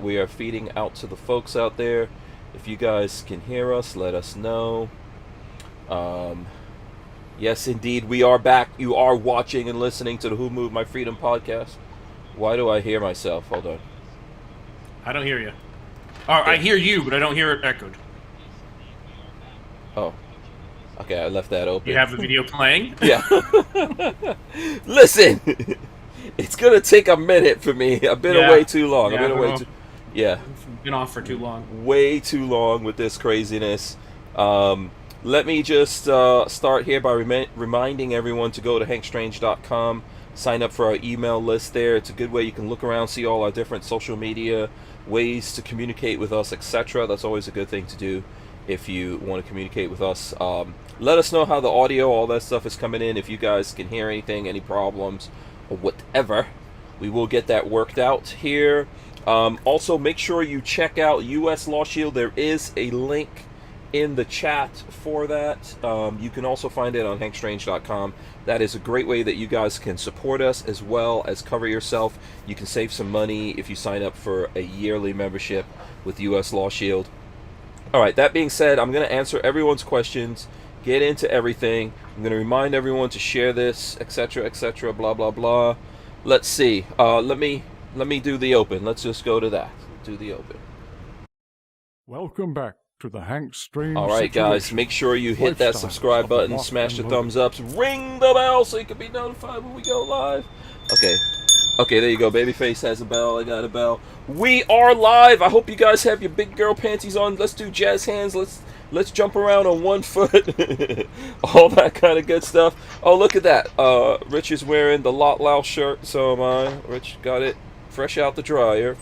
We are feeding out to the folks out there. If you guys can hear us, let us know. Yes, indeed, we are back. You are watching and listening to the Who Moved My Freedom podcast. Why do I hear myself? Hold on. I don't hear you. Oh, I hear you, but I don't hear it echoed. Oh. Okay, I left that open. You have the video playing? Yeah. Listen! It's going to take a minute for me. I've been away too long. I've been away too... Yeah. Been off for too long. Way too long with this craziness. Let me just start here by reminding everyone to go to hankstrange.com. Sign up for our email list there. It's a good way you can look around, see all our different social media, ways to communicate with us, etc. That's always a good thing to do if you want to communicate with us. Let us know how the audio, all that stuff is coming in. If you guys can hear anything, any problems, or whatever, we will get that worked out here. Also, make sure you check out US Law Shield. There is a link in the chat for that. You can also find it on hankstrange.com. That is a great way that you guys can support us as well as cover yourself. You can save some money if you sign up for a yearly membership with US Law Shield. Alright, that being said, I'm going to answer everyone's questions, get into everything. I'm going to remind everyone to share this, etc., blah, blah, blah. Let's see. Let me do the open. Let's just go to that. Do the open. Welcome back to the Hank Strange Alright guys, make sure you hit that subscribe button, smash the thumbs up, ring the bell so you can be notified when we go live. Okay, there you go. Babyface has a bell. I got a bell. We are live. I hope you guys have your big girl panties on. Let's do jazz hands. Let's jump around on one foot. All that kind of good stuff. Oh, look at that. Rich is wearing the Lot Louse shirt. So am I. Rich got it fresh out the dryer.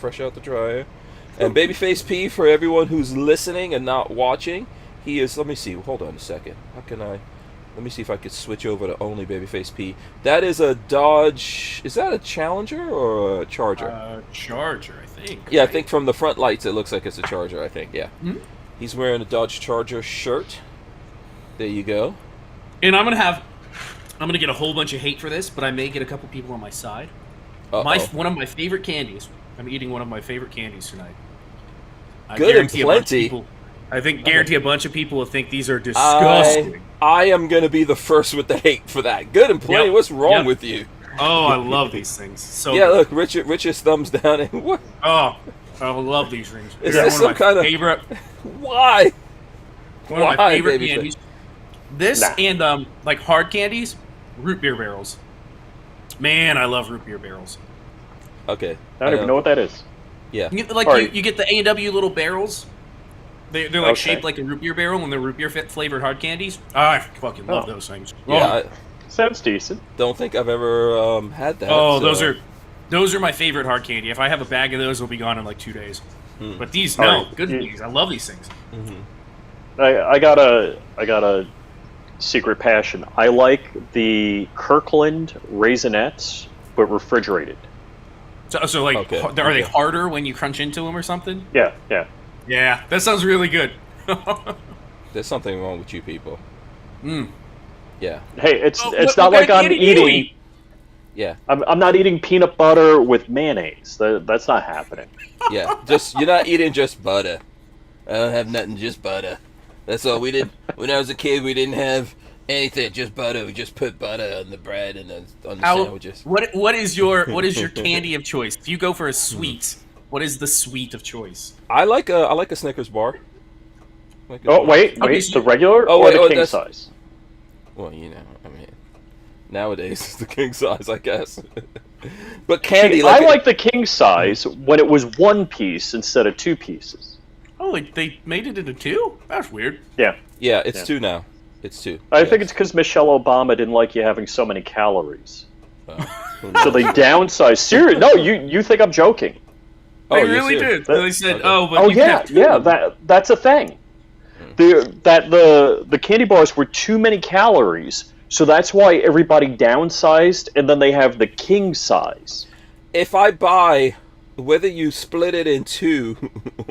And Babyface P, for everyone who's listening and not watching, he is, let me see, hold on a second. Let me see if I could switch over to only Babyface P. That is a Dodge, is that a Challenger or a Charger? Charger, I think. Yeah, I think from the front lights it looks like it's a Charger, I think, yeah. Mm-hmm. He's wearing a Dodge Charger shirt. There you go. And I'm gonna get a whole bunch of hate for this, but I may get a couple people on my side. One of my favorite candies. I'm eating one of my favorite candies tonight. Good and plenty. Guarantee a bunch of people will think these are disgusting. I am going to be the first with the hate for that. Good and plenty. Yep. What's wrong with you? Oh, I love these things. So yeah, look, Richard's thumbs down. And what? Oh, I love these rings. Is this some kind of favorite? Why? One of my favorite candies. This and like hard candies, root beer barrels. Man, I love root beer barrels. Okay. I don't even know what that is. Yeah. You get the A&W little barrels. They're like shaped like a root beer barrel, and they're root beer flavored hard candies. I fucking love those things. Yeah, sounds decent. Don't think I've ever had that. Oh, so. those are my favorite hard candy. If I have a bag of those, it'll be gone in like 2 days. But these, good things. I love these things. Mm-hmm. I got a secret passion. I like the Kirkland Raisinets, but refrigerated. So like, are they harder when you crunch into them or something? Yeah. Yeah, that sounds really good. There's something wrong with you people. Yeah. Hey, it's not like I'm eating. Yeah. I'm not eating peanut butter with mayonnaise. That's not happening. Yeah, you're not eating just butter. I don't have nothing, just butter. That's all we did. When I was a kid, we didn't have anything, just butter. We just put butter on the bread and on the sandwiches. What is your candy of choice? If you go for a sweet, what is the sweet of choice? I like a Snickers bar. Wait, the regular or the king size? Well, I mean, nowadays it's the king size, I guess. But candy, I like the king size when it was one piece instead of two pieces. Oh, they made it into two? That's weird. Yeah. Yeah, it's two now. It's two. I think it's because Michelle Obama didn't like you having so many calories. So they downsized. Seriously, no, you think I'm joking? They really did. They said, that's a thing. The candy bars were too many calories, so that's why everybody downsized, and then they have the king size. If I buy, whether you split it in two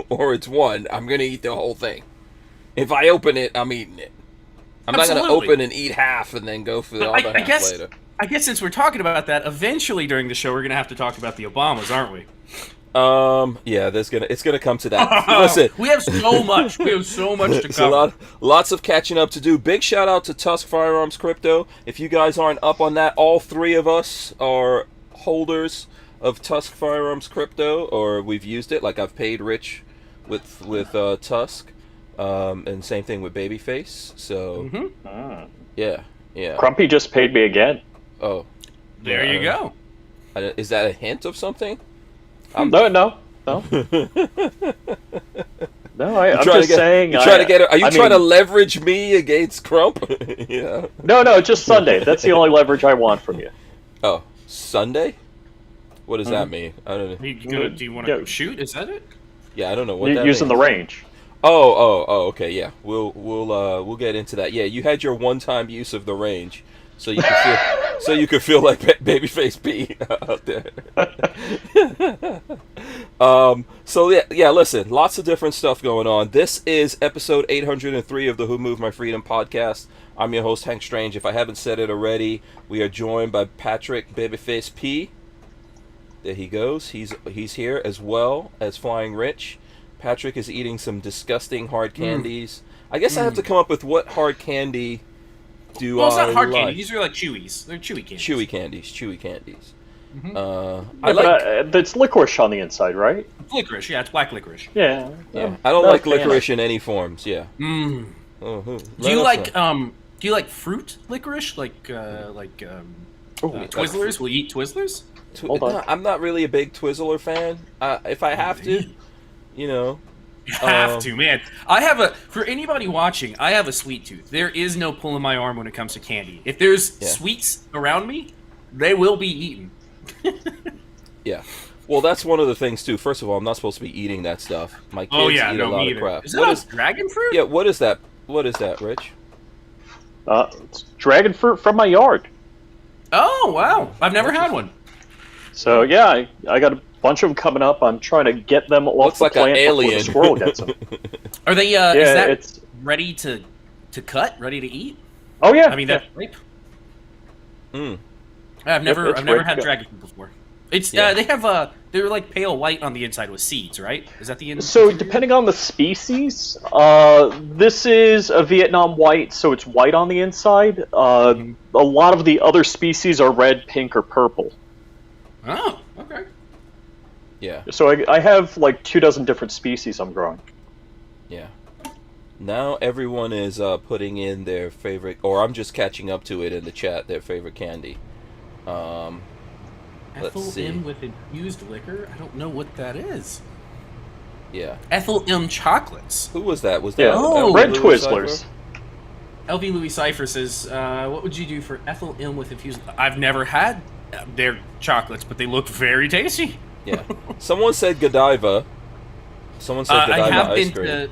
or it's one, I'm going to eat the whole thing. If I open it, I'm eating it. I'm not going to open and eat half and then go for the other half later. I guess since we're talking about that, eventually during the show we're going to have to talk about the Obamas, aren't we? Yeah, it's gonna come to that. Listen, we have so much. We have so much to cover. Lots of catching up to do. Big shout out to TUSC Firearms Crypto. If you guys aren't up on that, all three of us are holders of TUSC Firearms Crypto, or we've used it. Like I've paid Rich with TUSC, and same thing with Babyface. So yeah. Crumpy just paid me again. Oh, there you go. Is that a hint of something? No. No, I'm just saying. Are you trying to leverage me against Crump? Yeah. No, just Sunday. That's the only leverage I want from you. Oh, Sunday? What does that mean? I don't know. Do you want to shoot? Is that it? Yeah, I don't know what that using means. the range. Oh, okay, yeah. We'll get into that. Yeah, you had your one-time use of the range, so you could feel like Babyface P out there. So yeah. Listen, lots of different stuff going on. This is episode 803 of the Who Moved My Freedom podcast. I'm your host, Hank Strange. If I haven't said it already, we are joined by Patrick Babyface P. There he goes. He's here as well as FlyingRich. Patrick is eating some disgusting hard candies. I guess I have to come up with what hard candy do I it's not hard like. candy. These are like chewies. They're chewy candies. Chewy candies. But it's licorice on the inside, right? Licorice, yeah, it's black licorice. Yeah. I don't like licorice in any forms. Yeah. Do you like fruit licorice? Like Twizzlers? Will you eat Twizzlers? Hold on. I'm not really a big Twizzler fan. If I have to, You have to, man. For anybody watching, I have a sweet tooth. There is no pulling my arm when it comes to candy. If there's sweets around me, they will be eaten. Yeah. Well, that's one of the things too. First of all, I'm not supposed to be eating that stuff. My kids eat a lot of crap. Is that dragon fruit? Yeah. What is that? What is that, Rich? It's dragon fruit from my yard. Oh wow! I've never had one. So yeah, I got a bunch of them coming up. I'm trying to get them off the plant before the squirrel gets them. Are they? Is that ready to cut? Ready to eat? Oh yeah. I mean that's ripe. I've never had dragon fruit before. It's they have they're like pale white on the inside with seeds, right? Is that the inside? So depending on the species, this is a Vietnam white, so it's white on the inside. A lot of the other species are red, pink, or purple. Oh, okay. Yeah. So I have like 24 different species I'm growing. Yeah. Now everyone is putting in their favorite, or I'm just catching up to it in the chat, their favorite candy. Let's see. Ethel M with infused liquor? I don't know what that is. Yeah. Ethel M chocolates. Who was that? Was that Red Twizzlers. LV Louis Cypher says, what would you do for Ethel M with infused... I've never had their chocolates, but they look very tasty. Yeah. Someone said Godiva. Someone said Godiva ice cream.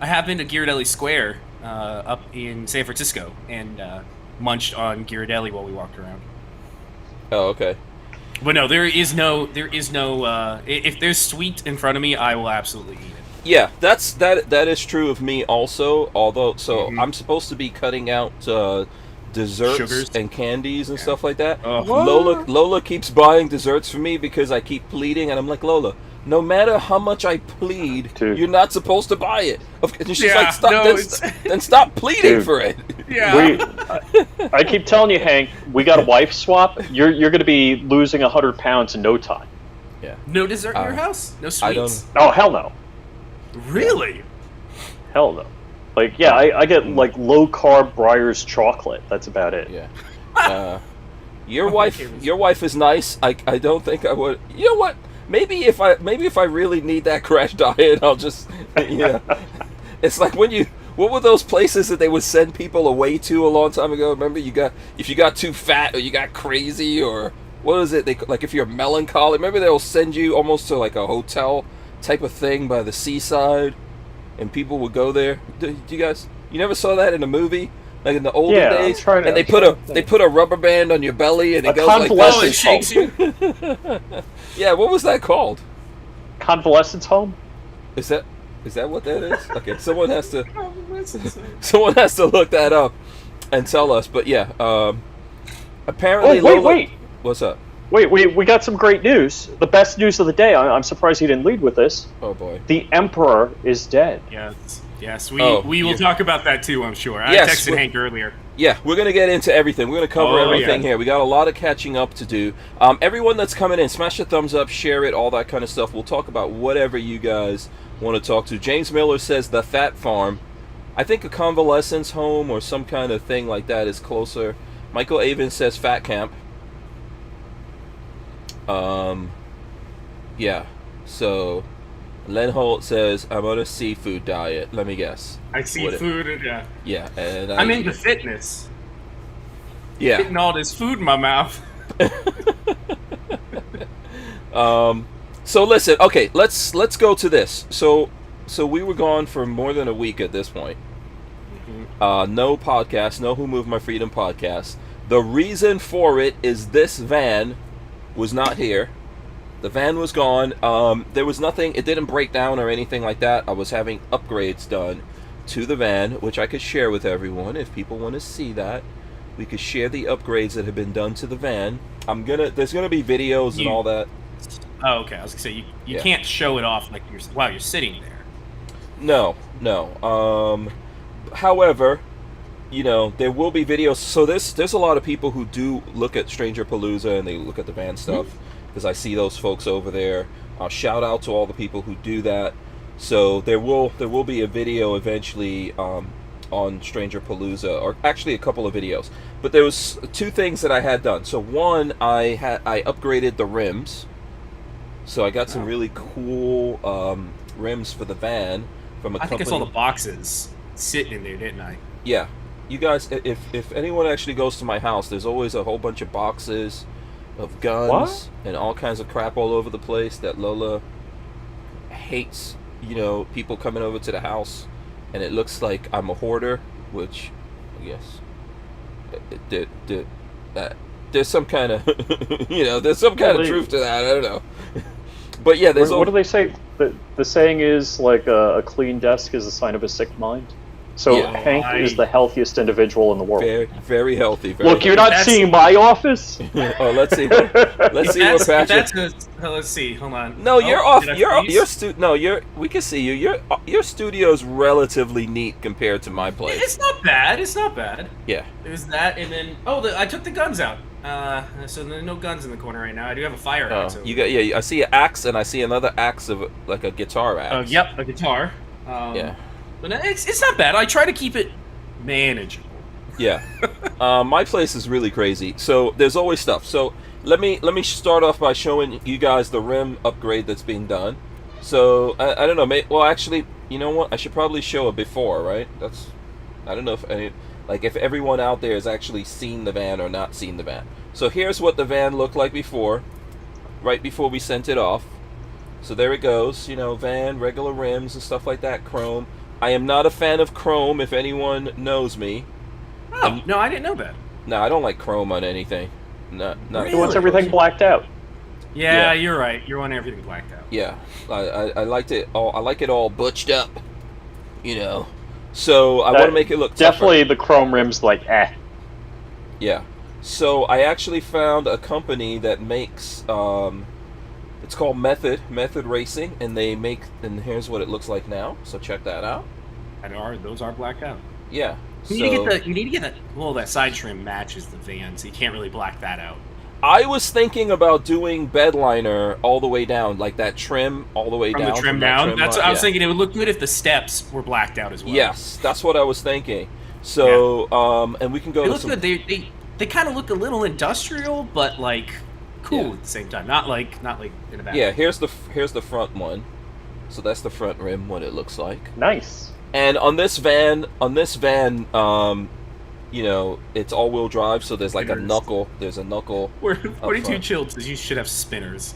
I have been to Ghirardelli Square up in San Francisco and munched on Ghirardelli while we walked around. Oh, okay. But no, there is no. If there's sweet in front of me, I will absolutely eat it. Yeah, that is true of me also. Although, I'm supposed to be cutting out desserts Sugars and candies and stuff like that. Lola keeps buying desserts for me because I keep pleading, and I'm like, Lola, no matter how much I plead, you're not supposed to buy it. And she's like, stop, then stop pleading for it. Yeah. I keep telling you, Hank, we got a wife swap. You're going to be losing 100 pounds in no time. Yeah. No dessert in your house? No sweets? I don't. Oh, hell no. Really? Hell no. Like, yeah, I get like low carb Breyers chocolate. That's about it. Yeah. Your wife is nice. I don't think I would. You know what? Maybe if I really need that crash diet, I'll just It's like what were those places that they would send people away to a long time ago? Remember, if you got too fat or you got crazy or what is it? Like if you're melancholy, remember they'll send you almost to like a hotel type of thing by the seaside, and people would go there. Do you never saw that in a movie? Like in the olden days, and they put a rubber band on your belly and it goes like that. It shakes you. Yeah, what was that called? Convalescence home. Is that what that is? Okay, someone has to look that up and tell us. But yeah, apparently. Wait. What's up? Wait, we got some great news. The best news of the day. I'm surprised he didn't lead with this. Oh boy. The Emperor is dead. Yes. We will talk about that too, I'm sure. I texted Hank earlier. Yeah, we're going to get into everything. We're going to cover everything here. We got a lot of catching up to do. Everyone that's coming in, smash a thumbs up, share it, all that kind of stuff. We'll talk about whatever you guys want to talk to. James Miller says the Fat Farm. I think a convalescence home or some kind of thing like that is closer. Michael Avon says Fat Camp. Yeah. So, Len Holt says, I'm on a seafood diet. Let me guess. I see food, yeah. Yeah, and I'm into fitness. Yeah. Getting all this food in my mouth. So listen, okay, let's go to this. So we were gone for more than a week at this point. No podcast, no Who Moved My Freedom podcast. The reason for it is this van was not here. The van was gone. There was nothing, it didn't break down or anything like that. I was having upgrades done to the van, which I could share with everyone if people want to see that. We could share the upgrades that have been done to the van. There's gonna be videos and all that. Oh, okay. I was gonna say you can't show it off like you're sitting there. No. However, there will be videos. So there's a lot of people who do look at Stranger Palooza and they look at the van stuff because I see those folks over there. Shout out to all the people who do that. So there will be a video eventually on Stranger Palooza, or actually a couple of videos. But there was two things that I had done. So one, I upgraded the rims. So I got some really cool rims for the van from a company. I think I saw the boxes sitting in there, didn't I? Yeah. You guys, if anyone actually goes to my house, there's always a whole bunch of boxes of guns and all kinds of crap all over the place that Lola hates, people coming over to the house, and it looks like I'm a hoarder, which I guess there's some kind of there's some kind of truth to that. I don't know. But yeah, there's what do they say? The saying is like a clean desk is a sign of a sick mind. So Hank is the healthiest individual in the world. Very, very healthy. Look, you're not seeing my office. Oh, let's see. Let's see what Patrick. Let's see. Hold on. No, you're off. We can see you. Your studio's relatively neat compared to my place. It's not bad. It's not bad. Yeah. There's that, and then I took the guns out. So there's no guns in the corner right now. I do have a fire axe. You got I see an axe, and I see another axe of like a guitar axe. Yep, a guitar. Yeah. But it's not bad. I try to keep it manageable. Yeah. My place is really crazy. So there's always stuff. So let me start off by showing you guys the rim upgrade that's being done. So I don't know. Well, actually, you know what? I should probably show a before, right? I don't know if everyone out there has actually seen the van or not seen the van. So here's what the van looked like before, right before we sent it off. So there it goes. Van, regular rims and stuff like that, chrome. I am not a fan of chrome, if anyone knows me. Oh, no, I didn't know that. No, I don't like chrome on anything. Not He wants everything blacked out. Yeah, you're right. You want everything blacked out. Yeah, I liked it all. I like it all butched up. So I want to make it look definitely tougher. The chrome rims Yeah. So I actually found a company that makes it's called Method Racing, and and here's what it looks like now. So check that out. And those are blacked out. Yeah. You need to get that. Well, that side trim matches the van, so you can't really black that out. I was thinking about doing bed liner all the way down, like that trim all the way down. From the trim down? That's what I was thinking. It would look good if the steps were blacked out as well. Yes, that's what I was thinking. So, and we can go. They look good. They kind of look a little industrial, but cool at the same time. Not like in a bad. Yeah, here's the front one. So that's the front rim, what it looks like. Nice. And on this van, it's all-wheel drive, so there's like a knuckle. There's a knuckle. 42 Chilled says you should have spinners.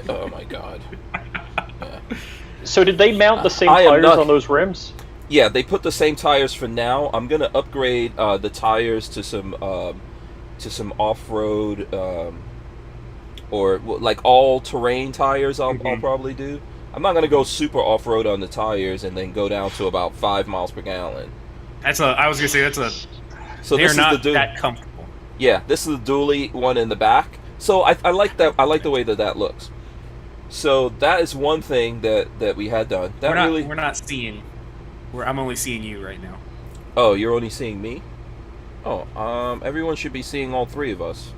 Oh my god. Yeah. So did they mount the same tires on those rims? Yeah, they put the same tires for now. I'm gonna upgrade the tires to some off-road or like all-terrain tires. I'll probably do. I'm not gonna go super off-road on the tires and then go down to about 5 miles per gallon. I was gonna say that's a. So they're this not is the that comfortable. Yeah, this is the dually one in the back. So I like that. I like the way that looks. So that is one thing that we had done. That we're not seeing. I'm only seeing you right now. Oh, you're only seeing me? Oh, everyone should be seeing all three of us.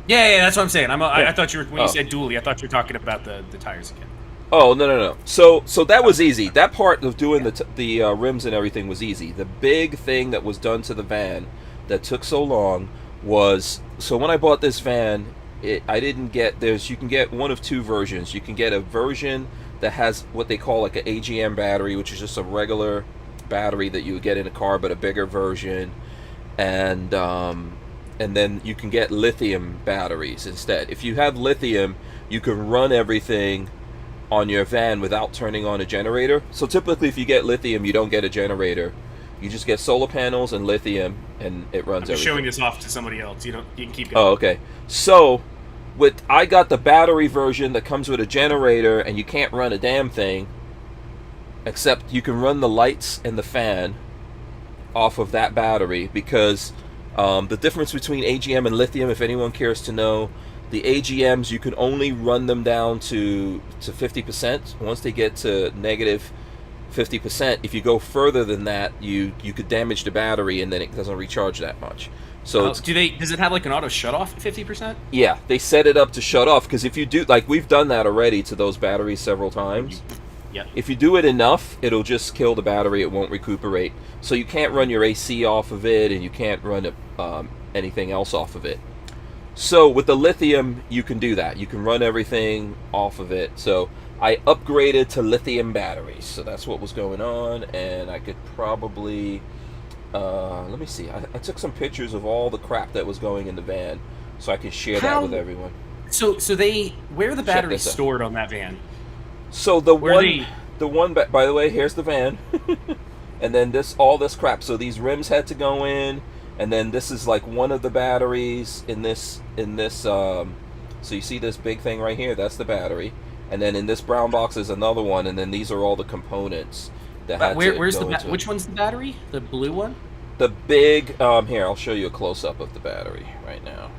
Yeah, that's what I'm saying. I thought you were, when you said dually, I thought you were talking about the tires again. Oh, no. So that was easy. That part of doing the rims and everything was easy. The big thing that was done to the van that took so long was, so when I bought this van, I didn't get, you can get one of two versions. You can get a version that has what they call like an AGM battery, which is just a regular battery that you would get in a car, but a bigger version. And then you can get lithium batteries instead. If you have lithium, you can run everything on your van without turning on a generator. So typically if you get lithium, you don't get a generator. You just get solar panels and lithium, and it runs everything. Showing this off to somebody else. You can keep going. Oh, okay. So I got the battery version that comes with a generator, and you can't run a damn thing, except you can run the lights and the fan off of that battery, because the difference between AGM and lithium, if anyone cares to know, the AGMs, you can only run them down to 50%. Once they get to negative 50%, if you go further than that, you could damage the battery, and then it doesn't recharge that much. So does it have like an auto shut off at 50%? Yeah, they set it up to shut off, because if you do, like we've done that already to those batteries several times. Yeah. If you do it enough, it'll just kill the battery. It won't recuperate. So you can't run your AC off of it, and you can't run anything else off of it. So with the lithium, you can do that. You can run everything off of it. So I upgraded to lithium batteries. So that's what was going on, and I could probably let me see. I took some pictures of all the crap that was going in the van, so I can share that with everyone. So where are the batteries stored on that van? So the one, by the way, here's the van, and then all this crap. So these rims had to go in, and then this is like one of the batteries in this. So you see this big thing right here? That's the battery, and then in this brown box is another one, and then these are all the components that had to where's go the into it. Which one's the battery? The blue one? The big. Here, I'll show you a close up of the battery right now.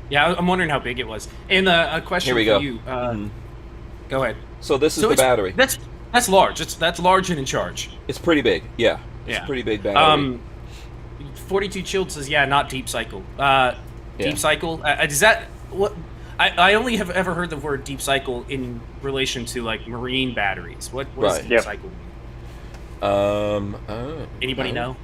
Yeah, I'm wondering how big it was. And a question for you. Go ahead. So this is the battery. That's large. That's large and in charge. It's pretty big. Yeah. It's a pretty big battery. 42 Chilled says, yeah, not deep cycle. Deep cycle. Does that what? I only have ever heard the word deep cycle in relation to like marine batteries. What does deep cycle mean? Anybody know?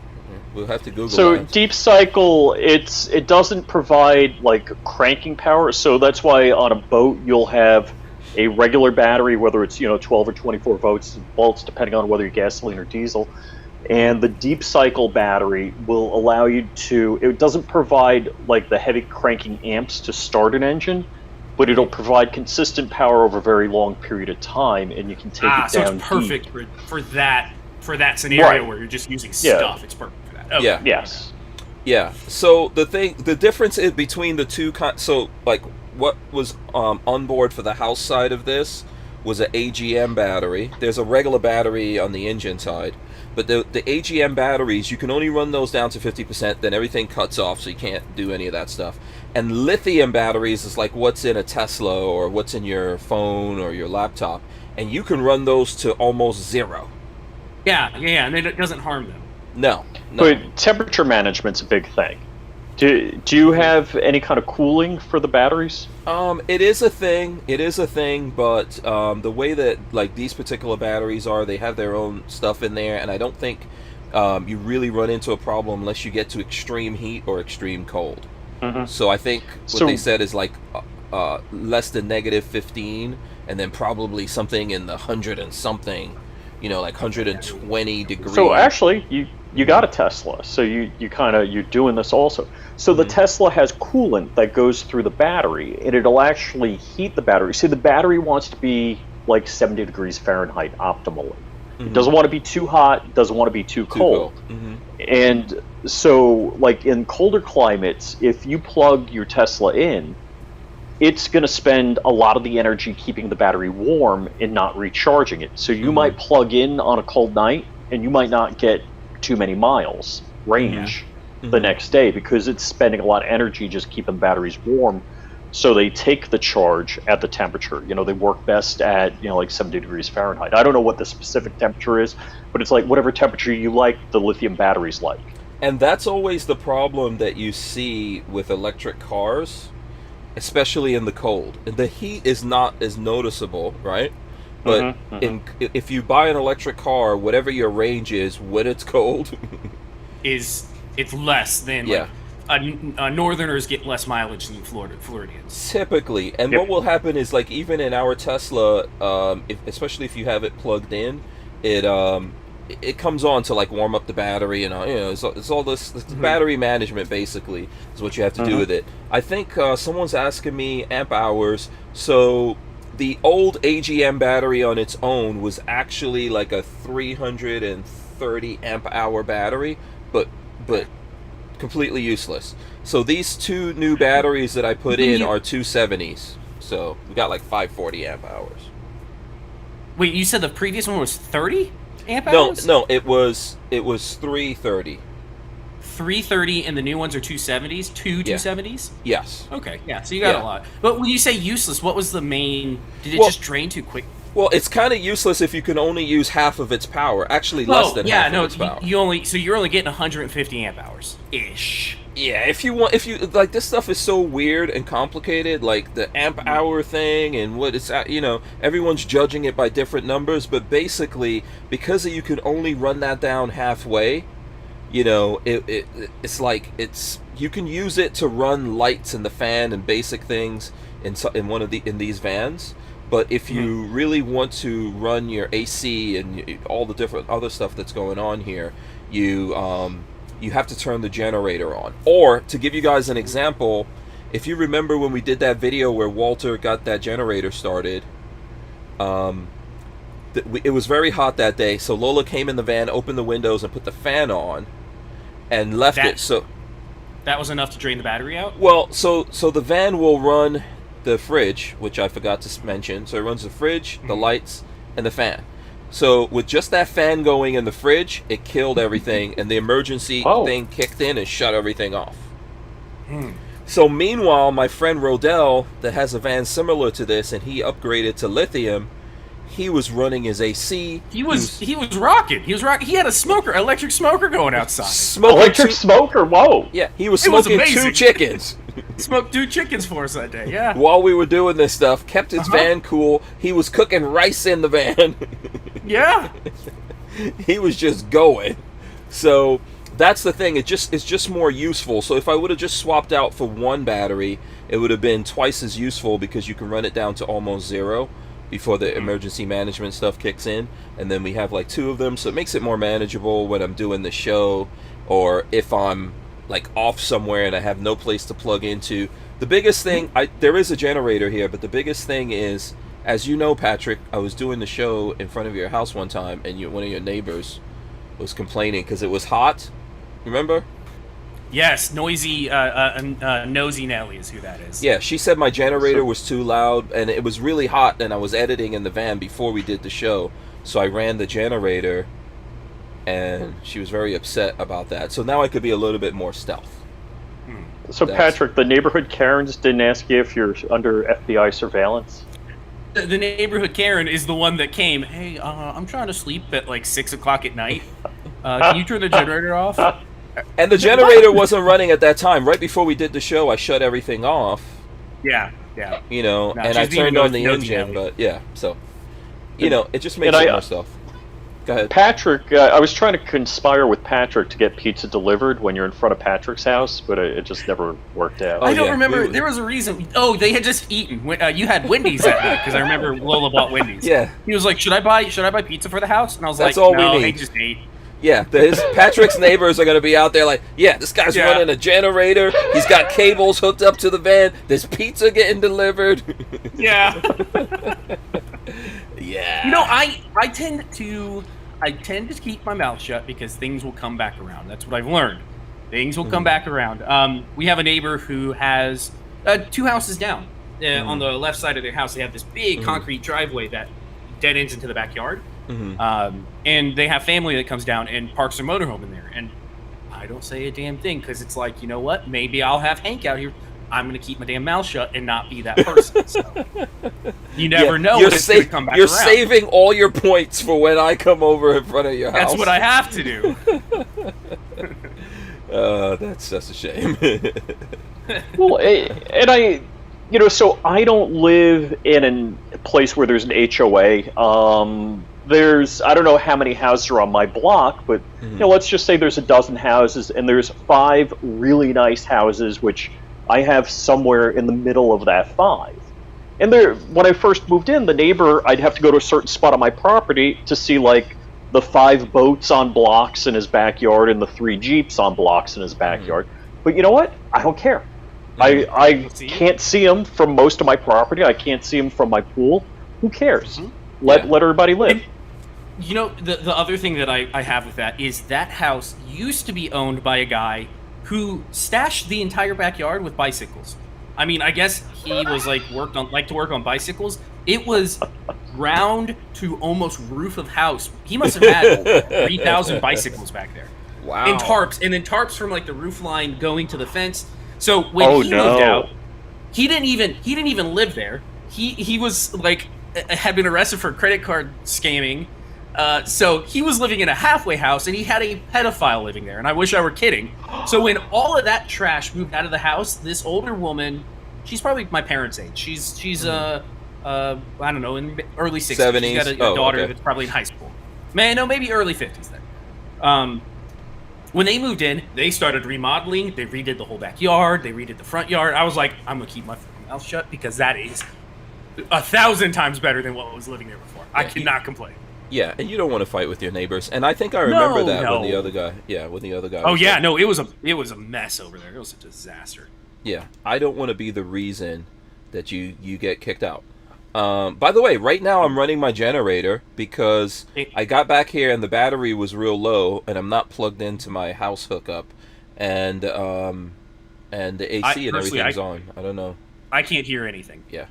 We'll have to Google So that. deep cycle, it doesn't provide like cranking power. So that's why on a boat you'll have a regular battery, whether it's 12 or 24 volts, depending on whether you're gasoline or diesel. And the deep cycle battery will allow you to. It doesn't provide like the heavy cranking amps to start an engine, but it'll provide consistent power over a very long period of time, and you can take it down. So it's perfect for that scenario where you're just using stuff. It's perfect for that. Okay. Yeah. Yes. Yeah. So the difference is between the two. So like what was on board for the house side of this was an AGM battery. There's a regular battery on the engine side, but the AGM batteries, you can only run those down to 50%. Then everything cuts off, so you can't do any of that stuff. And lithium batteries is like what's in a Tesla or what's in your phone or your laptop, and you can run those to almost zero. Yeah, and it doesn't harm them. No. But temperature management's a big thing. Do you have any kind of cooling for the batteries? It is a thing. But the way that like these particular batteries are, they have their own stuff in there, and I don't think you really run into a problem unless you get to extreme heat or extreme cold. Mm-hmm. So I think what they said is like less than negative 15, and then probably something in the 100 and something, like 120 degrees. So actually, you got a Tesla, so you're doing this also. So the Tesla has coolant that goes through the battery, and it'll actually heat the battery. See, the battery wants to be like 70 degrees Fahrenheit optimally. It doesn't want to be too hot, doesn't want to be too cold. And so, like in colder climates, if you plug your Tesla in, it's going to spend a lot of the energy keeping the battery warm and not recharging it. So you might plug in on a cold night, and you might not get too many miles range the next day because it's spending a lot of energy just keeping the batteries warm So they take the charge at the temperature. They work best at, like 70 degrees Fahrenheit. I don't know what the specific temperature is, but it's like whatever temperature you like, the lithium batteries like. And that's always the problem that you see with electric cars, especially in the cold. The heat is not as noticeable, right? But if you buy an electric car, whatever your range is when it's cold, it's less than Northerners get less mileage than Floridians. Typically. And what will happen is, like, even in our Tesla, especially if you have it plugged in, it comes on to like warm up the battery, and it's all this battery management basically is what you have to do with it. I think someone's asking me amp hours. So the old AGM battery on its own was actually like a 330 amp hour battery, but completely useless. So these two new batteries that I put in are 270s. So we got like 540 amp hours. Wait, you said the previous one was 30 amp hours? No, it was 330. 330, and the new ones are 270s? 270s? Yes. Okay, yeah, so you got a lot. But when you say useless, what was the main... Did it just drain too quick? Well, it's kind of useless if you can only use half of its power. Actually, less than half of its power. You're only getting 150 amp hours ish. Yeah, if you like, this stuff is so weird and complicated, like the amp hour thing and what it's at, everyone's judging it by different numbers, but basically because you can only run that down halfway, it's like you can use it to run lights and the fan and basic things in these vans. But if you really want to run your AC and all the different other stuff that's going on here, you have to turn the generator on. Or, to give you guys an example, if you remember when we did that video where Walter got that generator started, it was very hot that day, so Lola came in the van, opened the windows, and put the fan on, and left it. So that was enough to drain the battery out? Well, so the van will run the fridge, which I forgot to mention. So it runs the fridge, the lights, and the fan. So with just that fan going in the fridge, it killed everything, and the emergency thing kicked in and shut everything off. So meanwhile, my friend Rodell, that has a van similar to this, and he upgraded to lithium, he was running his AC. He was rocking. He had a electric smoker going outside. Electric smoker, whoa. Yeah, he was smoking 2 chickens. Smoked 2 chickens for us that day, yeah. While we were doing this stuff, kept his van cool. He was cooking rice in the van. Yeah. He was just going. So that's the thing. It's just more useful. So if I would have just swapped out for one battery, it would have been twice as useful because you can run it down to almost zero before the emergency management stuff kicks in. And then we have like 2 of them, so it makes it more manageable when I'm doing the show, or if I'm like off somewhere and I have no place to plug into. The biggest thing, there is a generator here, but the biggest thing is, as you know, Patrick, I was doing the show in front of your house one time, and one of your neighbors was complaining because it was hot. Remember? Yes, nosy Nelly is who that is. Yeah, she said my generator was too loud, and it was really hot, and I was editing in the van before we did the show, so I ran the generator, and she was very upset about that. So now I could be a little bit more stealth. So Patrick, the neighborhood Karens didn't ask you if you're under FBI surveillance? The neighborhood Karen is the one that came, hey, I'm trying to sleep at like 6 o'clock at night. Can you turn the generator off? And the generator wasn't running at that time. Right before we did the show, I shut everything off. Yeah. And I turned on the engine, but yeah, so, it just makes it more stuff. Go ahead. Patrick, I was trying to conspire with Patrick to get pizza delivered when you're in front of Patrick's house, but it just never worked out. I don't remember. There was a reason. Oh, they had just eaten. You had Wendy's that night, because I remember Lola bought Wendy's. Yeah. He was like, should I buy pizza for the house? And I was That's like, all no, we need. they just ate. Yeah, Patrick's neighbors are going to be out there like, this guy's running a generator. He's got cables hooked up to the van. There's pizza getting delivered. Yeah. Yeah. I tend to keep my mouth shut because things will come back around. That's what I've learned. Things will come back around. We have a neighbor who has 2 houses down. On the left side of their house, they have this big concrete driveway that dead ends into the backyard. And they have family that comes down and parks their motorhome in there. And I don't say a damn thing because it's like, you know what? Maybe I'll have Hank out here I'm going to keep my damn mouth shut and not be that person. So you never know You're, when it's going to come back you're around. saving all your points for when I come over in front of your house. That's what I have to do. That's a shame. Well, and I, so I don't live in a place where there's an HOA. I don't know how many houses are on my block, but let's just say there's a dozen houses, and there's 5 really nice houses, which I have somewhere in the middle of that 5. And when I first moved in, the neighbor, I'd have to go to a certain spot on my property to see like the 5 boats on blocks in his backyard and the 3 Jeeps on blocks in his backyard. But you know what? I don't care. I can't see them from most of my property. I can't see them from my pool. Who cares? Let everybody live. You know, the other thing that I have with that is that house used to be owned by a guy who stashed the entire backyard with bicycles. I mean, I guess he was liked to work on bicycles. It was round to almost roof of house. He must have had 3,000 bicycles back there. Wow. And tarps from like the roof line going to the fence. So when he moved out, he didn't even live there. He was like had been arrested for credit card scamming. So he was living in a halfway house, and he had a pedophile living there. And I wish I were kidding. So when all of that trash moved out of the house, this older woman, she's probably my parents' age. She's I don't know, in early 60s. 70s. She's got a daughter that's probably in high school. Maybe early 50s then. When they moved in, they started remodeling. They redid the whole backyard. They redid the front yard. I was like, I'm gonna keep my mouth shut because that is 1,000 times better than what was living there before. I cannot complain. Yeah, and you don't want to fight with your neighbors. And I think I remember when the other guy. Oh yeah, no, it was a mess over there. It was a disaster. Yeah, I don't want to be the reason that you get kicked out. By the way, right now I'm running my generator because I got back here and the battery was real low, and I'm not plugged into my house hookup, and the AC and everything's on. I don't know. I can't hear anything. Yeah,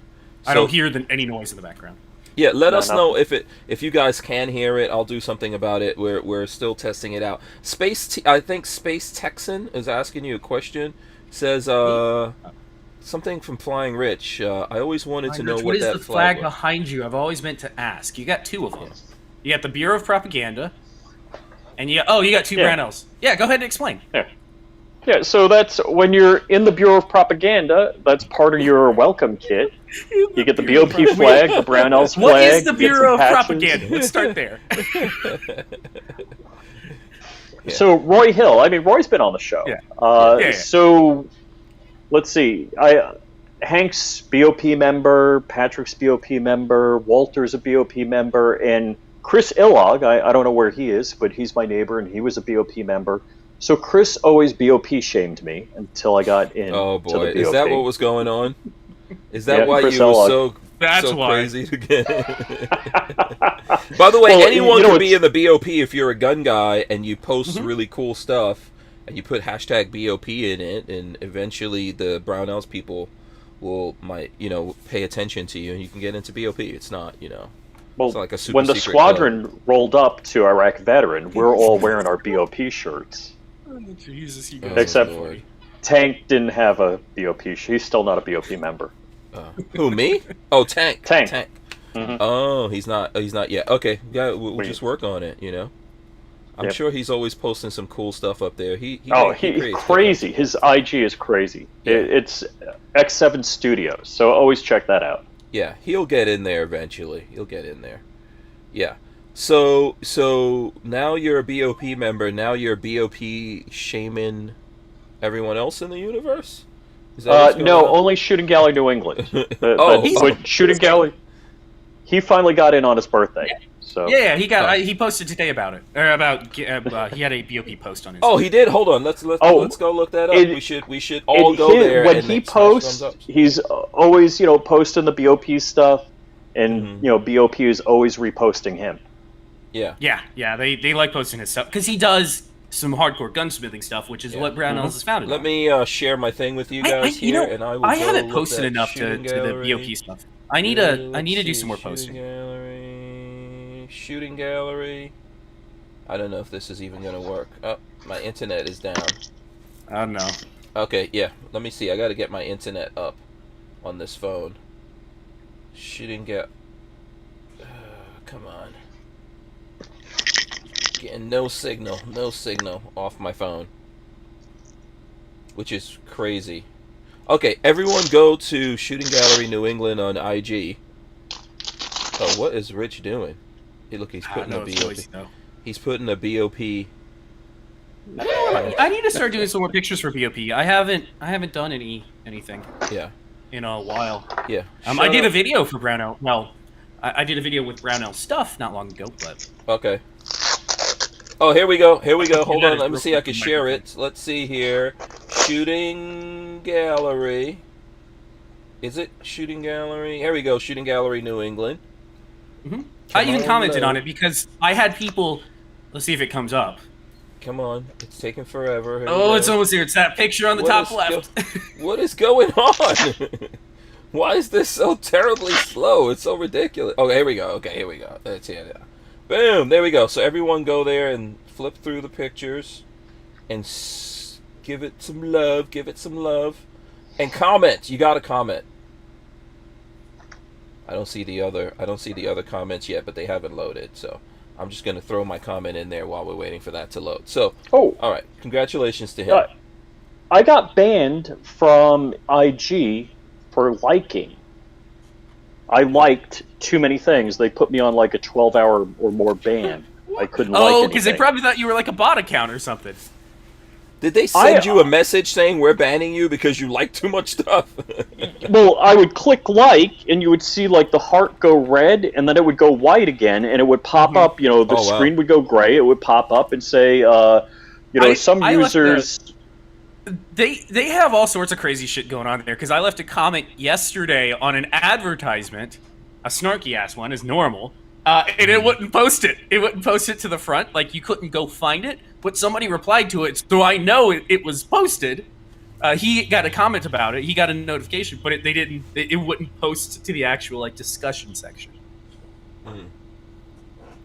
I don't hear any noise in the background. Yeah, let us know if you guys can hear it. I'll do something about it. We're still testing it out. I think Space Texan is asking you a question. Says something from FlyingRich. I always wanted to know what that is the flag was. behind you. I've always meant to ask. You got 2 of them. You got the Bureau of Propaganda, and you got 2 Barnauls. Yeah, go ahead and explain. Yeah, so that's when you're in the Bureau of Propaganda, that's part of your welcome kit. You get the BOP flag, the Barnauls flag. What is the Bureau of Propaganda? Let's start there. So Roy Hill, Roy's been on the show. Yeah. So let's see. Hank's BOP member, Patrick's BOP member, Walter's a BOP member, and Chris Illog, I don't know where he is, but he's my neighbor, and he was a BOP member. So Chris always BOP shamed me until I got in. Oh boy, to the BOP. Is that what was going on? Is that why Chris you Illog. were so crazy to get? By the way, anyone can be in the BOP if you're a gun guy and you post really cool stuff and you put hashtag BOP in it, and eventually the Barnauls people might pay attention to you and you can get into BOP. It's not Well, it's like a super when the secret squadron club. rolled up to Iraq Veteran, we're all wearing our BOP shirts. Oh, Jesus, you guys. Except Lord. Tank didn't have a BOP shirt. He's still not a BOP member. Who, me? Oh, Tank. Tank. Mm-hmm. Oh, he's not yet. Okay, yeah, we'll just work on it. I'm sure he's always posting some cool stuff up there. He's crazy. His IG is crazy. Yeah. It's X7 Studios, so always check that out. Yeah, he'll get in there eventually. He'll get in there. Yeah. So now you're a BOP member. Now you're BOP shaming everyone else in the universe? Is that no, only Shooting Gallery New England. But Shooting Gallery, he finally got in on his birthday. So he posted today about it, or about he had a BOP post on it. Oh, he did. Hold on, let's go look that up. We should all go there. When he posts, he's always posting the BOP stuff, and BOP is always reposting him. Yeah. They like posting his stuff because he does some hardcore gunsmithing stuff, which is what Barnauls is founded on. Let me share my thing with you guys and I will. I haven't posted enough to the BOP stuff. I need to do some more posting. Shooting gallery. I don't know if this is even gonna work. Oh, my internet is down. I don't know. Okay, yeah. Let me see. I got to get my internet up on this phone. Shooting get. Come on. Getting no signal off my phone, which is crazy. Okay, everyone go to Shooting Gallery New England on IG. Oh, what is Rich doing? Hey, look, he's putting a BOP. He's putting a BOP. I need to start doing some more pictures for BOP. I haven't done anything. Yeah. In a while. Yeah. I did a video for Brownell. Well, I did a video with Brownell stuff not long ago, but. Okay. Oh, here we go. Hold on. Let me see. I can share it. Let's see here. Shooting Gallery. Is it Shooting Gallery? Here we go. Shooting Gallery New England. Mm-hmm. I even commented on it because I had people. Let's see if it comes up. Come on. It's taking forever. It's almost here. It's that picture on the top left. What is going on? Why is this so terribly slow? It's so ridiculous. Oh, here we go. Okay, here we go. That's it. Yeah. Boom. There we go. So everyone go there and flip through the pictures and give it some love. Give it some love. And comment. You got to comment. I don't see the other comments yet, but they haven't loaded. So I'm just going to throw my comment in there while we're waiting for that to load. So, all right. Congratulations to him. I got banned from IG for liking. I liked too many things. They put me on like a 12-hour or more ban. I couldn't like anything. Oh, because they probably thought you were like a bot account or something. Did they send you a message saying we're banning you because you like too much stuff? Well, I would click like, and you would see like the heart go red, and then it would go white again, and it would pop up. You know, the screen would go gray. It would pop up and say, some users. They have all sorts of crazy shit going on there, because I left a comment yesterday on an advertisement, a snarky ass one, as normal, and it wouldn't post it. It wouldn't post it to the front, like you couldn't go find it, but somebody replied to it, so I know it was posted. He got a comment about it, he got a notification, but it wouldn't post to the actual like discussion section.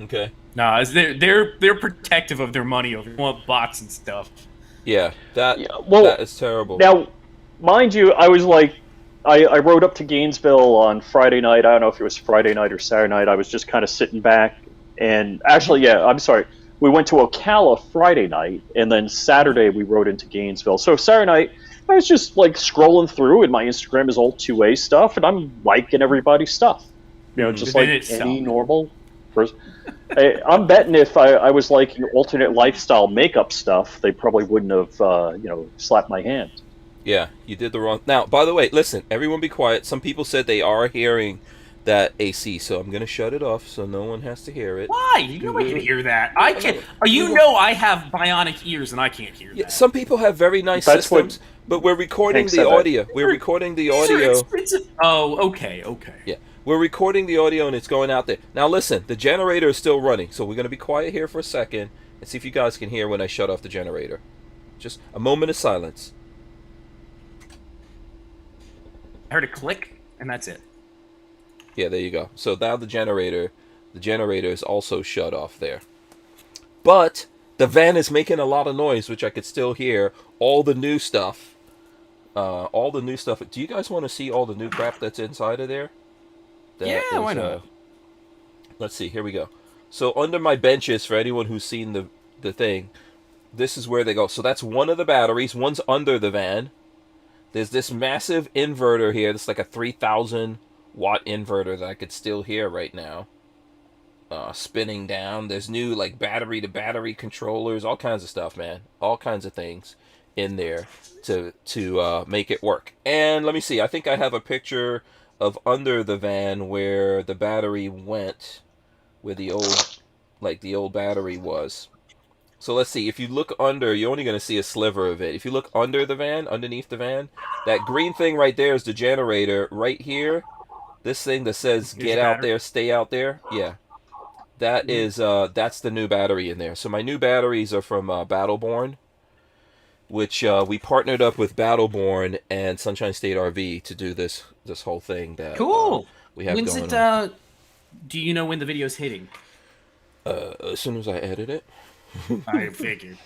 Okay. Nah, they're protective of their money over bots and stuff. Yeah, that is terrible. Now, mind you, I was like, I rode up to Gainesville on Friday night. I don't know if it was Friday night or Saturday night. I was just kind of sitting back. And actually, I'm sorry. We went to Ocala Friday night, and then Saturday we rode into Gainesville. So Saturday night, I was just like scrolling through, and my Instagram is all 2A stuff, and I'm liking everybody's stuff. You know, just like any normal person. I'm betting if I was liking alternate lifestyle makeup stuff, they probably wouldn't have, slapped my hand. Yeah, you did the wrong. Now, by the way, listen, everyone be quiet. Some people said they are hearing that AC, so I'm going to shut it off so no one has to hear it. Why? You know I can hear that. I can't. You know I have bionic ears and I can't hear that. Some people have very nice systems, but we're recording the audio. We're recording the audio. Oh, okay. Yeah. We're recording the audio and it's going out there. Now listen, the generator is still running, so we're going to be quiet here for a second and see if you guys can hear when I shut off the generator. Just a moment of silence. I heard a click, and that's it. Yeah, there you go. So now the generator is also shut off there. But the van is making a lot of noise, which I could still hear. All the new stuff. Do you guys want to see all the new crap that's inside of there? Why not? Let's see. Here we go. So under my benches, for anyone who's seen the thing, this is where they go. So that's one of the batteries. One's under the van. There's this massive inverter here. This is like a 3,000 watt inverter that I could still hear right now. Spinning down. There's new like battery to battery controllers, all kinds of stuff, man. All kinds of things in there to make it work. And let me see. I think I have a picture of under the van where the battery went, where the old battery was. So let's see. If you look under, you're only going to see a sliver of it. If you look under the van, underneath the van, that green thing right there is the generator. Right here, this thing that says "Get out there, stay out there." Yeah, that is that's the new battery in there. So my new batteries are from Battleborn, which we partnered up with Battleborn and Sunshine State RV to do this whole thing. That cool. We have When's going it? on. Do you know when the video's hitting? As soon as I edit it. I figured.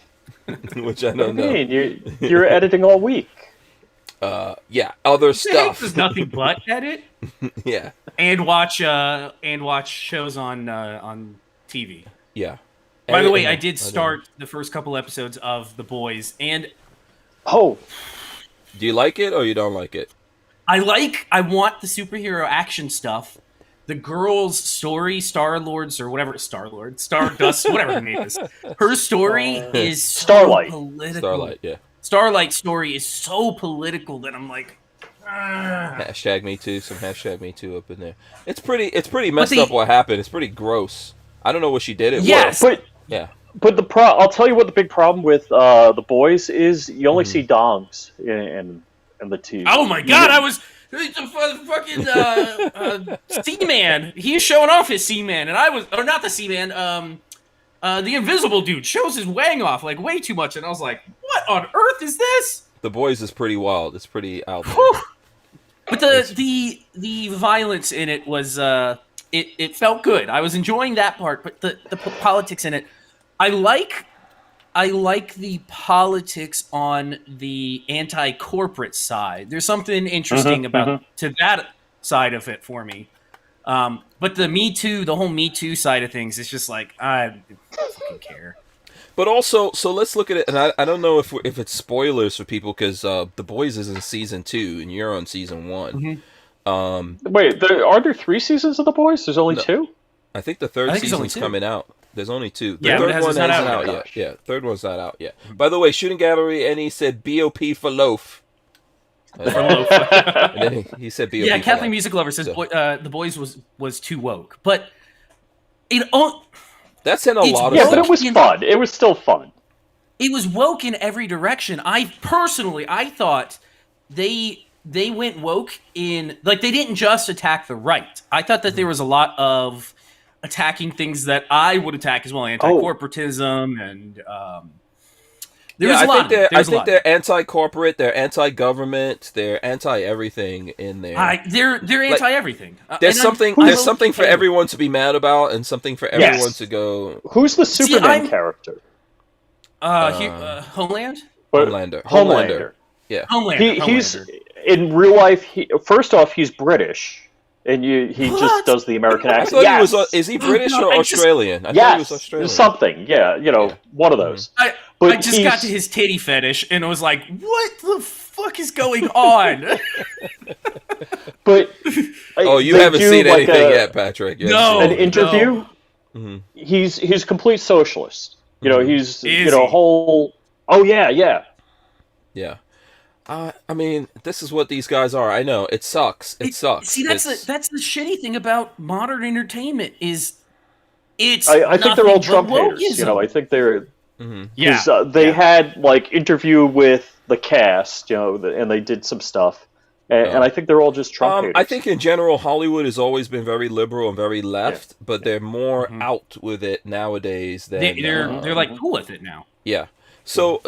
which I What don't do you know. mean? You're editing all week. Yeah, other The Hank stuff. does nothing but edit Yeah, and watch shows on TV. yeah. By the way, know, I did know. start the first couple episodes of The Boys, and Oh, Do you like it or you don't like it? I want the superhero action stuff. The girl's story, Star-Lord's or whatever, Star-Lord, Stardust, whatever her name is. Her story is so Starlight. political. Starlight, yeah. Starlight's story is so political that I'm like, ah. Hashtag me too. Some hashtag me too up in there. It's pretty messed the- up what happened. It's pretty gross. I don't know what she did it Yes. with. but Yeah. I'll tell you what the big problem with The Boys is. You only see dongs in the TV. Oh my god, I was the fucking Seaman. He was showing off his Seaman, and I was, or not the Seaman, the Invisible Dude shows his wang off like way too much, and I was like, what on earth is this? The Boys is pretty wild. It's pretty out there. Whew. But the violence in it was it felt good. I was enjoying that part, but the politics in it, I like the politics on the anti-corporate side. There's something interesting about to that side of it for me. But the whole Me Too side of things, it's just like I don't fucking care. But also, so let's look at it, and I don't know if it's spoilers for people because The Boys is in season 2 and you're on season 1. Wait, are there 3 seasons of The Boys? There's only 2? I think the third I think it's only season's 2. coming out. There's only 2. The Yeah, but third it one hasn't hasn't out out yet. yet. Yeah, third one's not out yet. By the way, Shooting Gallery, and he said BOP for loaf. And then he said BOP. Yeah, for Kathleen life. Music Lover says So- The Boys was too woke, but it all. That's in a It's lot of Yeah, stuff. but it was fun. It was still fun. It was woke in every direction. I thought they went woke in, like, they didn't just attack the right. I thought that there was a lot of attacking things that I would attack as well, anti-corporatism and there was a lot. I think they're anti-corporate, they're anti-government, they're anti-everything in there. They're anti everything. There's something for everyone to be mad about, and something for everyone to go. Who's the Superman character? Homeland. Homelander. Yeah. He's in real life. First off, he's British, and he just does the American I accent. thought he was. Is he British or Australian? I thought he was Australian. Something. Yeah, one of those. I just got to his titty fetish and was like, "What the fuck is going on?" But you haven't seen anything yet, Patrick. No, an interview. No. He's complete socialist. He's Is a he? whole. Oh yeah. Yeah. I mean, this is what these guys are. I know it sucks. It sucks. See, that's the shitty thing about modern entertainment is it's. I think they're all Trump haters. wokeism. I think they're. Yeah. They had like interview with the cast, and they did some stuff, and I think they're all just Trump haters. I think in general Hollywood has always been very liberal and very left, but they're more out with it nowadays than they're like cool with it now. Yeah. So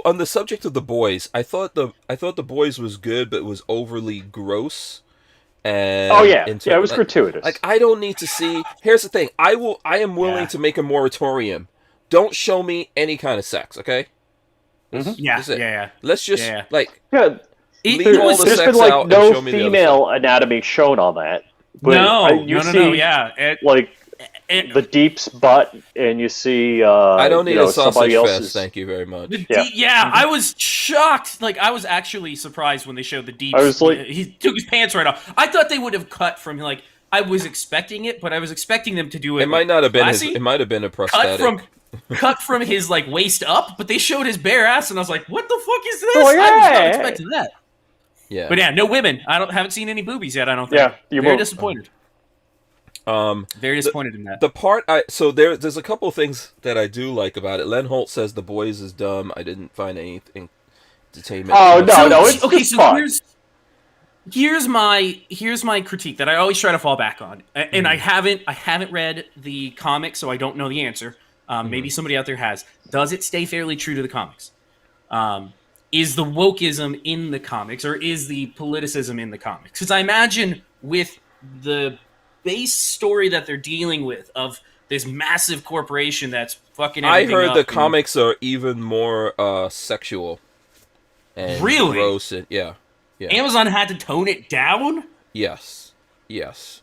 on the subject of The Boys, I thought The Boys was good, but it was overly gross. And it was gratuitous. Like I don't need to see. Here's the thing: I am willing to make a moratorium. Don't show me any kind of sex, okay? Yeah. Let's just leave It all was- the There's sex been like out and no show me the other female anatomy shown on that. But No, you see, yeah. the Deep's butt, and you see. I don't need a sausage somebody fest. else's. Thank you very much. I was shocked. Like, I was actually surprised when they showed the Deep. I was like- he took his pants right off. I thought they would have cut from, like, I was expecting it, but I was expecting them to do it. It might not have been. classy. It might have been a prosthetic. cut from his like waist up, but they showed his bare ass, and I was like, "What the fuck is this?" Oh, I was not yeah. expecting that. Yeah. But yeah, no women. Haven't seen any boobies yet. I don't think. Yeah, you very won't. disappointed. Very disappointed in that. The part there's a couple of things that I do like about it. Len Holt says The Boys is dumb. I didn't find anything entertainment. Oh, no, it's okay. just So fun. here's my critique that I always try to fall back on, and I haven't read the comics, so I don't know the answer. Maybe somebody out there has. Does it stay fairly true to the comics? Is the wokeism in the comics, or is the politicism in the comics? Because I imagine with the base story that they're dealing with of this massive corporation that's fucking I everything heard up the and- comics are even more sexual. And Really? gross and, yeah. Amazon had to tone it down? Yes.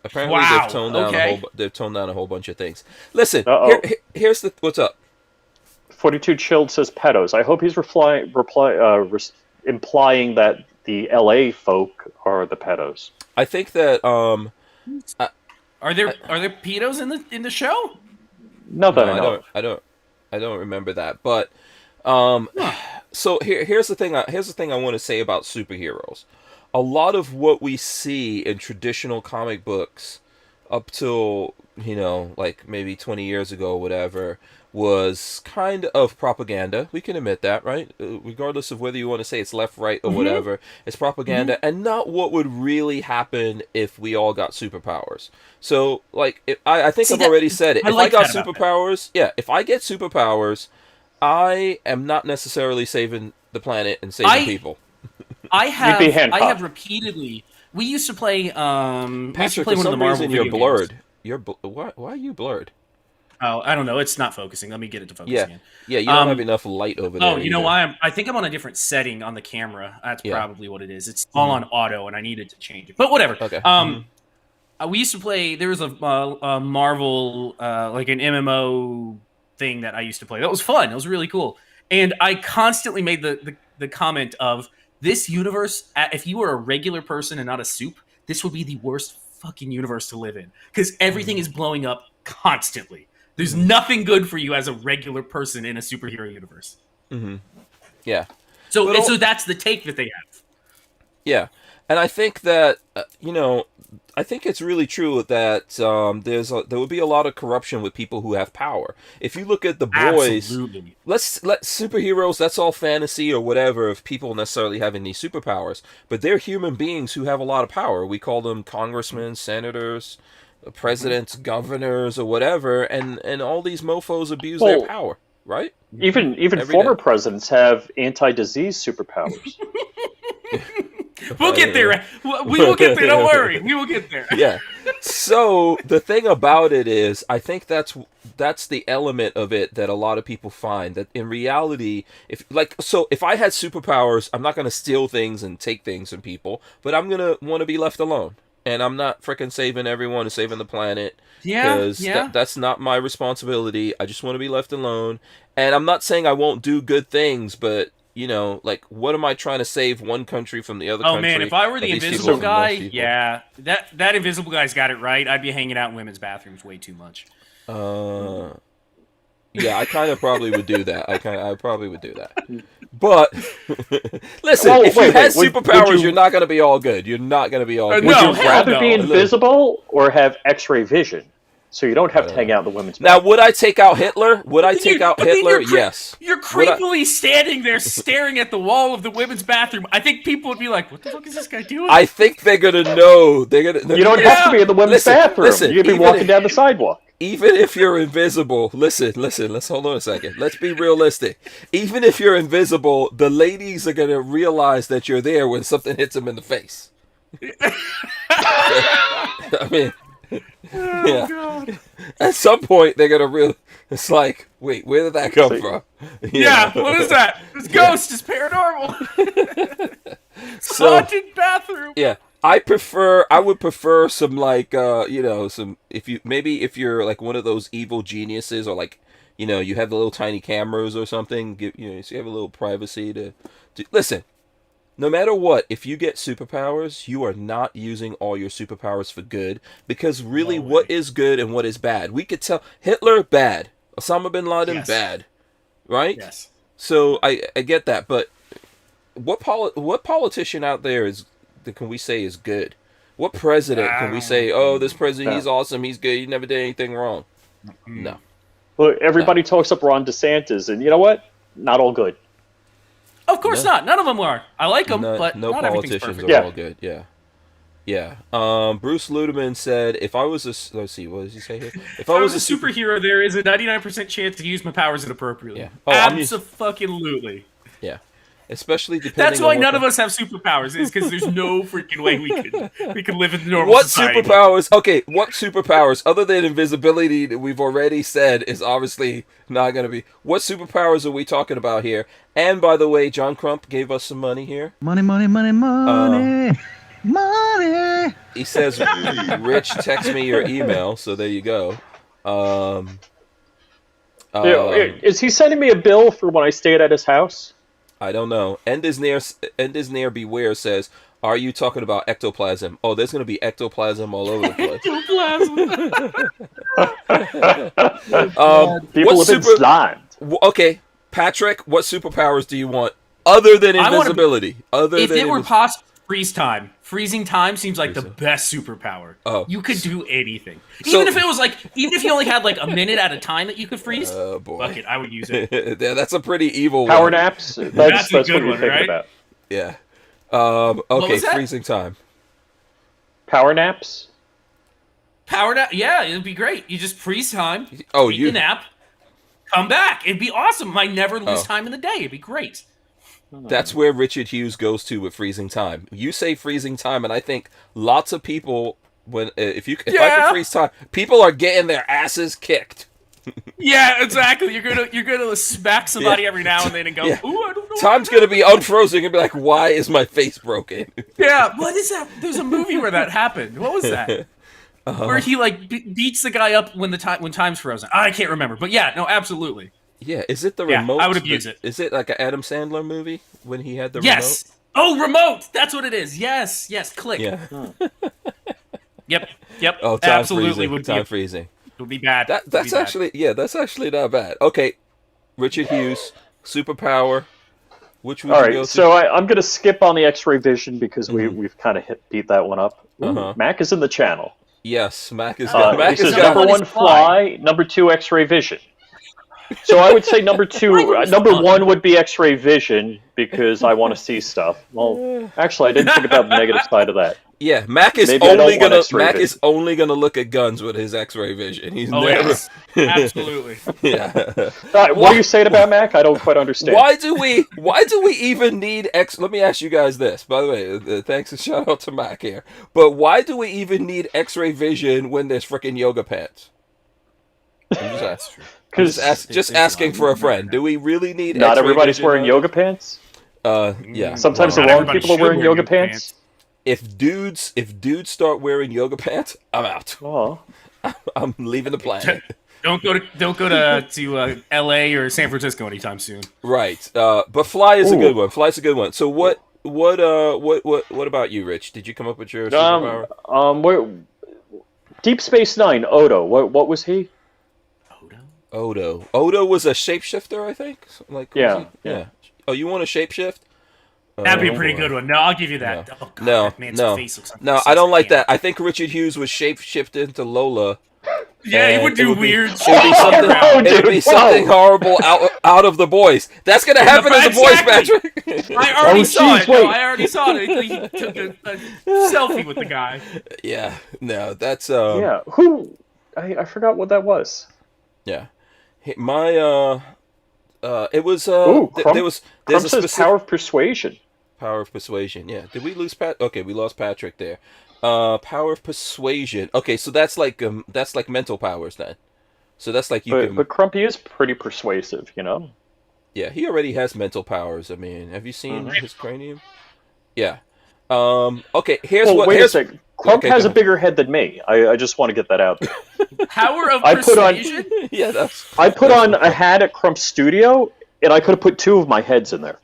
Apparently Wow, they've toned down okay. they've toned down a whole bunch of things. Listen, Uh-oh. here's the what's up. 42 Chilled says pedos. I hope he's implying that the LA folk are the pedos. I think that Are there pedos in the show? No, that no, I know. I don't remember that. But so here's the thing I want to say about superheroes. A lot of what we see in traditional comic books up till, like maybe 20 years ago or whatever, was kind of propaganda. We can admit that, right? Regardless of whether you want to say it's left, right, or whatever, it's propaganda and not what would really happen if we all got superpowers. So, like, I think I've already said it. If I got superpowers, if I get superpowers, I am not necessarily saving the planet and saving people. I have repeatedly. We used to play. Patrick, one for of the some Marvel reason you're video blurred. games. Why are you blurred? Oh, I don't know. It's not focusing. Let me get it to focus again. Yeah, you don't have enough light over there. Oh, you know why? I think I'm on a different setting on the camera. That's probably what it is. It's all on auto, and I needed to change it. But whatever. Okay. We used to play. There was a Marvel, like an MMO thing that I used to play. That was fun. It was really cool. And I constantly made the comment of, this universe, if you were a regular person and not a soup, this would be the worst fucking universe to live in. Because everything is blowing up constantly. There's nothing good for you as a regular person in a superhero universe. Mm-hmm. Yeah. So that's the take that they have. Yeah. And I think that, I think it's really true that there would be a lot of corruption with people who have power. If you look at The Boys, Absolutely. let's let superheroes, that's all fantasy or whatever of people necessarily having these superpowers. But they're human beings who have a lot of power. We call them congressmen, senators, presidents, governors, or whatever. And all these mofos abuse their power, right? Even Every former day. presidents have anti-disease superpowers. We'll get there. We will get there. Don't worry. We will get there. Yeah. So the thing about it is, I think that's the element of it that a lot of people find, that in reality, if I had superpowers, I'm not going to steal things and take things from people, but I'm going to want to be left alone. And I'm not freaking saving everyone and saving the planet. Because that's not my responsibility. I just want to be left alone. And I'm not saying I won't do good things, but what am I trying to save one country from the other country? Oh man, if I were the invisible guy, that invisible guy's got it right. I'd be hanging out in women's bathrooms way too much. Yeah, I kind of probably would do that. I probably would do that. But listen, if you had superpowers, you're not going to be all good. You're not going to be all good. Would you rather be invisible or have X-ray vision? So you don't have to hang out in the women's bathroom. Now, would I take out Hitler? Would I take out Hitler? Yes. You're creepily standing there staring at the wall of the women's bathroom. I think people would be like, what the fuck is this guy doing? I think they're going to know. You don't have to be in the women's bathroom. You can be walking down the sidewalk. Even if you're invisible, listen, let's hold on a second. Let's be realistic. Even if you're invisible, the ladies are going to realize that you're there when something hits them in the face. I mean... yeah. God. At some point, they're gonna it's like, wait, where did that come from? Yeah, what is that? It's ghost. It's paranormal. Haunted bathroom. Yeah, I would prefer some some if you're like one of those evil geniuses, or like you have the little tiny cameras or something. So you have a little privacy to listen. No matter what, if you get superpowers, you are not using all your superpowers for good, because really what is good and what is bad? We could tell Hitler, bad. Osama bin Laden, bad. Right? Yes. So I get that, but what politician out there can we say is good? What president can we say, oh, this president, he's awesome, he's good, he never did anything wrong? No. Well, everybody talks up Ron DeSantis, and you know what? Not all good. Of course not. None of them are. I like them, but no not everything's politicians perfect. are all good. Yeah. Bruce Ludeman said, "If I was let's see, what does he say here? If I was a superhero, there is a 99% chance to use my powers inappropriately." Yeah. Absolutely. Yeah. especially depending. That's why on none of us have superpowers. Is because there's no freaking way we could live in the normal What society. superpowers? Okay, what superpowers other than invisibility that we've already said is obviously not going to be? What superpowers are we talking about here? And by the way, John Crump gave us some money here. Money, money, money, money, money. He says, "Rich, text me your email." So there you go. Is he sending me a bill for when I stayed at his house? I don't know. End is near. Beware says, "Are you talking about ectoplasm?" Oh, there's going to be ectoplasm all over the place. People have been slimed. Okay, Patrick, what superpowers do you want other than invisibility? If it were possible, freeze time. Freezing time seems like the best superpower. Oh. You could do anything. So- Even if you only had like a minute at a time that you could freeze. Oh boy, Fuck it, I would use it. Yeah, that's a pretty evil Power one. naps? That's a That's what good you're one, thinking right? about. Yeah. Okay, was that? freezing time. Power naps? Power nap, yeah, it'd be great. You just freeze time. Oh, take a nap, come back. It'd be awesome. Might never lose time in the day. It'd be great. That's where Richard Hughes goes to with freezing time. You say freezing time, and I think lots of people, if I could freeze time, people are getting their asses kicked. Yeah, exactly. You're gonna smack somebody every now and then and go, Yeah. "Ooh, I don't know." Time's gonna be unfrozen and be like, "Why is my face broken?" Yeah, what is that? There's a movie where that happened. What was that? Where he like beats the guy up when time's frozen. I can't remember, but yeah, no, absolutely. Yeah, is it the Yeah, remote? I would abuse it. Is it like an Adam Sandler movie when he had the Yes. Oh, remote. That's what it is. Yes. Click. remote? Yeah. Yep. Oh, time Absolutely freezing. would Time be, freezing. would be bad. That's Would be bad. actually not bad. Okay, Richard Hughes, superpower. Which would All you right, go to? so I'm going to skip on the X-ray vision because we've kind of beat that one up. Uh-huh. Mac is in the channel. Yes, Mac is. He Mac says is number got- one, fly. Number two, X-ray vision. So I would say number one would be X-ray vision because I want to see stuff. Well, actually, I didn't think about the negative side of that. Yeah, Mac is Maybe I don't want X-ray Mac vision. is only gonna look at guns with his X-ray vision. He's Oh, never. yes. Absolutely. Yeah. What are you saying about Mac? I don't quite understand. Why do we even need Let me ask you guys this. By the way, thanks and shout out to Mac here. But why do we even need X-ray vision when there's freaking yoga pants? That's true. Because Just asking for a friend. Do we really need? not X-ray everybody's vision wearing on? yoga pants. Yeah. Sometimes Not the wrong everybody people are should wearing wear yoga pants. If dudes start wearing yoga pants, I'm out. Oh, I'm leaving the planet. Don't go to L.A. or San Francisco anytime soon. Right. But Fly is a Ooh. good one. Fly's a good one. So what about you, Rich? Did you come up with your superpower? Deep Space Nine. Odo. What was he? Odo. Odo was a shapeshifter, I think. Like Yeah. Oh, you want a shapeshift? That'd be a pretty good one. No, I'll give you that. No. Oh, God, No, that man's no. face looks like No, I don't like that. I think Richard Hughes would shape-shift into Lola. Yeah, he and would do weird It would be something. Oh, It'd be dude, something whoa. horrible out of the boys. That's gonna happen as a boys, Exactly. Patrick. I already saw geez, it. No, wait. I already saw it. He took a selfie with the guy. Yeah. No, that's Yeah. Who? I forgot what that was. Yeah. My it was Ooh, Crump, there's Crump a says specific power of persuasion. power of persuasion. Yeah. Did we lose Pat? Okay, we lost Patrick there. Power of persuasion. Okay, so that's like mental powers then. So that's like you can. But Crumpy is pretty persuasive, you know. Yeah, he already has mental powers. I mean, have you seen his cranium? Yeah. Okay. Here's Well, what. wait a Here's, sec. Crump okay, has go a ahead. bigger head than me. I just want to get that out there. Power of I put on- persuasion? Yeah, that's. I put on a hat at Crump's studio, and I could have put two of my heads in there.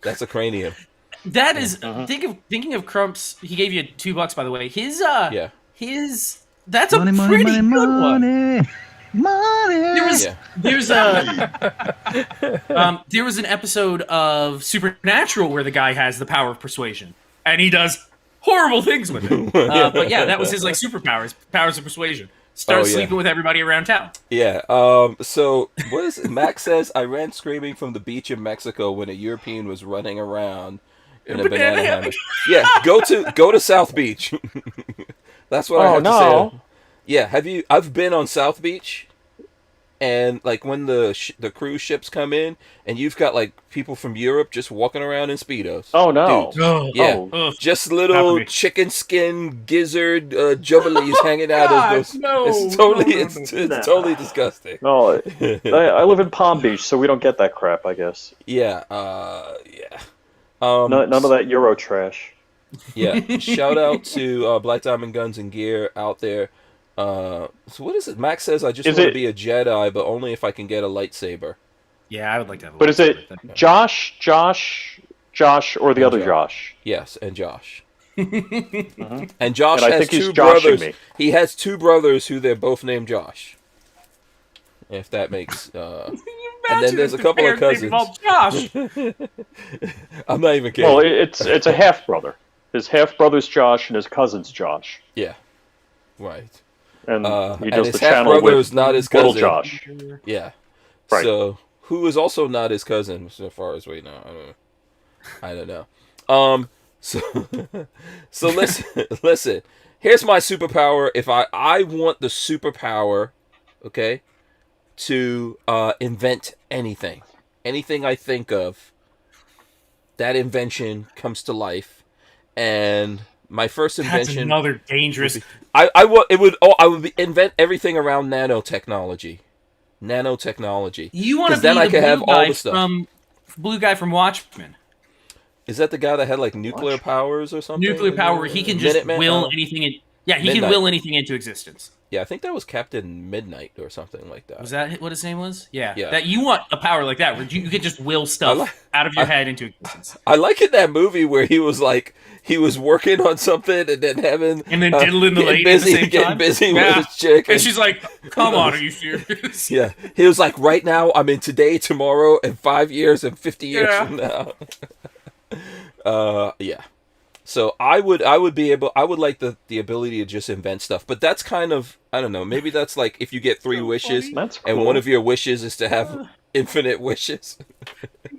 That's a cranium. That is thinking of Crump's. He gave you $2, by the way. His Yeah. his that's a Money, money, pretty money, good one. money, money. Yeah. There was an episode of Supernatural where the guy has the power of persuasion, and he does horrible things with it. But yeah, that was his like superpowers, powers of persuasion. Start Oh, yeah. sleeping with everybody around town. Yeah. So what is it? Max says I ran screaming from the beach in Mexico when a European was running around in a banana hammock. Yeah. Go to South Beach. That's what I have to say. Yeah. Have you? I've been on South Beach. And like when the cruise ships come in, and you've got like people from Europe just walking around in speedos. Oh no! Dude, Oh, yeah, oh, just little me. chicken skin gizzard jubalies hanging out of those. no, It's totally, no, no, it's no. totally disgusting. No, I live in Palm Beach, so we don't get that crap. I guess. Yeah, yeah. None of that Euro trash. Yeah. Shout out to Black Diamond Guns and Gear out there. So what is it? Max says I just want to be a Jedi, but only if I can get a lightsaber. Yeah, I would like to have a But is it lightsaber. Josh, or the other Josh? Yes, and Josh. Mm-hmm. And Josh And I has think he's two joshing brothers. me. He has two brothers who they're both named Josh. If that makes. And then there's a couple of cousins. Josh. I'm not even kidding. Well, it's a half brother. His half brother's Josh, and his cousin's Josh. Yeah. Right. And he and does his the channel half-brother with is not his little cousin. Josh. Yeah. Right. So who is also not his cousin, so far as we know. I don't know. So listen. Here's my superpower. If I want the superpower, okay, to invent anything I think of, that invention comes to life, and my first invention. That's another dangerous. I would invent everything around nanotechnology. You want to be then the I can have blue all guy the stuff. from blue guy from Watchmen. Is that the guy that had like nuclear powers or something? Nuclear power. He can just Minuteman? will Oh. anything in. Yeah, he Midnight. can will anything into existence. Yeah, I think that was Captain Midnight or something like that. Was that what his name was? Yeah. Yeah. That you want a power like that where you could just will stuff out of your head into existence. I like in that movie where he was working on something and then having And then diddling the lady busy, at the same getting time. busy with his chick. And she's like, "Come on, are you serious?" Yeah, he was like, right now I'm in today, tomorrow, and 5 years and 50 years from now. Yeah. So I would like the ability to just invent stuff, but that's kind of, I don't know, maybe that's like if you get 3 wishes That's and cool. one of your wishes is to have infinite wishes.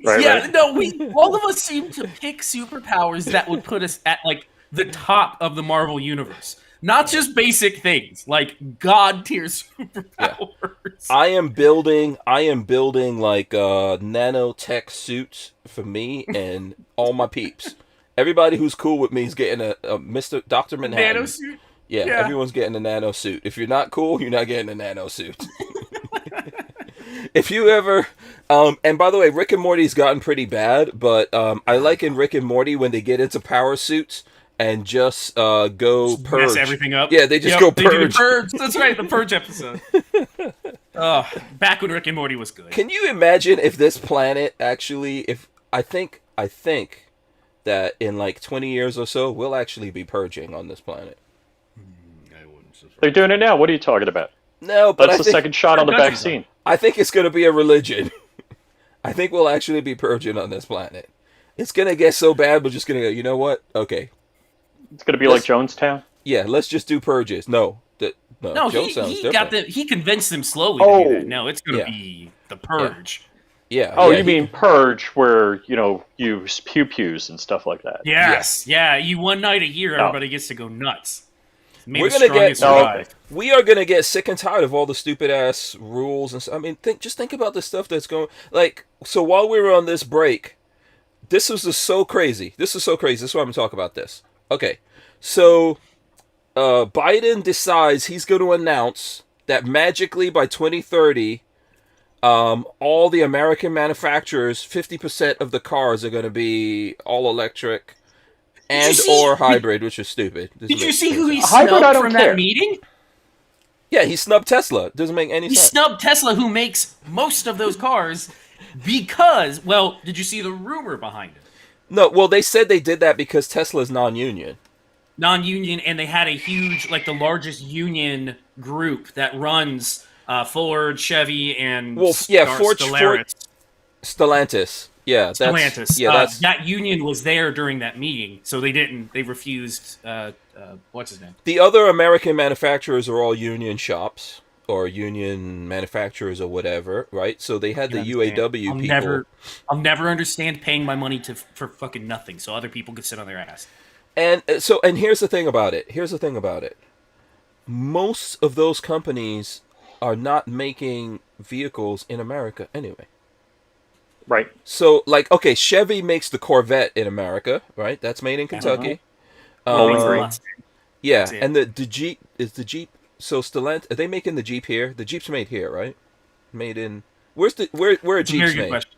Right, Yeah, right. no, all of us seem to pick superpowers that would put us at like the top of the Marvel universe. Not just basic things, like god tier superpowers. I am building like nanotech suits for me and all my peeps. Everybody who's cool with me is getting a Mr. Dr. Manhattan. Nanosuit? Yeah, Yeah. everyone's getting a nano suit. If you're not cool, you're not getting a nano suit. If you ever, and by the way, Rick and Morty's gotten pretty bad, but I like in Rick and Morty when they get into power suits and just go purge. Mess everything up. Yeah, they just Yep, go they do the purge. purge. That's right, the purge episode. Back when Rick and Morty was good. Can you imagine if this planet actually, I think that in like 20 years or so, we'll actually be purging on this planet. They're doing it now. What are you talking about? No, but That's the second shot on the vaccine. I think it's going to be a religion. I think we'll actually be purging on this planet. It's going to get so bad, we're just going to go, you know what? Okay. It's going to be like Jonestown. Yeah, let's just do purges. No, No, Jonestown's he different. he convinced them slowly to do that. No, it's going to Yeah. be the purge. Yeah. Oh, yeah, you mean purge, where you use pew-pews and stuff like that? Yes. Yeah, you one night a year, everybody gets to go nuts. We're gonna get. survive. We are gonna get sick and tired of all the stupid ass rules and stuff. I mean, just think about the stuff that's going. Like, so while we were on this break, this was just so crazy. This is so crazy. This is why I'm gonna talk about this. Okay, so Biden decides he's going to announce that magically by 2030, all the American manufacturers, 50% of the cars are going to be all electric and or hybrid, which is stupid. Did you see who he Hybrid, I snubbed don't from care. that meeting? Yeah, he snubbed Tesla. Doesn't make any He sense. snubbed Tesla, who makes most of those cars, because, well, did you see the rumor behind it? No, well, they said they did that because Tesla's non-union. Non-union, and they had a huge, like the largest union group that runs Ford, Chevy, and Well, yeah, Ford, Stellantis. Stellantis. Yeah, that's Stellantis. yeah, that's that union was there during that meeting, so they didn't. They refused. What's his name? the other American manufacturers are all union shops or union manufacturers or whatever, right? So they had the UAW people. I'll never understand paying my money for fucking nothing, so other people could sit on their ass. And here's the thing about it. Most of those companies are not making vehicles in America anyway. Right. So, like, okay, Chevy makes the Corvette in America, right? That's made in Kentucky. Bowling Makes the Green. Mustang. Yeah, That's it. and the Jeep is the Jeep. So Stellantis, are they making the Jeep here? The Jeep's made here, right? Made in where are It's a very Jeeps good made? question.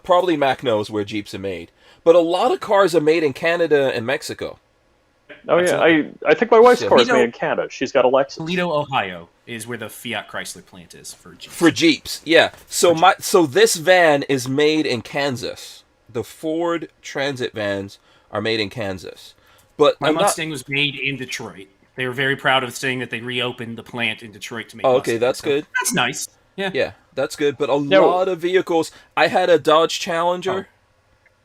Probably Mac knows where Jeeps are made, but a lot of cars are made in Canada and Mexico. Oh yeah, Absolutely. I think my wife's Yeah. car is You know- made in Canada. She's got a Lexus. Toledo, Ohio is where the Fiat Chrysler plant is for Jeeps. For Jeeps, yeah. So this van is made in Kansas. The Ford Transit vans are made in Kansas, but My I'm not. Mustang was made in Detroit. They were very proud of saying that they reopened the plant in Detroit to make Oh, okay, Mustangs. that's So good. That's nice. Yeah. Yeah, that's good. But a No. lot of vehicles. I had a Dodge Challenger.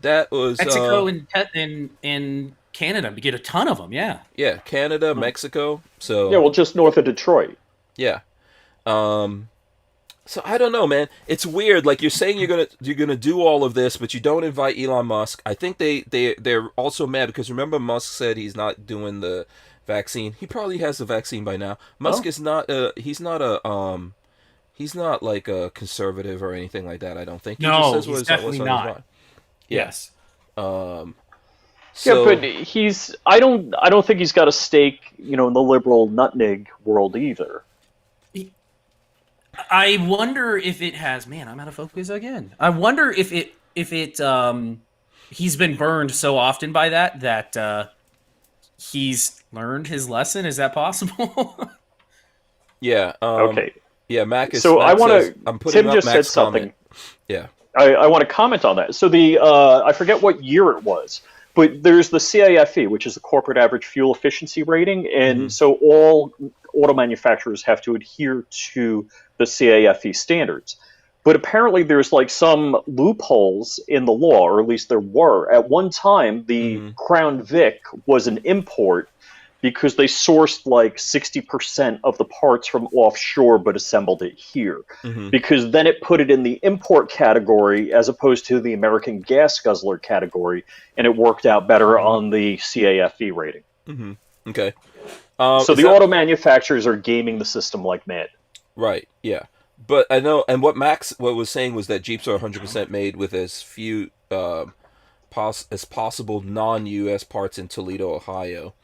That was Mexico and Canada, we get a ton of them. Yeah. yeah, Canada, Mexico. So Yeah, well, just north of Detroit. yeah. So I don't know, man. It's weird. Like you're saying you're gonna do all of this, but you don't invite Elon Musk. I think they're also mad because remember Musk said he's not doing the vaccine. He probably has the vaccine by now. Musk is not he's not like a conservative or anything like that, I don't think. He No, just says he's what's definitely on his not. mind. Yes. So, Yeah, but I don't think he's got a stake, in the liberal nutmeg world either. I wonder if it has. Man, I'm out of focus again. I wonder if it he's been burned so often by that he's learned his lesson. Is that possible? yeah. Okay. Yeah, Mac is. So I Mac want says- to. I'm putting Tim up just Mac's said something. comment. Yeah. I want to comment on that. So I forget what year it was, but there's the CAFE, which is the Corporate Average Fuel Efficiency Rating, and so all auto manufacturers have to adhere to the CAFE standards. But apparently there's like some loopholes in the law, or at least there were. At one time, the Crown Vic was an import because they sourced like 60% of the parts from offshore but assembled it here. Because then it put it in the import category as opposed to the American gas guzzler category, and it worked out better on the CAFE rating. Okay. So is the that- auto manufacturers are gaming the system like mad. Right. Yeah. But I know, and what was saying was that Jeeps are 100% made with as few as possible non-U.S. parts in Toledo, Ohio.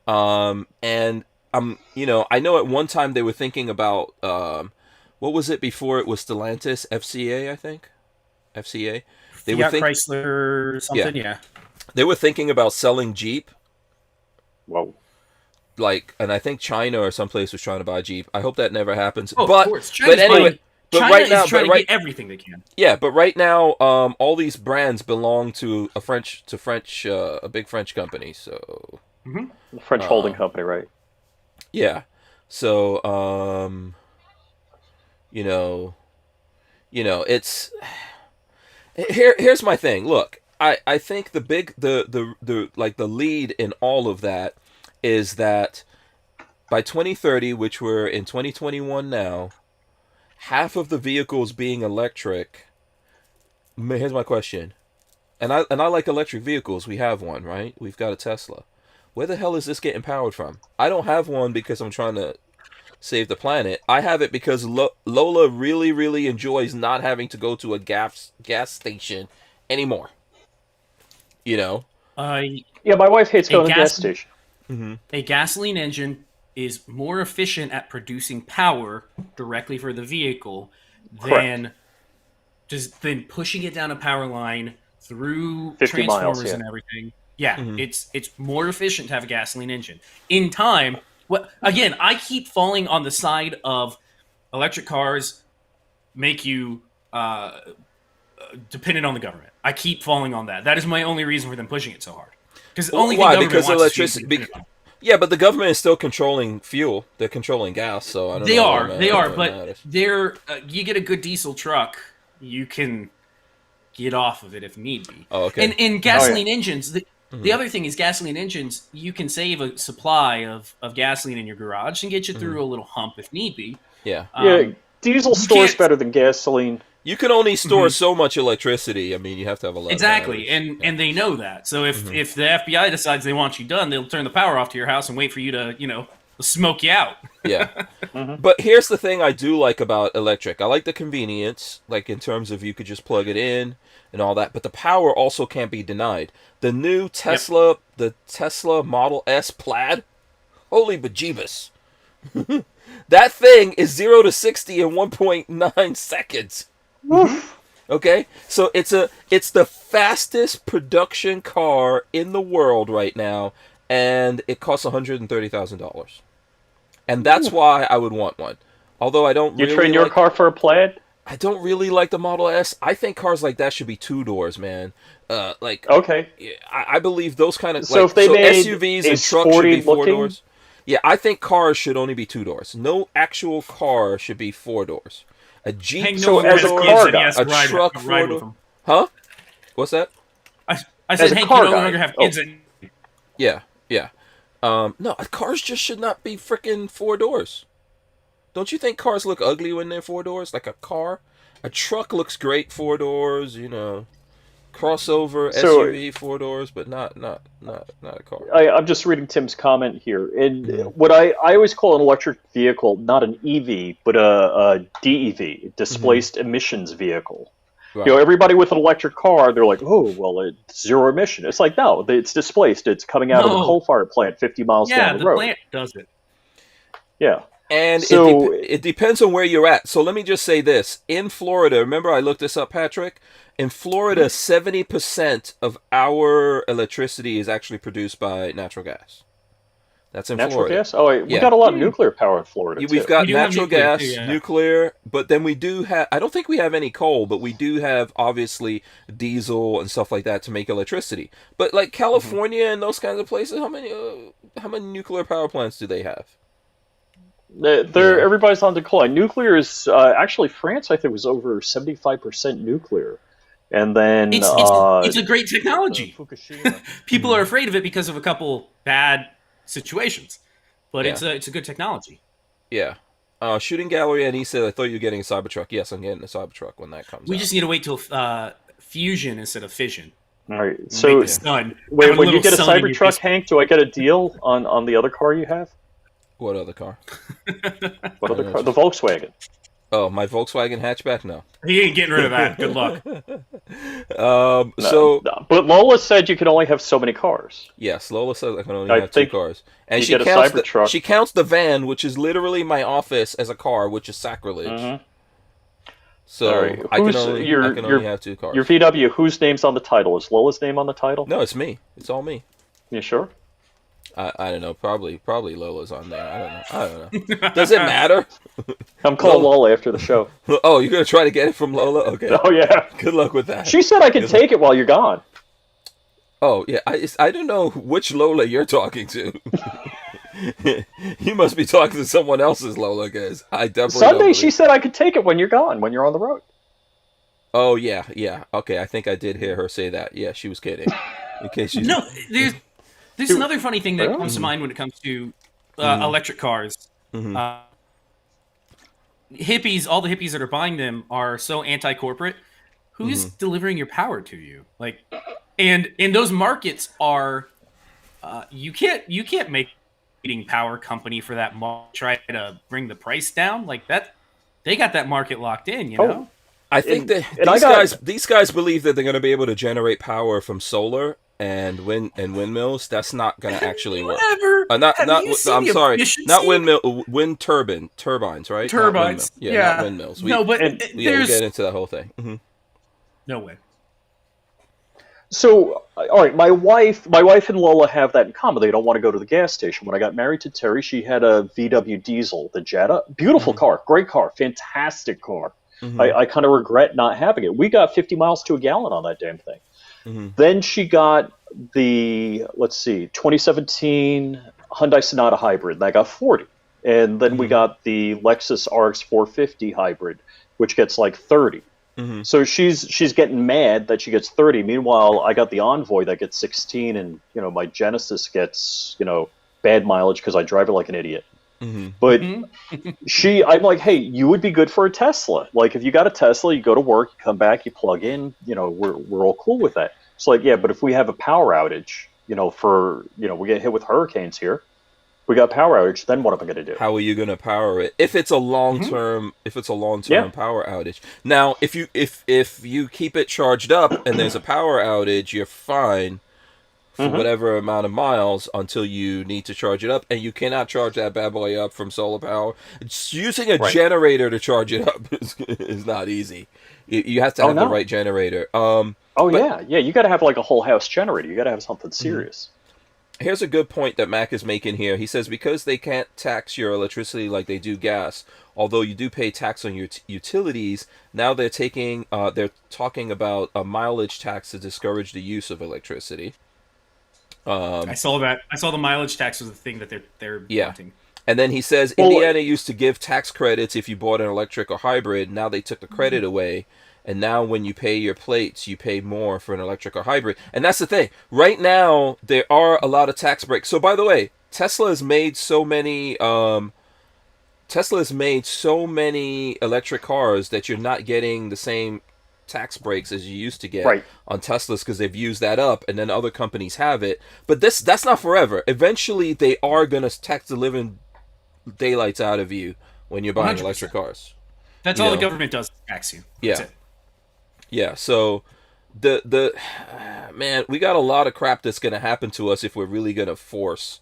And I know at one time they were thinking about what was it before it was Stellantis, FCA, I think, FCA. They Fiat Chrysler something. Yeah. They were thinking about selling Jeep. Whoa. And I think China or someplace was trying to buy Jeep. I hope that never happens. Oh, but of course. but anyway, but China right now, is trying but to right, get everything they can. yeah, but right now, all these brands belong to a big French company. So The French holding company, right? yeah, so it's here's my thing. Look, I think the lead in all of that is that by 2030, which we're in 2021 now, half of the vehicles being electric. Here's my question, and I like electric vehicles. We have one, right? We've got a Tesla. Where the hell is this getting powered from? I don't have one because I'm trying to save the planet. I have it because Lola really, really enjoys not having to go to a gas station anymore. Yeah, my wife hates going to the gas station. A gasoline engine is more efficient at producing power directly for the vehicle than pushing it down a power line through 50 miles, transformers yeah. and everything. Yeah, it's more efficient to have a gasoline engine. In time, again, I keep falling on the side of electric cars make you dependent on the government. I keep falling on that. That is my only reason for them pushing it so hard. Because only the Why? government Because wants electricity. to be dependent on it. Yeah, but the government is still controlling fuel. They're controlling gas, so I don't know. They are, but they're you get a good diesel truck, you can get off of it if need be. Oh, okay. And in gasoline engines, the other thing is gasoline engines, you can save a supply of gasoline in your garage and get you through a little hump if need be. Yeah. Yeah, diesel stores can't- better than gasoline. You can only store so much electricity. I mean, you have to have a lot. Exactly, of batteries. and they know that. So if the FBI decides they want you done, they'll turn the power off to your house and wait for you to smoke you out. Yeah. But here's the thing I do like about electric. I like the convenience, like in terms of you could just plug it in and all that, but the power also can't be denied. The new Tesla, the Tesla Model S Plaid, holy bejeebus. That thing is 0 to 60 in 1.9 seconds. Okay? So it's the fastest production car in the world right now, and it costs $130,000. And that's why I would want one. Although I don't really trade your car for a Plaid? I don't really like the Model S. I think cars like that should be 2 doors, man. Okay. I believe those kind of So if they made SUVs a and trucks should be 4 sporty-looking- doors. Yeah, I think cars should only be 2 doors. No actual car should be 4 doors. A Jeep, Hank So no as a longer car has kids, and he guy, has to a ride, truck ride photo- with them. huh? What's that? I As said a Hank car no guy. longer have kids. And Yeah. No, cars just should not be freaking 4 doors. Don't you think cars look ugly when they're 4 doors? Like a car? A truck looks great 4 doors, crossover, So- SUV 4 doors, but not a car. I'm just reading Tim's comment here. And what I always call an electric vehicle, not an EV, but a DEV, displaced emissions vehicle. Right. Everybody with an electric car, they're like, oh, well, it's zero emission. It's like, no, it's displaced. It's coming out of a No. coal-fired plant 50 miles yeah, down the the road. plant does it. Yeah. And So- it depends on where you're at. So let me just say this. In Florida, remember I looked this up, Patrick? In Florida, 70% of our electricity is actually produced by natural gas. That's in Natural Florida. gas? Oh, wait, we Yeah. got a lot of nuclear power in Florida, We've too. got We do have natural nuclear, gas, too, yeah. nuclear, but then we do have, I don't think we have any coal, but we do have, obviously, diesel and stuff like that to make electricity. But like California and those kinds of places, how many nuclear power plants do they have? Everybody's on decline. Nuclear is actually France. I think was over 75% nuclear, and then It's a great technology. Fukushima. People are afraid of it because of a couple bad situations, but Yeah. it's a good technology. Yeah. Shooting Gallery, and he said, I thought you were getting a Cybertruck. Yes, I'm getting a Cybertruck when that comes We out. just need to wait till fusion instead of fission. All right. Make So the sun. wait, Have when you little get a sun in your Cybertruck, basement. Hank, do I get a deal on the other car you have? What other car? What other car? The Volkswagen. Oh, my Volkswagen hatchback? No. He ain't getting rid of that. Good luck. So, No, but Lola said you can only have so many cars. yes, Lola says I can only I have 2 think cars. And you she get a counts, Cybertruck. she counts the van, which is literally my office, as a car, which is sacrilege. Mhm. So, All right. I can Who's only have 2 cars. Your VW, whose name's on the title? Is Lola's name on the title? No, it's me. It's all me. You sure? I don't know. Probably Lola's on there. I don't know. Does it matter? I'm calling Lola after the show. Oh, you're going to try to get it from Lola? Okay. Oh, yeah. Good luck with that. She said I could take it while you're gone. Oh, yeah. I don't know which Lola you're talking to. You must be talking to someone else's Lola, because I definitely don't Sunday, believe- she said I could take it when you're gone, when you're on the road. Oh, yeah. Okay, I think I did hear her say that. Yeah, she was kidding. In case she's... No, there's another funny thing that comes to mind when it comes to electric cars. Hippies, all the hippies that are buying them are so anti-corporate. Who's delivering your power to you? Like, and those markets are, you can't make a leading power company for that try to bring the price down like that. They got that market locked in, you know. I think that these guys believe that they're going to be able to generate power from solar and windmills. That's not going to actually work. Whatever. I'm sorry, not wind turbines, right? Turbines. Not not windmills. No, but we'll there's get into that whole thing. no way. So, all right, my wife and Lola have that in common. They don't want to go to the gas station. When I got married to Terry, she had a VW diesel, the Jetta. Beautiful car, great car, fantastic car. I kind of regret not having it. We got 50 miles to a gallon on that damn thing. Then she got the, 2017 Hyundai Sonata Hybrid, and I got 40. And then we got the Lexus RX 450 Hybrid, which gets like 30. So she's getting mad that she gets 30. Meanwhile, I got the Envoy that gets 16, and my Genesis gets bad mileage because I drive it like an idiot. But I'm like, hey, you would be good for a Tesla. Like, if you got a Tesla, you go to work, you come back, you plug in. We're all cool with that. It's like, yeah, but if we have a power outage, we get hit with hurricanes here. we got power outage. Then what am I going to do? How are you going to power it if it's a long term? If it's a long term power outage. Now, if you keep it charged up and there's a power outage, you're fine for whatever amount of miles until you need to charge it up, and you cannot charge that bad boy up from solar power. It's using a generator to charge it up is not easy. You have to have the right generator. You got to have like a whole house generator. You got to have something serious. Here's a good point that Mac is making here. He says because they can't tax your electricity like they do gas, although you do pay tax on your utilities, now they're talking about a mileage tax to discourage the use of electricity. I saw that. I saw the mileage tax was the thing that they're wanting. And then he says Indiana used to give tax credits if you bought an electric or hybrid. Now they took the credit away. And now when you pay your plates, you pay more for an electric or hybrid. And that's the thing. Right now, there are a lot of tax breaks. So by the way, Tesla has made so many electric cars that you're not getting the same tax breaks as you used to get on Teslas because they've used that up, and then other companies have it. But that's not forever. Eventually, they are going to tax the living daylights out of you when you're buying 100%. Electric cars. That's all the government does, tax you. That's it. Yeah, so the man, we got a lot of crap that's going to happen to us if we're really going to force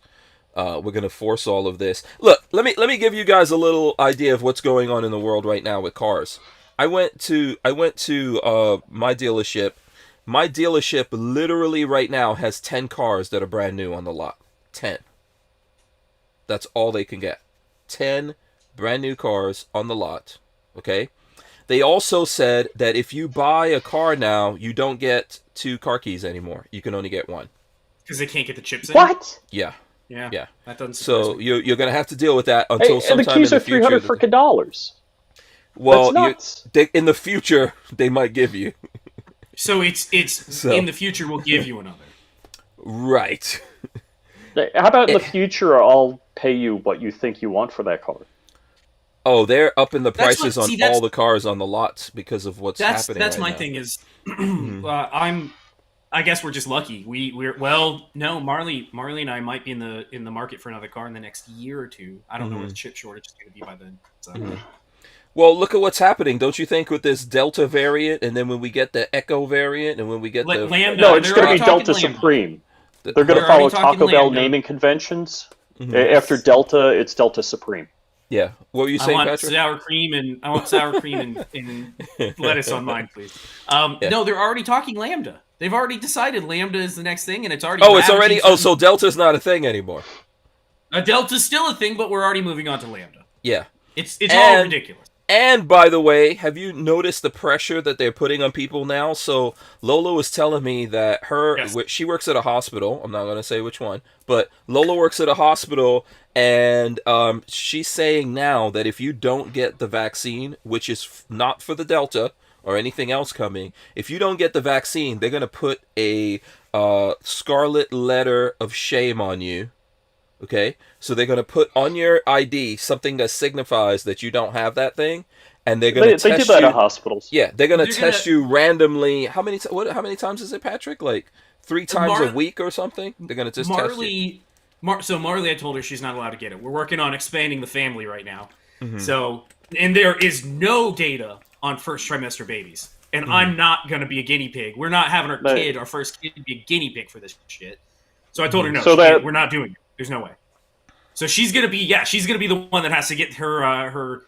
all of this. Look, let me give you guys a little idea of what's going on in the world right now with cars. I went to my dealership. My dealership literally right now has 10 cars that are brand new on the lot. 10. That's all they can get. 10 brand new cars on the lot. Okay? They also said that if you buy a car now, you don't get 2 car keys anymore. You can only get 1. Because they can't get the chips in? What? Yeah. Yeah. That doesn't so you're going to have to deal with that until sometime in the future. And the keys are $300 freaking dollars. Well, in the future, they might give you. So it's in the future, we'll give you another. Right. How about in the future, I'll pay you what you think you want for that car? Oh, they're upping the prices on all the cars on the lots because of what's happening. That's right my now. thing is, I guess we're just lucky. Marley and I might be in the market for another car in the next year or two. I don't know where the chip shortage is going to be by then. So. Well, look at what's happening. Don't you think with this Delta variant, and then when we get the Echo variant, and when we get the Lambda, no, it's going to be Delta Supreme. They're going to follow Taco Bell naming conventions. After Delta, it's Delta Supreme. Yeah. What were you saying, Patrick? I want sour cream and lettuce on mine, please. No, they're already talking Lambda. They've already decided Lambda is the next thing, and it's already. So Delta's not a thing anymore. Delta's still a thing, but we're already moving on to Lambda. Yeah. It's all ridiculous. And by the way, have you noticed the pressure that they're putting on people now? So Lola was telling me that she works at a hospital. I'm not going to say which one, but Lola works at a hospital, and she's saying now that if you don't get the vaccine, which is not for the Delta or anything else coming, if you don't get the vaccine, they're going to put a scarlet letter of shame on you. Okay, so they're going to put on your ID something that signifies that you don't have that thing, and they're going to test you. They do that at hospitals. Yeah, they're going to test you randomly. How many times is it, Patrick? Like 3 times a week or something? They're going to just test you. So Marley, I told her she's not allowed to get it. We're working on expanding the family right now. So, and there is no data on first trimester babies, and I'm not going to be a guinea pig. We're not having our first kid, be a guinea pig for this shit. So I told her no. We're not doing it. There's no way. So she's gonna be the one that has to get her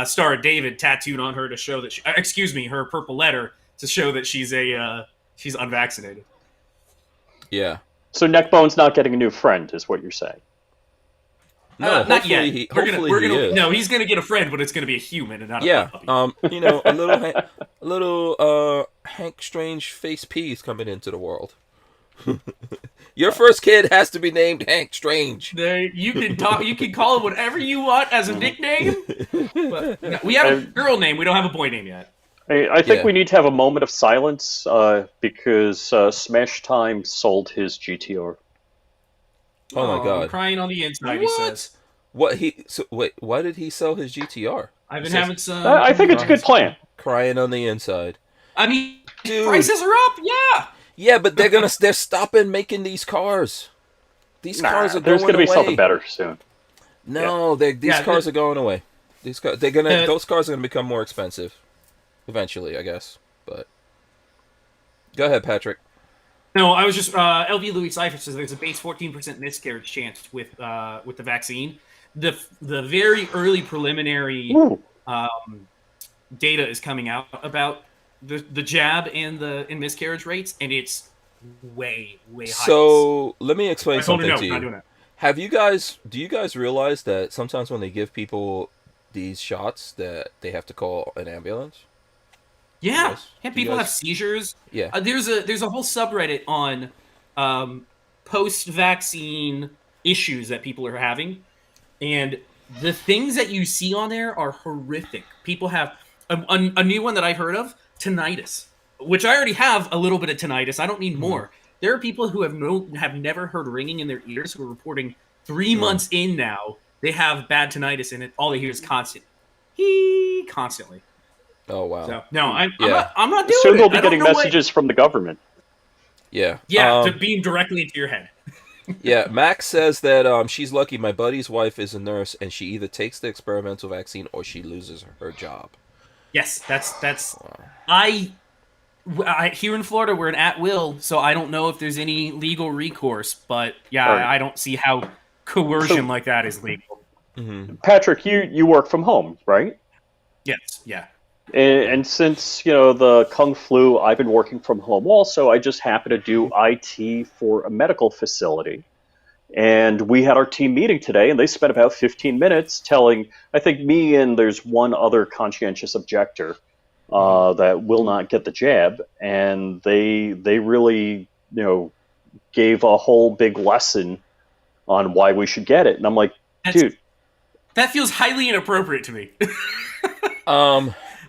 Star of David tattooed on her to show that her purple letter to show that she's unvaccinated. Yeah. So Neckbone's not getting a new friend, is what you're saying? No, not yet. No, he's gonna get a friend, but it's gonna be a human and not a puppy. A little Hank Strange face piece coming into the world. Your first kid has to be named Hank Strange. You can call him whatever you want as a nickname. But we have a girl name. We don't have a boy name yet. I think we need to have a moment of silence because Smash Time sold his GTR. Oh my God! I'm crying on the inside. He says. Why did he sell his GTR? I've been having some. I think it's a good plan. Crying on the inside. I mean, prices are up. Yeah. Yeah, but they're stopping making these cars. These cars are going away. There's going to be something better soon. No, these cars are going away. These cars, those cars are gonna become more expensive eventually, I guess. But go ahead, Patrick. No, I was just LV Louis Cipher says there's a base 14% miscarriage chance with the vaccine. The very early preliminary data is coming out about the jab and the miscarriage rates, and it's way high. So let me explain something to I'm you. not doing that. Do you guys realize that sometimes when they give people these shots that they have to call an ambulance? Yeah, Yes. and people have seizures. Yeah. There's a whole subreddit on post-vaccine issues that people are having, and the things that you see on there are horrific. People have a new one that I've heard of, tinnitus, which I already have a little bit of tinnitus. I don't need more. There are people who have never heard ringing in their ears who are reporting 3 months in now they have bad tinnitus, and all they hear is constantly. Oh wow. So, no, I'm not doing it. Soon they'll be getting messages from the government. Yeah. Yeah, to beam directly into your head. Yeah, Max says that she's lucky. My buddy's wife is a nurse, and she either takes the experimental vaccine or she loses her job. Yes, that's. Wow. I here in Florida we're an at will, so I don't know if there's any legal recourse. But yeah, I don't see how coercion like that is legal. Mm-hmm. Patrick, you work from home, right? Yes. Yeah. And since, the Kung Flu, I've been working from home also. I just happen to do IT for a medical facility. And we had our team meeting today, and they spent about 15 minutes telling, I think me and there's one other conscientious objector that will not get the jab. And they really, gave a whole big lesson on why we should get it. And I'm like, dude. That feels highly inappropriate to me.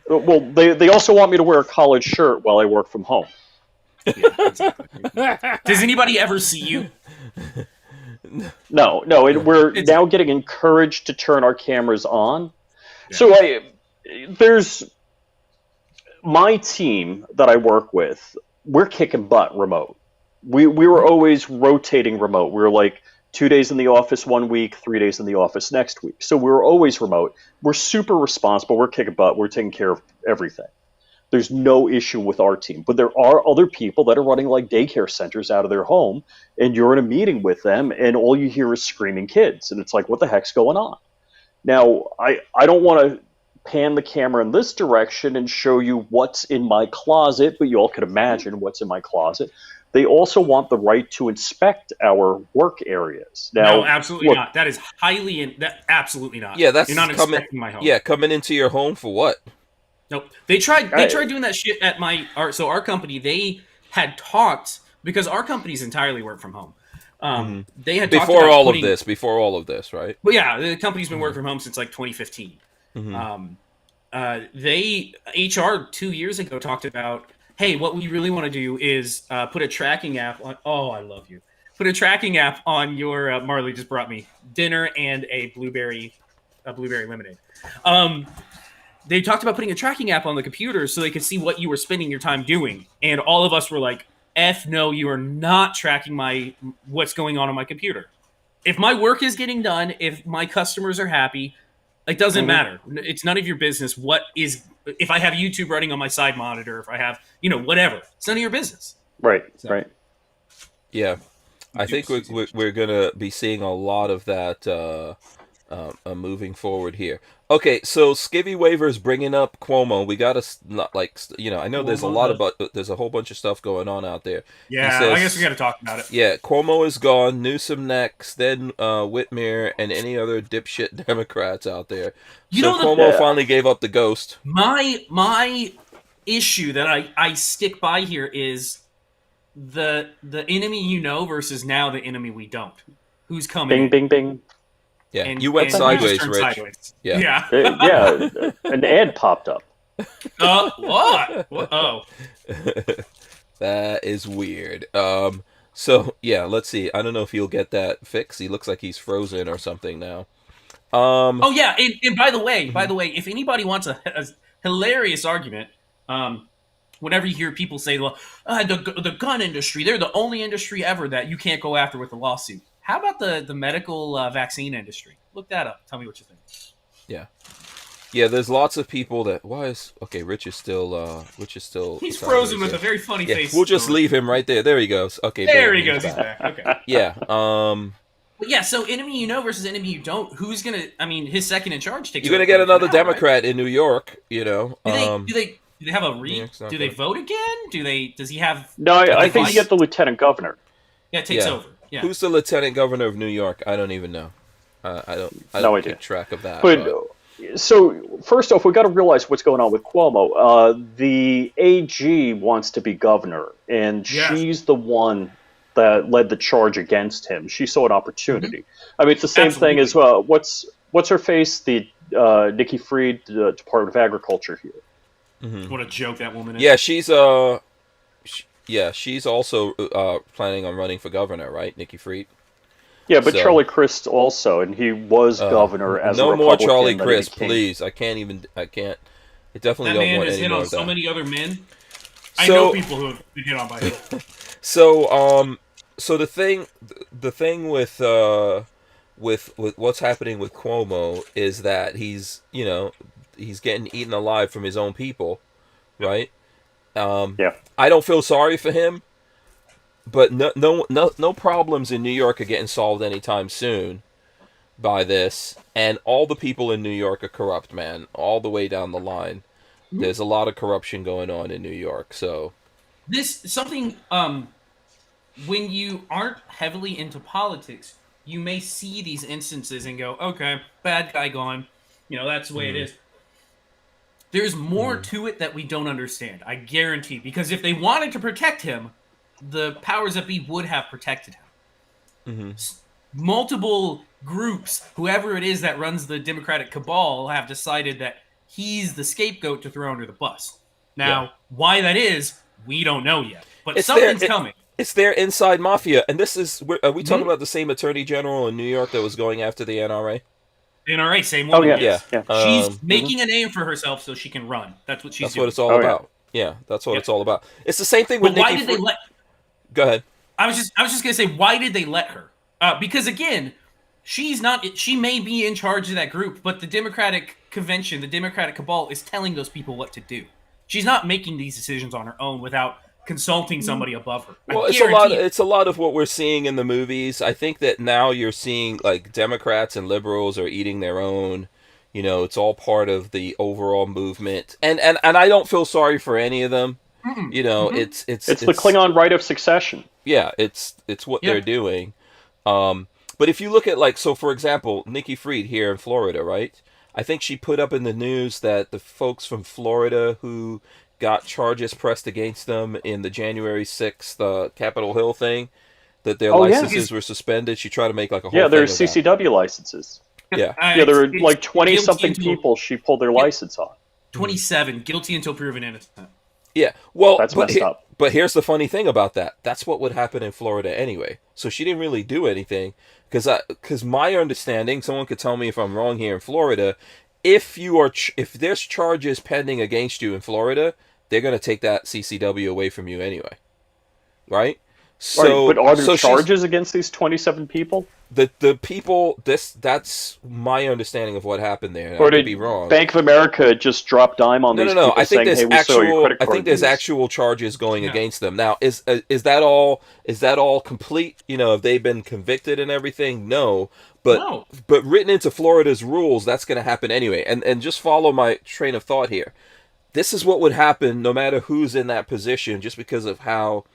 Well, they also want me to wear a collared shirt while I work from home. Yeah, exactly. Does anybody ever see you? No. We're now getting encouraged to turn our cameras on. Yeah. So there's my team that I work with. We're kicking butt remote. We were always rotating remote. We were like 2 days in the office 1 week, 3 days in the office next week. So we're always remote. We're super responsible. We're kicking butt. We're taking care of everything. There's no issue with our team. But there are other people that are running like daycare centers out of their home, and you're in a meeting with them, and all you hear is screaming kids. And it's like, what the heck's going on? Now, I don't want to pan the camera in this direction and show you what's in my closet, but you all could imagine what's in my closet. They also want the right to inspect our work areas. Now, no, absolutely not. That is absolutely not. Yeah, that's you're not inspecting my home. Yeah, coming into your home for what? Nope. They tried doing that shit at our company. They had talked, because our company's entirely work from home. They had before all of this, right? Well, yeah, the company's been working from home since like 2015. HR 2 years ago talked about, hey, what we really want to do is put a tracking app on. Oh, I love you. Put a tracking app on your. Marley just brought me dinner and a blueberry lemonade. They talked about putting a tracking app on the computer so they could see what you were spending your time doing, and all of us were like, "F no, you are not tracking what's going on my computer. If my work is getting done, if my customers are happy, it doesn't matter. It's none of your business. If I have YouTube running on my side monitor, if I have, whatever, it's none of your business." Right. Right. Yeah, I think we're gonna be seeing a lot of that moving forward here. Okay, so Skivvy Waver's bringing up Cuomo. We gotta I know there's there's a whole bunch of stuff going on out there. Yeah, I guess we gotta talk about it. Yeah, Cuomo is gone. Newsom next, then Whitmer, and any other dipshit Democrats out there. Cuomo finally gave up the ghost. My issue that I stick by here is the enemy versus now the enemy we don't. Who's coming? Bing, bing, bing. Yeah, you went sideways, Rich. Sideways. Yeah. Yeah, an ad popped up. What? Oh. That is weird. So, yeah, let's see. I don't know if he'll get that fixed. He looks like he's frozen or something now. Oh, yeah, and by the way, if anybody wants a hilarious argument, whenever you hear people say, well, the gun industry, they're the only industry ever that you can't go after with a lawsuit. How about the medical vaccine industry? Look that up. Tell me what you think. Yeah, there's lots of people that Rich is still He's frozen with a very funny face. We'll just leave him right there. There he goes. Okay, there he goes. He's back. Okay. Yeah. But yeah, so enemy you know versus enemy you don't. Who's gonna? I mean, his second in charge takes. You're gonna get another Democrat in New York. You know. Do they have a do they vote again? Does he have? No, I think you get the lieutenant governor. Yeah, it takes over. Yeah. Who's the lieutenant governor of New York? I don't even know. I don't keep track of that. But so first off, we got to realize what's going on with Cuomo. The AG wants to be governor, and she's the one that led the charge against him. She saw an opportunity. I mean, it's the same thing as what's her face? The Nikki Fried, the Department of Agriculture here. Mm-hmm. What a joke that woman is. Yeah, she's also planning on running for governor, right? Nikki Fried. Yeah, but Charlie Crist also, and he was governor as a Republican. No more Charlie Crist, please. I can't. I definitely don't want any more of that. That man has hit on so many other men. I know people who have been hit on by him. So the thing with what's happening with Cuomo is that he's getting eaten alive from his own people, right? I don't feel sorry for him, but no problems in New York are getting solved anytime soon by this, and all the people in New York are corrupt, man, all the way down the line. There's a lot of corruption going on in New York, so when you aren't heavily into politics, you may see these instances and go, okay, bad guy gone. That's the way it is. There's more to it that we don't understand, I guarantee. Because if they wanted to protect him, the powers that be would have protected him. Multiple groups, whoever it is that runs the Democratic cabal, have decided that he's the scapegoat to throw under the bus. Now, why that is, we don't know yet. But something's coming. It's their inside mafia, and this is. Are we talking about the same attorney general in New York that was going after the NRA? NRA, same woman. Oh yeah. She's making a name for herself so she can run. That's what she's doing. That's what it's all about. Yeah, that's what it's all about. It's the same thing with Nikki. They let? Go ahead. I was just gonna say, why did they let her? Because again, she's not. She may be in charge of that group, but the Democratic convention, the Democratic cabal, is telling those people what to do. She's not making these decisions on her own without consulting somebody above her. Well, it's a lot of what we're seeing in the movies. I think that now you're seeing like Democrats and liberals are eating their own. It's all part of the overall movement, and I don't feel sorry for any of them. It's the Klingon rite of succession. Yeah, it's what they're doing. But if you look at for example, Nikki Fried here in Florida, right? I think she put up in the news that the folks from Florida who got charges pressed against them in the January 6th Capitol Hill thing, that their licenses were suspended. She tried to make a whole thing of there's CCW licenses. Yeah. There were 20-something people she pulled their license on. 27, guilty until proven innocent. Yeah, well, that's messed up. But here's the funny thing about that. That's what would happen in Florida anyway. So she didn't really do anything. Because my understanding, someone could tell me if I'm wrong here in Florida, if there's charges pending against you in Florida, they're going to take that CCW away from you anyway. Right? But are there charges against these 27 people? The people, that's my understanding of what happened there. Or I could be wrong. Bank of America just drop dime on these people I think saying, I think there's actual charges going against them. Now, is that all complete? Have they been convicted and everything? No. But written into Florida's rules, that's going to happen anyway. And just follow my train of thought here. This is what would happen no matter who's in that position, just because of how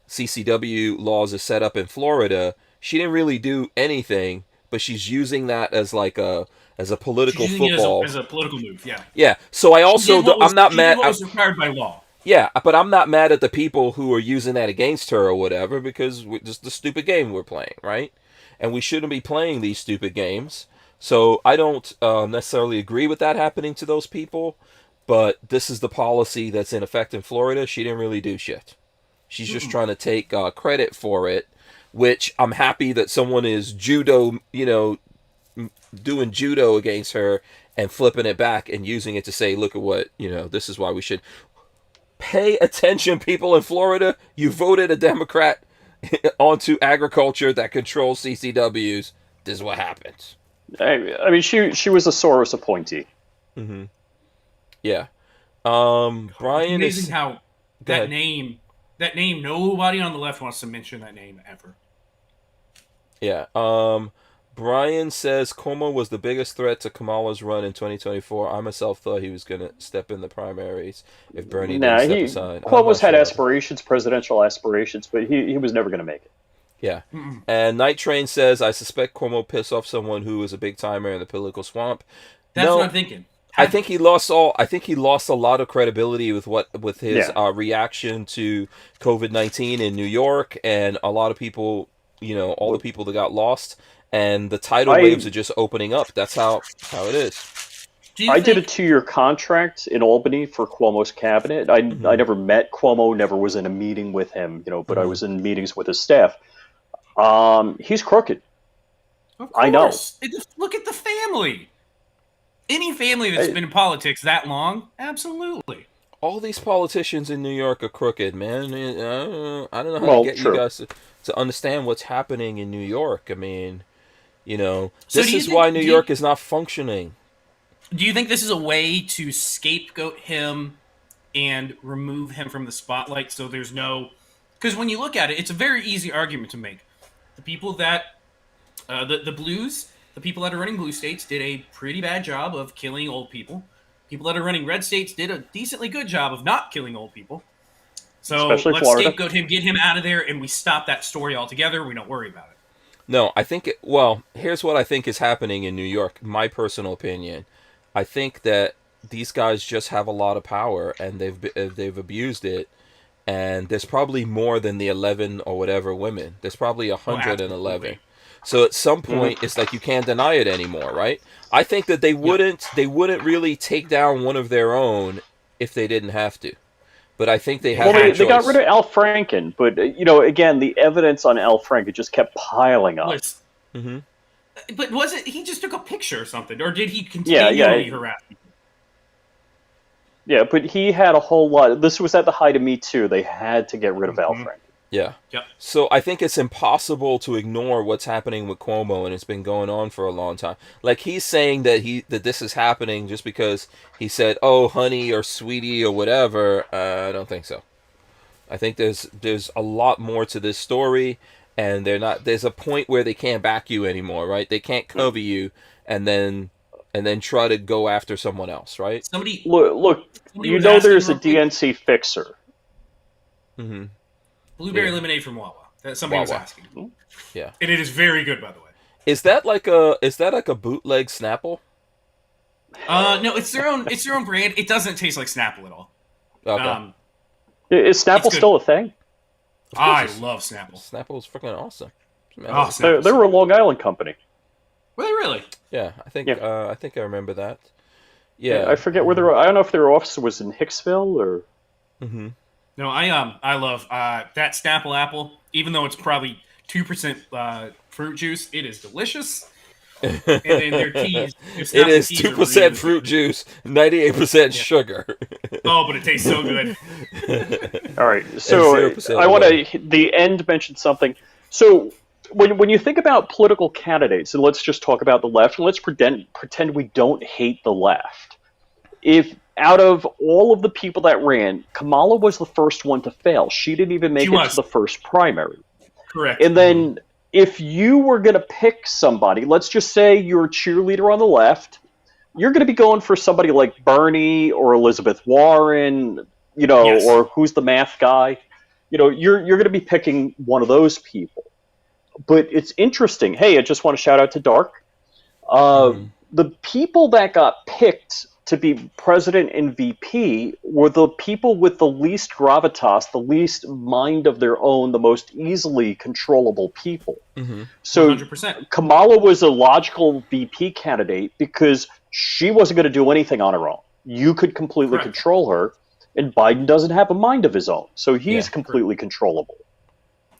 CCW laws are set up in Florida. She didn't really do anything, but she's using that as a political football. As a political move, yeah. Yeah. So I'm not mad. What was required by law. Yeah, but I'm not mad at the people who are using that against her or whatever, because just the stupid game we're playing, right? And we shouldn't be playing these stupid games. So I don't necessarily agree with that happening to those people, but this is the policy that's in effect in Florida. She didn't really do shit. She's just trying to take credit for it, which I'm happy that someone is doing judo against her and flipping it back and using it to say, look at what, this is why we should pay attention, people in Florida. You voted a Democrat onto agriculture that controls CCWs. This is what happens. I mean, she was a Soros appointee. Mm-hmm. Yeah. It's Brian amazing is. how Go ahead. that name, nobody on the left wants to mention that name ever. Yeah. Brian says Cuomo was the biggest threat to Kamala's run in 2024. I myself thought he was going to step in the primaries if Bernie didn't step aside. I'm Cuomo's not had sure. aspirations, presidential aspirations, but he was never going to make it. Yeah. Mm-mm. And Night Train says, I suspect Cuomo pissed off someone who was a big timer in the political swamp. That's No, what I'm thinking. I think he lost a lot of credibility with his Yeah. reaction to COVID-19 in New York, and a lot of people, all the people that got lost, and the tidal waves are just opening up. That's how it is. I did a 2-year contract in Albany for Cuomo's cabinet. I never met Cuomo, never was in a meeting with him, but I was in meetings with his staff. He's crooked. Of I know. course. Look at the family. Any family that's been in politics that long, absolutely. All these politicians in New York are crooked, man. I don't know how Well, to get true. you guys to understand what's happening in New York. I mean, So this do you is think- why New York is not functioning. Do you think this is a way to scapegoat him and remove him from the spotlight so there's no... Because when you look at it, it's a very easy argument to make. The people that... the blues, the people that are running blue states did a pretty bad job of killing old people. People that are running red states did a decently good job of not killing old people. So Especially let's Florida. scapegoat him, get him out of there, and we stop that story altogether. We don't worry about it. No, I think, here's what I think is happening in New York, my personal opinion. I think that these guys just have a lot of power, and they've abused it, and there's probably more than the 11 or whatever women. There's probably 111. absolutely. So at some point, it's like you can't deny it anymore, right? I think that they wouldn't really take down one of their own if they didn't have to. But I think they have Well, no they got choice. rid of Al Franken, but again, the evidence on Al Franken just kept piling up. Mhm. But was it he just took a picture or something, or did he continually harass people? Yeah, but he had a whole lot. This was at the height of Me Too. They had to get rid of Al Franken. Yeah. Yep. So I think it's impossible to ignore what's happening with Cuomo, and it's been going on for a long time. Like, he's saying that this is happening just because he said, "Oh, honey," or "sweetie," or whatever. I don't think so. I think there's a lot more to this story, and there's a point where they can't back you anymore, right? They can't cover you and then try to go after someone else, right? Somebody Look, was asking there's a real quick- DNC fixer. Mm-hmm. Blueberry lemonade from Wawa. That somebody was Wawa. asking. Yeah. And it is very good, by the way. Is that like a bootleg Snapple? No, it's their own brand. It doesn't taste like Snapple at all. Okay. Is Snapple good. still a thing? I love Snapple. Snapple's freaking awesome. Oh, Snapple. They were a Long Island company. Were they really? Yeah, I think Yeah. I think I remember that. Yeah. I forget where I don't know if their office was in Hicksville or. Mm-hmm. No, I love that Snapple apple. Even though it's probably 2% fruit juice, it is delicious. And then their teas. It is 2% fruit juice, 98% sugar. Oh, but it tastes so good. All right, so 0% I want oil. to. The end mentioned something. So when you think about political candidates, and let's just talk about the left, and let's pretend we don't hate the left. If out of all of the people that ran, Kamala was the first one to fail. She didn't even make it to the first primary. Correct. And then if you were going to pick somebody, let's just say you're a cheerleader on the left, you're going to be going for somebody like Bernie or Elizabeth Warren, Yes. or who's the math guy. You're going to be picking one of those people. But it's interesting. Hey, I just want to shout out to Dark. The people that got picked to be president and VP were the people with the least gravitas, the least mind of their own, the most easily controllable people. Mm-hmm. So 100%. Kamala was a logical VP candidate because she wasn't going to do anything on her own. You could completely Correct. control her, and Biden doesn't have a mind of his own, so he's Yeah, completely controllable.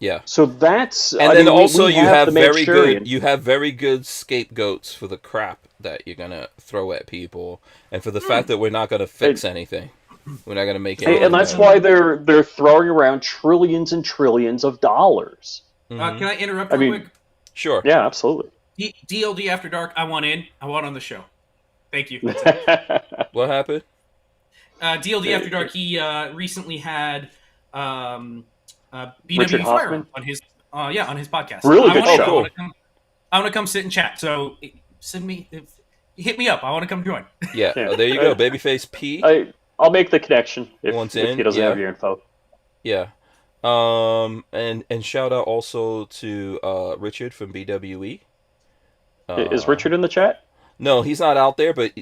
Yeah. So that's And then also you have the very Manchurian. very good scapegoats for the crap that you're gonna throw at people, and for the fact that we're not gonna fix anything. We're not gonna make anything. And that's better. why they're throwing around trillions and trillions of dollars. Mhm. Can I interrupt I real mean- quick? Sure. Yeah, absolutely. DLD After Dark. I want in. I want on the show. Thank you. That's it. What happened? DLD After Dark. He recently had BW Richard Fire Hoffman? on his on his podcast. Really good I show. want to come sit and chat. So hit me up. I want to come join. Yeah, Yeah. there you go. Babyface P. I'll make the connection if Once he in, doesn't yeah. have your info. Yeah. And shout out also to Richard from BWE. Is Richard in the chat? No, he's not out there, but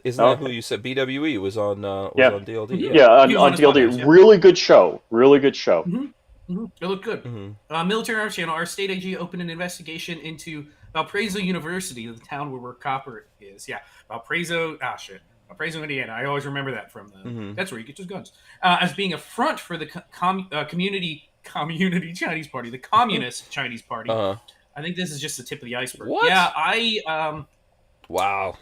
isn't that who Okay. you said? BWE was on Yeah. on DLD. Yeah, on He was on his DLD. podcast, yeah. Really good show. Really good show. It looked good. Military Arms Channel. Our state AG opened an investigation into Valparaiso University, the town where copper is. Yeah, Valparaiso. Valparaiso, Indiana. I always remember that from the. That's where you get your guns. As being a front for the community Chinese Party, the Communist Chinese Party. I think this is just the tip of the iceberg. What? Yeah, Wow.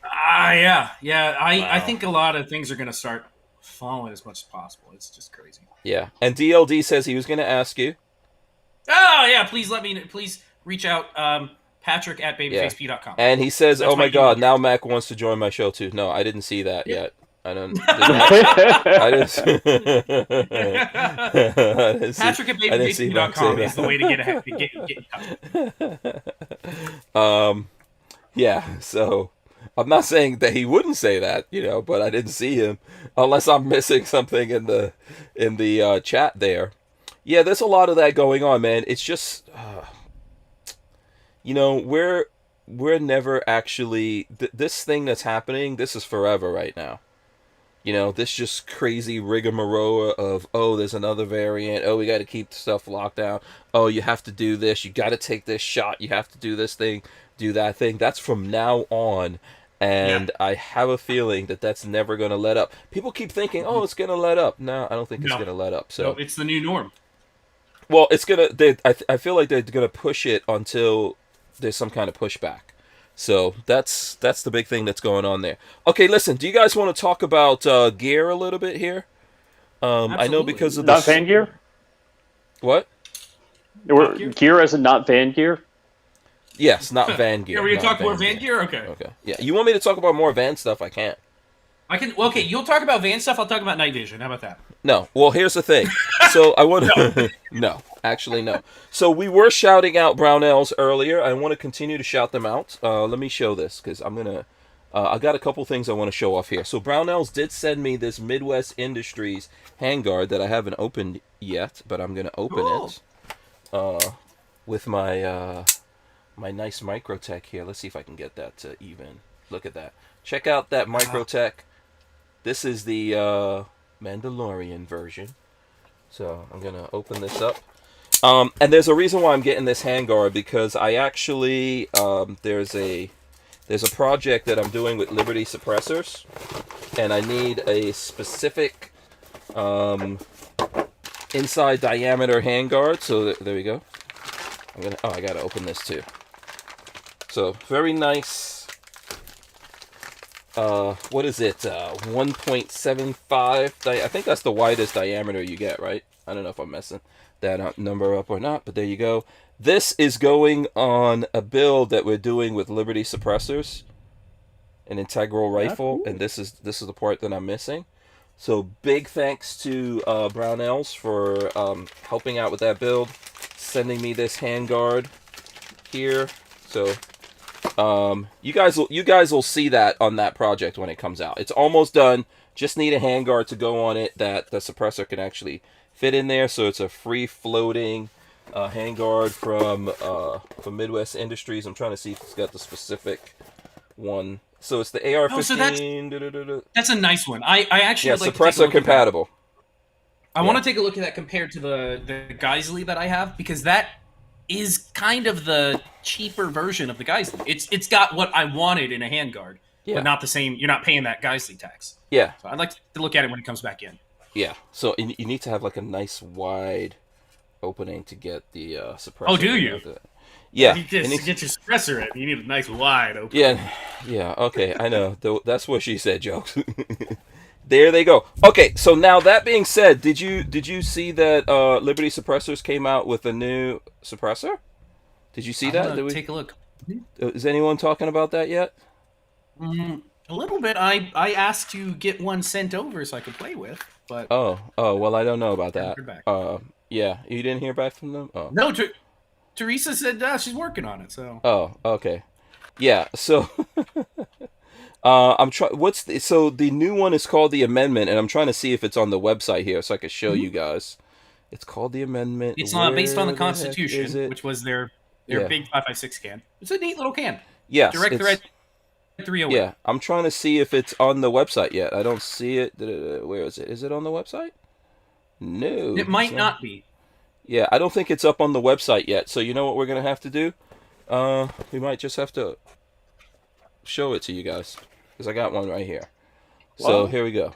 I think a lot of things are going to start falling as much as possible. It's just crazy. Yeah. And DLD says he was going to ask you. Oh yeah, please reach out, Patrick at babyfaceP.com. And he says, That's "Oh my my God, email. now Mac wants to join my show too." No, I didn't see that yet. I don't. I didn't. Patrick at babyfaceP.com is the way to get in touch. Yeah. So I'm not saying that he wouldn't say that, but I didn't see him, unless I'm missing something in the chat there. Yeah, there's a lot of that going on, man. It's just, we're never actually this thing that's happening. This is forever right now. This just crazy rigmarole of, there's another variant. We got to keep stuff locked down. You have to do this. You got to take this shot. You have to do this thing, do that thing. That's from now on. And I have a feeling that that's never going to let up. People keep thinking, it's going to let up. No, I don't think it's going to let up. So No, it's the new norm. well, it's going to, I feel like they're going to push it until there's some kind of pushback. So that's the big thing that's going on there. Okay, listen. Do you guys want to talk about gear a little bit here? I know because of Not Van Gear? What? Gear as in not Van Gear? Yes, not Van Gear. Are we gonna not talk more Van Gear? Okay. Okay. Yeah. You want me to talk about more Van stuff? I can't. I can. Well, okay, you'll talk about Van stuff. I'll talk about night vision. How about that? No. Well, here's the thing. So I want to. No, actually, no. So we were shouting out Barnauls earlier. I want to continue to shout them out. Let me show this because I'm gonna. I got a couple things I want to show off here. So Barnauls did send me this Midwest Industries handguard that I haven't opened yet, but I'm gonna open it with my my nice Microtech here. Let's see if I can get that to even. Look at that. Check out that Microtech. This is the Mandalorian version. So I'm gonna open this up. And there's a reason why I'm getting this handguard, because I actually there's a project that I'm doing with Liberty Suppressors, and I need a specific inside diameter handguard. So there we go. I gotta open this too. So very nice. What is it? 1.75. I think that's the widest diameter you get, right? I don't know if I'm messing that number up or not, but there you go. This is going on a build that we're doing with Liberty Suppressors, an integral rifle, and this is the part that I'm missing. So big thanks to Barnauls for helping out with that build, sending me this handguard here. So you guys will see that on that project when it comes out. It's almost done. Just need a handguard to go on it that the suppressor can actually fit in there. So it's a free floating handguard from Midwest Industries. I'm trying to see if it's got the specific one. So it's the AR-15. So that's a nice one. I actually would like to take a suppressor look at that. compatible. I want to take a look at that compared to the Geisley that I have, because that is kind of the cheaper version of the Geisley. It's got what I wanted in a handguard, but not the same. You're not paying that Geisley tax. Yeah. So I'd like to look at it when it comes back in. Yeah. So you need to have like a nice wide opening to get the suppressor. Oh, do you? Yeah. You just get your suppressor in. You need a nice wide opening. Yeah. Okay, I know. That's what she said, jokes. There they go. Okay, so now that being said, did you see that Liberty Suppressors came out with a new suppressor? Did you see that? Take a look. Is anyone talking about that yet? A little bit. I asked to get one sent over so I could play with, but Oh, well, I don't know about haven't that. heard back. Yeah, you didn't hear back from them? Oh. No, Teresa said she's working on it. So. Oh, okay. Yeah, so I'm trying. So the new one is called the Amendment, and I'm trying to see if it's on the website here so I can show you guys. It's called the Amendment. It's based on the Where heck Constitution, is it? which was their Yeah. big 5.56 can. It's a neat little can. Yes, Direct it's- thread 308. Yeah, I'm trying to see if it's on the website yet. I don't see it. Where is it? Is it on the website? No. It might it's not be. Yeah, I don't think it's up on the website yet. So you know what we're gonna have to do? We might just have to show it to you guys because I got one right here. So Wow. here we go.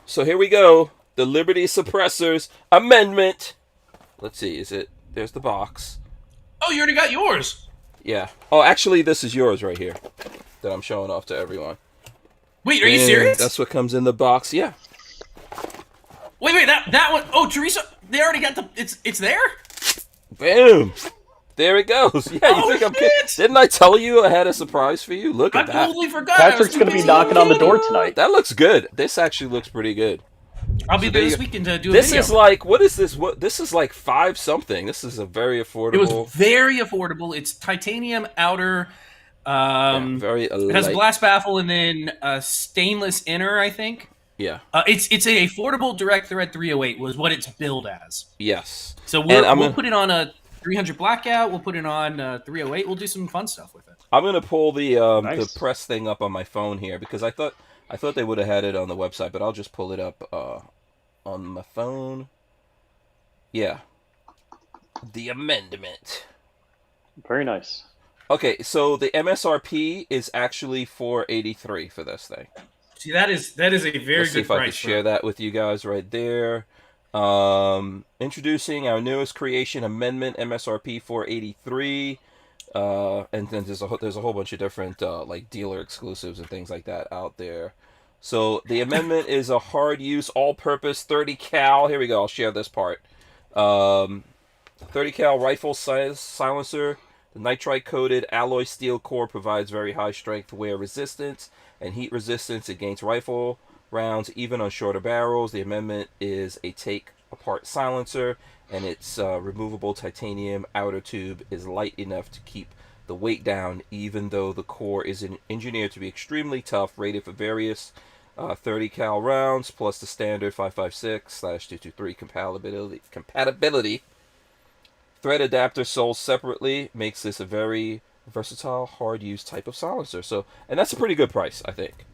So here we go. The Liberty Suppressors Amendment. Let's see. Is it? There's the box. Oh, you already got yours. Yeah. Oh, actually, this is yours right here that I'm showing off to everyone. Wait, are you And serious? That's what comes in the box. Yeah. Wait, that one. Oh, Teresa, they already got the. It's there. Boom. There it goes. Yeah, you Oh, think I'm shit! kidding? Didn't I tell you I had a surprise for you? Look I at that. totally forgot. I was Patrick's too going to be busy knocking on the door looking. tonight. That looks good. This actually looks pretty good. I'll be So there there this you- weekend to do a This video. is like, what is this? What this is like 5 something. This is a very It affordable. was very affordable. It's titanium outer. Very It has a light. glass baffle and then a stainless inner, I think. Yeah. It's a affordable direct thread 308 was what it's billed as. Yes. So And we'll I'm put it on a 300 blackout. We'll put it on 308. We'll do some fun stuff with it. I'm gonna pull the Nice. press thing up on my phone here because I thought they would have had it on the website, but I'll just pull it up on my phone. Yeah. The amendment. Very nice. Okay, so the MSRP is actually $483 for this thing. See, that is a very Let's see good if I can price. share that with you guys right there. Introducing our newest creation, Amendment MSRP 483. And then there's a whole bunch of different like dealer exclusives and things like that out there. So the amendment is a hard use, all purpose 30 cal. Here we go. I'll share this part. 30 cal rifle size silencer. The nitride coated alloy steel core provides very high strength wear resistance and heat resistance against rifle rounds, even on shorter barrels. The amendment is a take apart silencer, and its removable titanium outer tube is light enough to keep the weight down, even though the core is engineered to be extremely tough, rated for various 30 cal rounds, plus the standard 5.56/223 compatibility. Thread adapter sold separately makes this a very versatile, hard-use type of silencer. So, and that's a pretty good price, I think.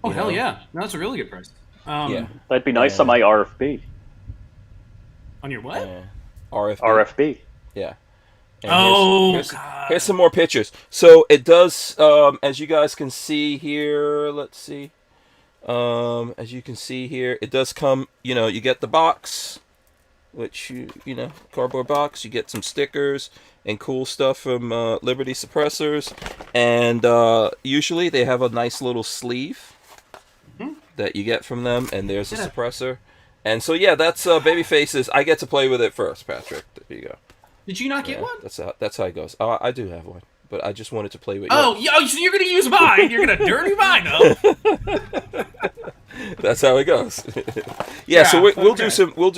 Oh, You hell know? yeah. No, that's a really good price. Yeah. That'd be nice on my RFB. On your what? RFB. RFB. Yeah. And Oh, here's, God. here's some more pictures. So it does, as you guys can see here, let's see. As you can see here, it does come, you get the box, which, cardboard box. You get some stickers and cool stuff from Liberty Suppressors. And usually they have a nice little sleeve that you get from them. And there's a suppressor. And so, yeah, that's Babyface's. I get to play with it first, Patrick. There you go. Did you not get one? That's how it goes. I do have one, but I just wanted to play with Oh, so you're gonna use mine? You're gonna dirty mine, though. That's how it goes. Yeah, so we'll okay. do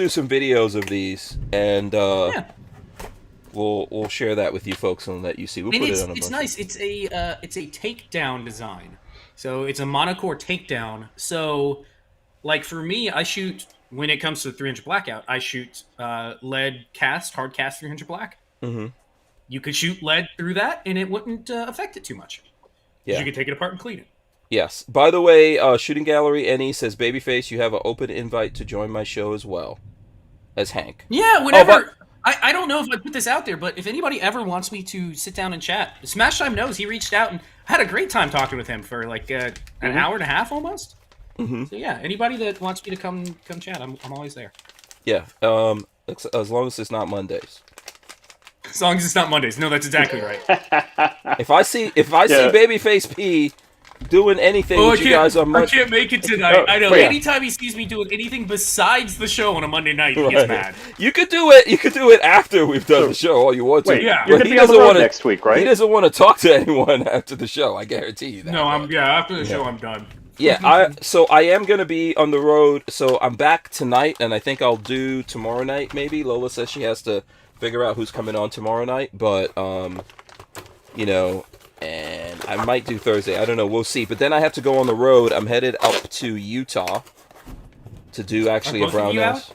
some videos of these, and we'll share that with you folks and let you see. We'll I mean, put it on a it's bunch. nice. It's a takedown design. So it's a monocore takedown. So, like for me, I shoot when it comes to 300 blackout. I shoot lead cast, hard cast 300 black. Mhm. You could shoot lead through that, and it wouldn't affect it too much. 'Cause Yeah. You could take it apart and clean it. Yes. By the way, Shooting Gallery NE says, Babyface, you have an open invite to join my show as well as Hank. Yeah, whenever. but- I don't know if I put this out there, but if anybody ever wants me to sit down and chat, Smash Time knows he reached out and had a great time talking with him for like an hour and a half almost. Mm-hmm. So yeah, anybody that wants me to come chat, I'm always there. Yeah. As long as it's not Mondays. As long as it's not Mondays. No, that's exactly right. If I see Yeah. Babyface P doing anything Oh, with you guys on I Monday. can't make it tonight. I know. Wait. Anytime he sees me doing anything besides the show on a Monday night, he Right. gets mad. You could do it. You could do it after we've done the show. All you want to. Wait, Yeah. you're But gonna he be on the doesn't road wanna- next week, right? He doesn't want to talk to anyone after the show. I guarantee you that. No, but- after the show, I'm done. Yeah, I am gonna be on the road. So I'm back tonight, and I think I'll do tomorrow night. Maybe Lola says she has to figure out who's coming on tomorrow night, but you know, and I might do Thursday. I don't know. We'll see. But then I have to go on the road. I'm headed up to Utah to do actually a Are both of you Barnauls.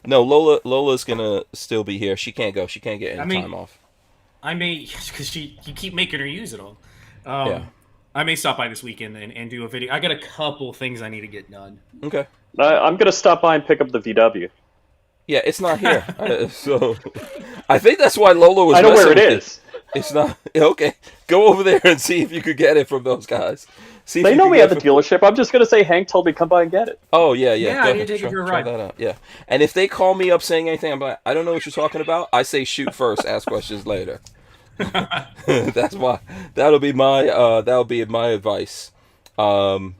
No, Lola's gonna still be here. She can't go. She can't get any time off. I may, because you keep making her use it all. Yeah. I may stop by this weekend and do a video. I got a couple things I need to get done. Okay. I'm gonna stop by and pick up the VW. Yeah, it's not here. So I think that's why Lola was. I know where it messing with is. It's not okay. Go over there and see if you could get it from those guys. See if They you know can me get at the it from- dealership. I'm just gonna say Hank told me to come by and get it. Oh yeah. Yeah, Go I ahead. need to take it for a Try ride. that out. Yeah. And if they call me up saying anything, I'm like, I don't know what you're talking about. I say shoot first, ask questions later. That's why. That'll be my advice. One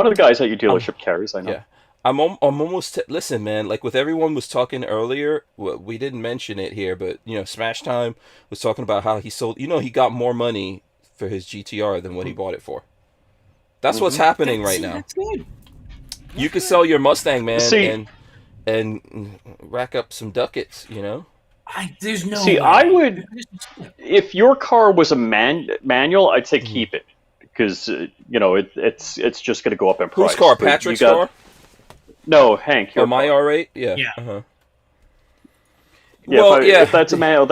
of the guys at your dealership carries. I know. Yeah. I'm almost listen, man. Like with everyone was talking earlier, we didn't mention it here, but you know, Smash Time was talking about how he sold. You know, he got more money for his GTR than what he bought it for. That's what's happening right now. That's good. You could sell your Mustang, man, See- and rack up some ducats. You know. There's no. See, way. I would, if your car was a manual, I'd say keep it because you know it's just going to go up in price. Whose car? But Patrick's you got- car? No, Hank. Your Oh, my car. R8? Yeah. Yeah. Uh-huh. Yeah, Well, if that's a manual,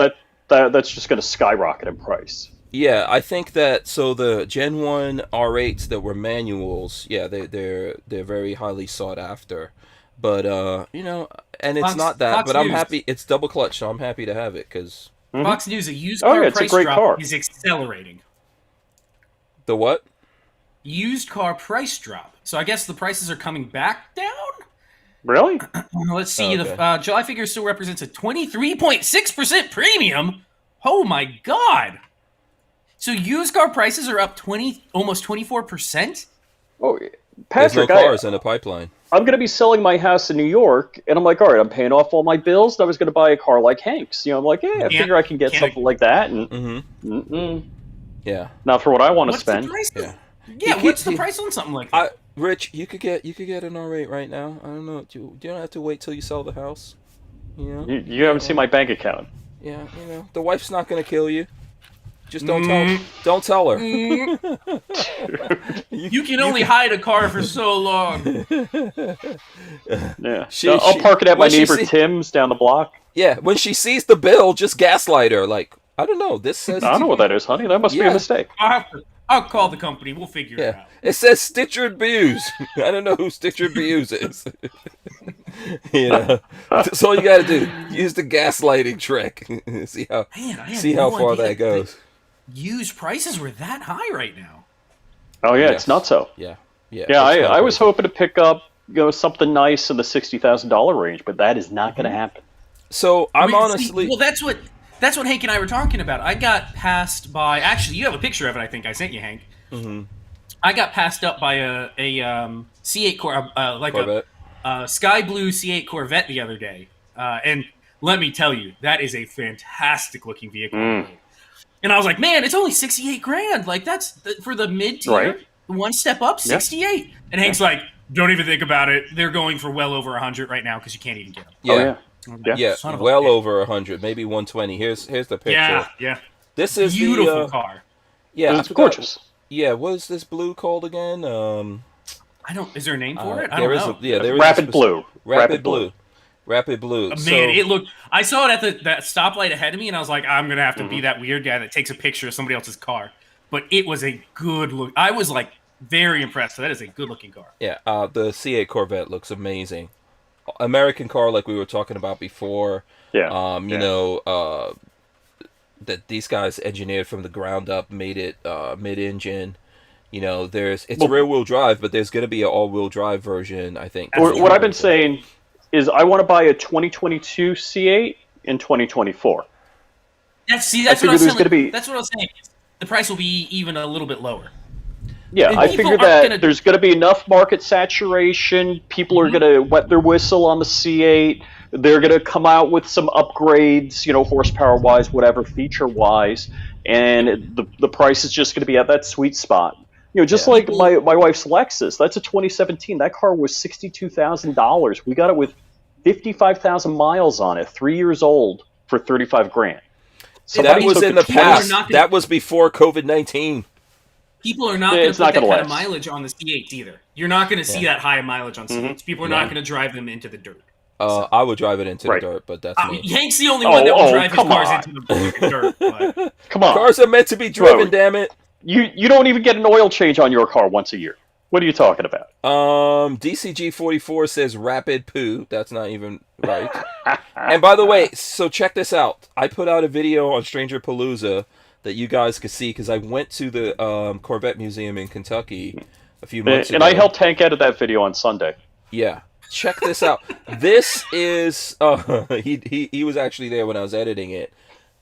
that's just going to skyrocket in price. Yeah, I think that so the Gen 1 R8s that were manuals, yeah, they're very highly sought after. But you know, and it's Fox- not that, Fox but I'm News. happy it's double clutch, so I'm happy to have it cuz Fox News, a used Oh, car yeah, it's a price great drop car. is accelerating. the what? Used car price drop. So I guess the prices are coming back down? Really? Let's see. Okay. The July figure still represents a 23.6% premium. Oh my god! So used car prices are up almost 24%. Oh, There's Patrick, no cars in the pipeline. I'm going to be selling my house in New York, and I'm like, all right, I'm paying off all my bills, and I was going to buy a car like Hank's. You know, I'm like, yeah, I figure I can get can't- something like that, and Mhm. Yeah. not for what I want to What's spend. the price? Yeah. Yeah, He- what's the he- price on something like that? Rich, you could get an R8 right now. I don't know. You don't have to wait till you sell the house. You know? You haven't seen my bank account. Yeah, you know. The wife's not going to kill you. Just don't tell her. You can only hide a car for so long. Yeah, She- I'll park it at my when she neighbor see- Tim's down the block. Yeah, when she sees the bill, just gaslight her. Like, I don't know. This says. I don't know what that is, honey. That must be Yeah. a mistake. I'll call the company. We'll figure it Yeah, out. it says Stitcher Buse. I don't know who Stitcher Buse is. You know, that's all you got to do. Use the gaslighting trick. see how Man, I had see how no far idea that goes. Used prices were that high right now. Oh yeah, Yes. it's not so. Yeah, Yeah, it's kinda I was crazy. hoping to pick up something nice in the $60,000 range, but that is not going to happen. So I'm Wait, see, honestly. well, that's what Hank and I were talking about. I got passed by. Actually, you have a picture of it. I think I sent you, Hank. Mm-hmm. I got passed up by a C8 Corvette. a sky blue C8 Corvette the other day, and let me tell you, that is a fantastic looking vehicle. And I was like, man, it's only 68 grand. Like that's for the mid tier, Right. one step up, 68. And Hank's like, don't even think about it. They're going for well over 100 right now because you can't even get them. Yeah, Oh, yeah. yeah, Son of a well bitch. over 100, maybe 120. Here's the picture. Yeah. This is Beautiful the car. yeah, I It's forgot- gorgeous. Yeah, what is this blue called again? I don't. Is there a name for it? I there don't is know. there is Rapid a Blue. Rapid Blue. Rapid Blue. Man, So- it looked. I saw it at that stoplight ahead of me, and I was like, I'm gonna have to be that weird guy that takes a picture of somebody else's car. But it was a good look. I was like very impressed. That is a good looking car. Yeah, the C8 Corvette looks amazing. American car, like we were talking about before. Yeah. You know, that these guys engineered from the ground up, made it mid-engine. You know, it's rear-wheel drive, but there's going to be an all-wheel drive version, I think. What I've been saying is I want to buy a 2022 C8 in 2024. That's what I figure was there's saying. gonna be- That's what I was saying. The price will be even a little bit lower. Yeah, And I people figure aren't that gonna- there's going to be enough market saturation. People are going to wet their whistle on the C8. They're going to come out with some upgrades, horsepower wise, whatever, feature wise, and the price is just going to be at that sweet spot. Just Yeah. like my wife's Lexus. That's a 2017. That car was $62,000. We got it with 55,000 miles on it, 3 years old, for 35 grand. That was took in a the 20 past. not gonna- That was before COVID-19. People are not Yeah, going to it's put not that gonna kind of last. mileage on the C8s either. You're not going to see that high mileage on C8s. People are not going to drive them into the dirt. I would drive it into Right. the dirt, but that's me. Hank's the only one that will drive his come cars on. into the dirt. But Come on. Cars are meant to be driven, Bro. damn it. You don't even get an oil change on your car once a year. What are you talking about? DCG44 says rapid poo. That's not even right. And by the way, so check this out. I put out a video on Stranger Palooza that you guys could see because I went to the Corvette Museum in Kentucky a few months ago. And I helped Hank edit that video on Sunday. Yeah. Check this out. This is he was actually there when I was editing it.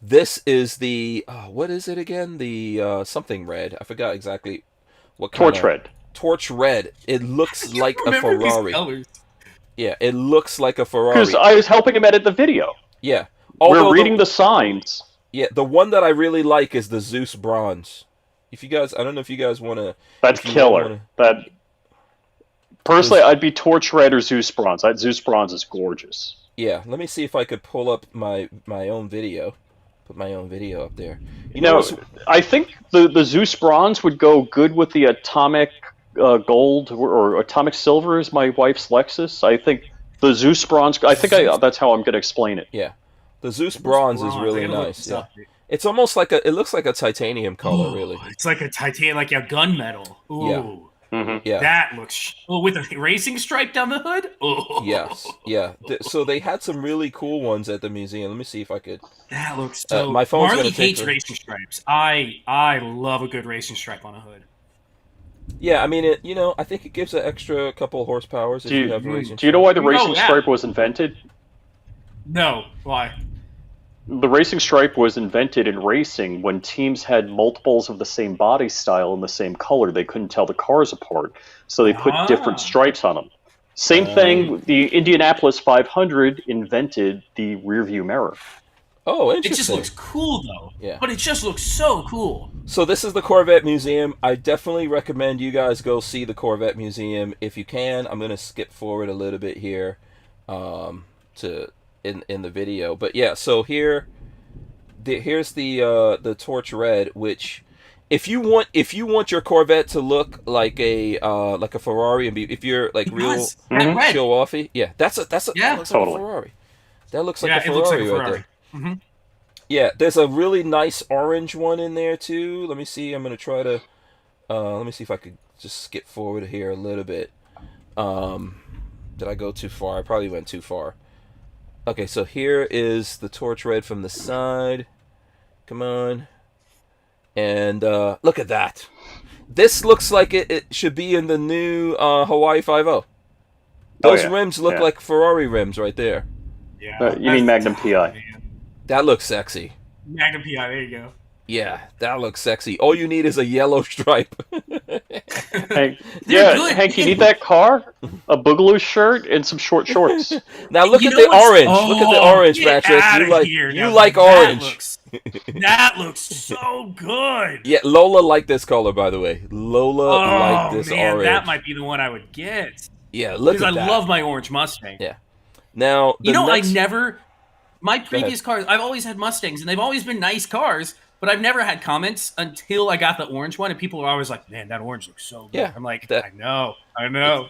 This is the what is it again? The something red. I forgot exactly what kind Torch of red. Torch red. It looks like a remember these Ferrari. colors. Yeah, it looks like a Ferrari. Because I was helping him edit the video. Yeah. We're Although reading the signs. Yeah, the one that I really like is the Zeus Bronze. If you guys, I don't know if you guys want to. That's killer. That personally, I'd be Torch Red or Zeus Bronze. That Zeus Bronze is gorgeous. Yeah, let me see if I could pull up my own video. Put my own video up there. I think the Zeus Bronze would go good with the Atomic Gold or Atomic Silver is my wife's Lexus. I think the Zeus Bronze. That's how I'm going to explain it. Yeah, the Zeus Bronze is really nice. Yeah. It's almost like it looks like a titanium color, really. It's like a titanium, like a gunmetal. Ooh. Yeah. Yeah. That looks with a racing stripe down the hood. Oh. Yes. Yeah. So they had some really cool ones at the museum. Let me see if I could. That looks so. My phone's Marley gonna take hates the- racing stripes. I love a good racing stripe on a hood. Yeah, I mean, I think it gives an extra couple horsepowers if you have racing. Do you know why the Oh, racing yeah. stripe was invented? No, why? The racing stripe was invented in racing when teams had multiples of the same body style and the same color. They couldn't tell the cars apart, so they put different stripes on them. Same thing, the Indianapolis 500 invented the rear view mirror. Oh, It interesting. just looks cool though. Yeah. But it just looks so cool. So this is the Corvette Museum. I definitely recommend you guys go see the Corvette Museum if you can. I'm going to skip forward a little bit here in the video. But yeah, so here's the Torch Red, which if you want your Corvette to look like a Ferrari and if you're like real does. That red. show offy, yeah, that's a Yeah, that looks totally. like a Ferrari. That looks like Yeah, a it Ferrari looks like a right Ferrari. there. Mm-hmm. Yeah, there's a really nice orange one in there too. Let me see. I'm gonna try to. Let me see if I could just skip forward here a little bit. Did I go too far? I probably went too far. Okay, so here is the Torch Red from the side. Come on. And look at that. This looks like it should be in the new Hawaii 5.0. Those rims look like Ferrari rims right there. Yeah. You mean Magnum PI? That looks sexy. Magnum PI, there you go. Yeah, that looks sexy. All you need is a yellow stripe. Hank, good. Hank, you need that car, a Boogaloo shirt, and some short shorts. Now look You at know the what's- orange. Look at the orange, get Patrick. outta You like here. you Now, like orange. That looks so good. Yeah, Lola liked this color, by the way. Lola Oh liked this man, orange. that might be the one I would get Yeah, look because at I that. love my orange Mustang. Yeah. Now the next... My previous cars, I've always had Mustangs, and they've always been nice cars. But I've never had comments until I got the orange one, and people are always like, "Man, that orange looks so good." Yeah, I'm like, that- I know.